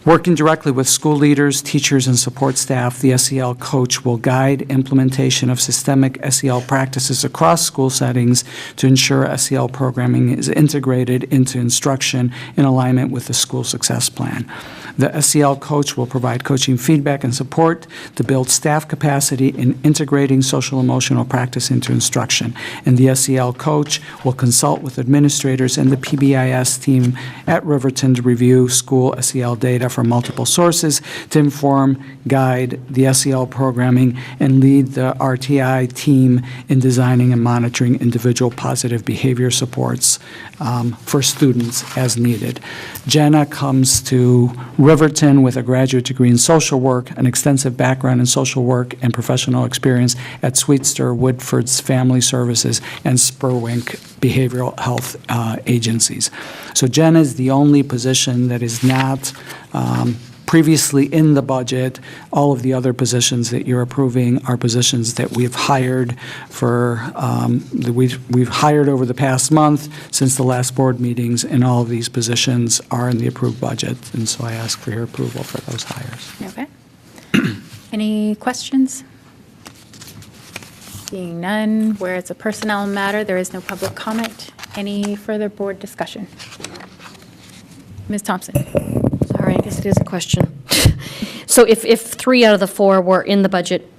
Working directly with school leaders, teachers, and support staff, the SEL coach will guide implementation of systemic SEL practices across school settings to ensure SEL programming is integrated into instruction in alignment with the school success plan. The SEL coach will provide coaching feedback and support to build staff capacity in integrating social emotional practice into instruction. And the SEL coach will consult with administrators and the PBIS team at Riverton to review school SEL data from multiple sources to inform, guide the SEL programming, and lead the RTI team in designing and monitoring individual positive behavior supports for students as needed. Jenna comes to Riverton with a graduate degree in social work, an extensive background in social work, and professional experience at Sweetster, Woodford's Family Services, and Spurwink Behavioral Health Agencies. So Jenna is the only position that is not previously in the budget. All of the other positions that you're approving are positions that we've hired we've hired over the past month since the last board meetings, and all of these positions are in the approved budget. And so I ask for your approval for those hires. Okay. Any questions? Seeing none, where it's a personnel matter, there is no public comment. Any further board discussion? Ms. Thompson. Sorry, I guess it is a question. So if 3 out of the 4 were in the budget,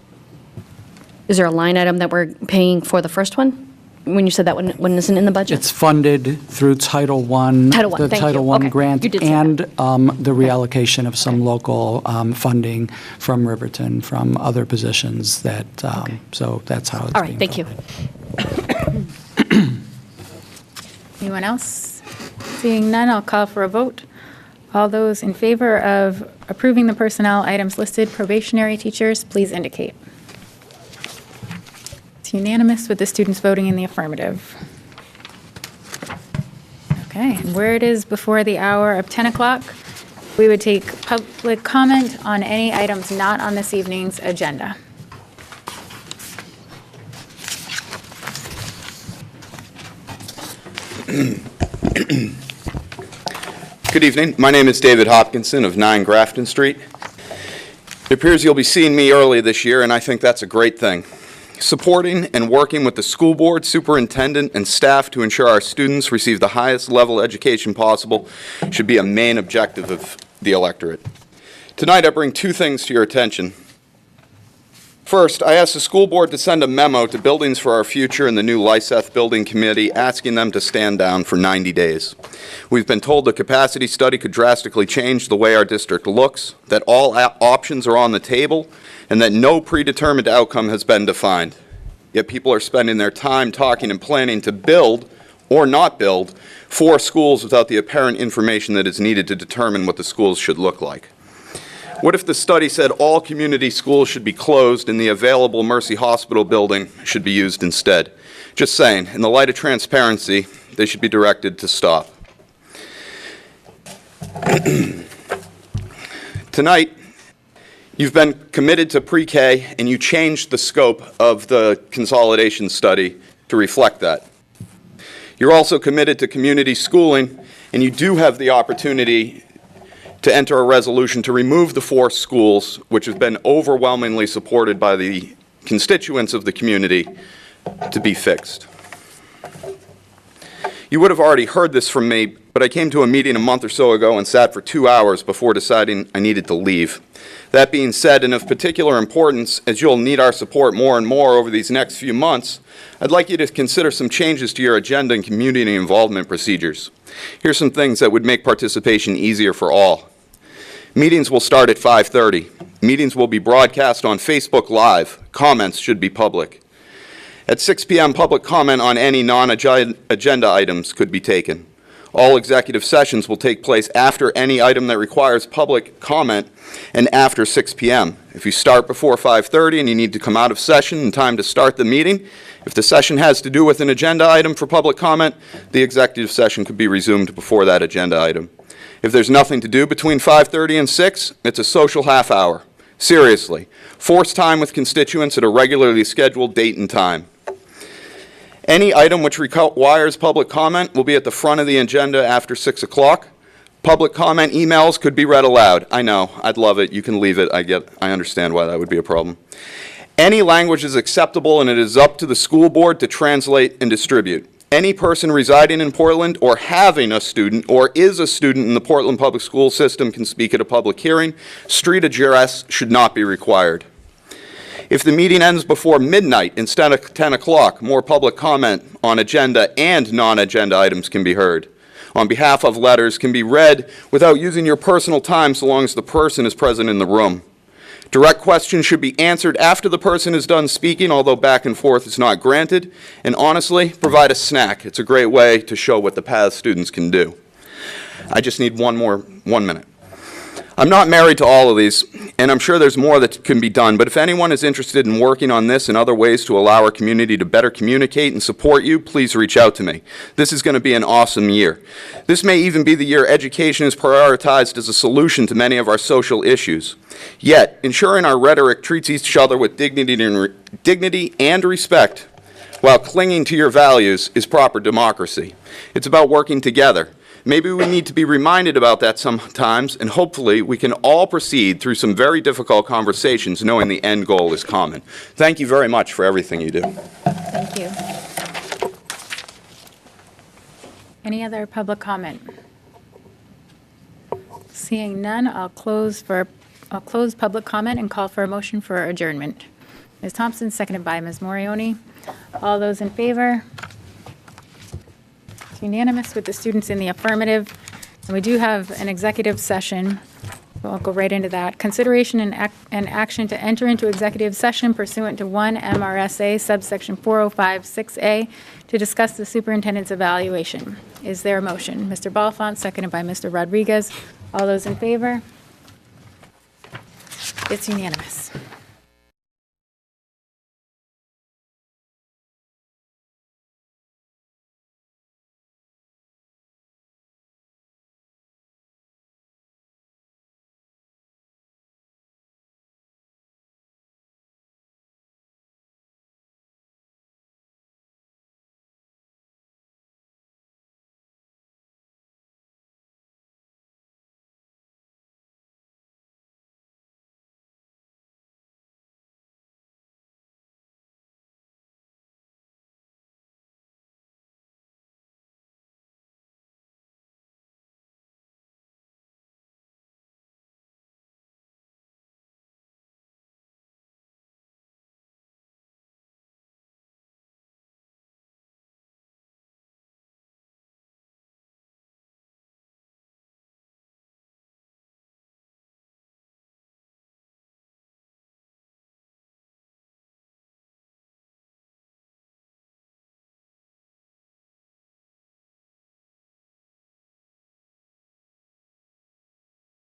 is there a line item that we're paying for the first one? When you said that one isn't in the budget? It's funded through Title I. Title I, The thank Title you. I Okay. grant You did say and the reallocation of some local funding from Riverton, from other positions that, so that's how it's All being right, thank you. Anyone else? Seeing none, I'll call for a vote. All those in favor of approving the personnel items listed, probationary teachers, please indicate. It's unanimous with the students voting in the affirmative. Okay, and where it is before the hour of 10 o'clock, we would take public comment on any items not on this evening's agenda. Good evening. My name is David Hopkinson of 9 Grafton Street. It appears you'll be seeing me early this year, and I think that's a great thing. Supporting and working with the school board, superintendent, and staff to ensure our students receive the highest level education possible should be a main objective of the electorate. Tonight, I bring 2 things to your attention. First, I asked the school board to send a memo to Buildings for Our Future and the new Lyseth Building Committee asking them to stand down for 90 days. We've been told the capacity study could drastically change the way our district looks, that all options are on the table, and that no predetermined outcome has been defined. Yet people are spending their time talking and planning to build or not build 4 schools without the apparent information that is needed to determine what the schools should look like. What if the study said all community schools should be closed and the available Mercy Hospital building should be used instead? Just saying, in the light of transparency, they should be directed to stop. Tonight, you've been committed to pre-K and you changed the scope of the consolidation study to reflect that. You're also committed to community schooling, and you do have the opportunity to enter a resolution to remove the 4 schools, which have been overwhelmingly supported by the constituents of the community, to be fixed. You would have already heard this from me, but I came to a meeting a month or so ago and sat for 2 hours before deciding I needed to leave. That being said, and of particular importance, as you'll need our support more and more over these next few months, I'd like you to consider some changes to your agenda and community involvement procedures. Here's some things that would make participation easier for all. Meetings will start at 5:30. Meetings will be broadcast on Facebook Live. Comments should be public. At 6 p.m., public comment on any non-agenda items could be taken. All executive sessions will take place after any item that requires public comment and after 6 p.m. If you start before 5:30 and you need to come out of session in time to start the meeting, if the session has to do with an agenda item for public comment, the executive session could be resumed before that agenda item. If there's nothing to do between 5:30 and 6, it's a social half hour. Seriously, force time with constituents at a regularly scheduled date and time. Any item which requires public comment will be at the front of the agenda after 6 o'clock. Public comment emails could be read aloud. I know, I'd love it. You can leave it. I understand why that would be a problem. Any language is acceptable, and it is up to the school board to translate and distribute. Any person residing in Portland or having a student or is a student in the Portland Public School System can speak at a public hearing. Street address should not be required. If the meeting ends before midnight instead of 10 o'clock, more public comment on agenda and non-agenda items can be heard. On behalf of letters can be read without using your personal time so long as the person is present in the room. Direct questions should be answered after the person is done speaking, although back and forth is not granted. And honestly, provide a snack. It's a great way to show what the PATH students can do. I just need one minute. I'm not married to all of these, and I'm sure there's more that can be done, but if anyone is interested in working on this and other ways to allow our community to better communicate and support you, please reach out to me. This is going to be an awesome year. This may even be the year education is prioritized as a solution to many of our social issues. Yet, ensuring our rhetoric treats each other with dignity and respect while clinging to your values is proper democracy. It's about working together. Maybe we need to be reminded about that sometimes, and hopefully we can all proceed through some very difficult conversations knowing the end goal is common. Thank you very much for everything you do. Thank you. Any other public comment? Seeing none, I'll close public comment and call for a motion for adjournment. Ms. Thompson, seconded by Ms. Morioni. All those in favor? Unanimous with the students in the affirmative. And we do have an executive session. I'll go right into that. Consideration and action to enter into executive session pursuant to 1 MRSA subsection 4056A to discuss the superintendent's evaluation. Is there a motion? Mr. Balfont, seconded by Mr. Rodriguez. All those in favor? It's unanimous.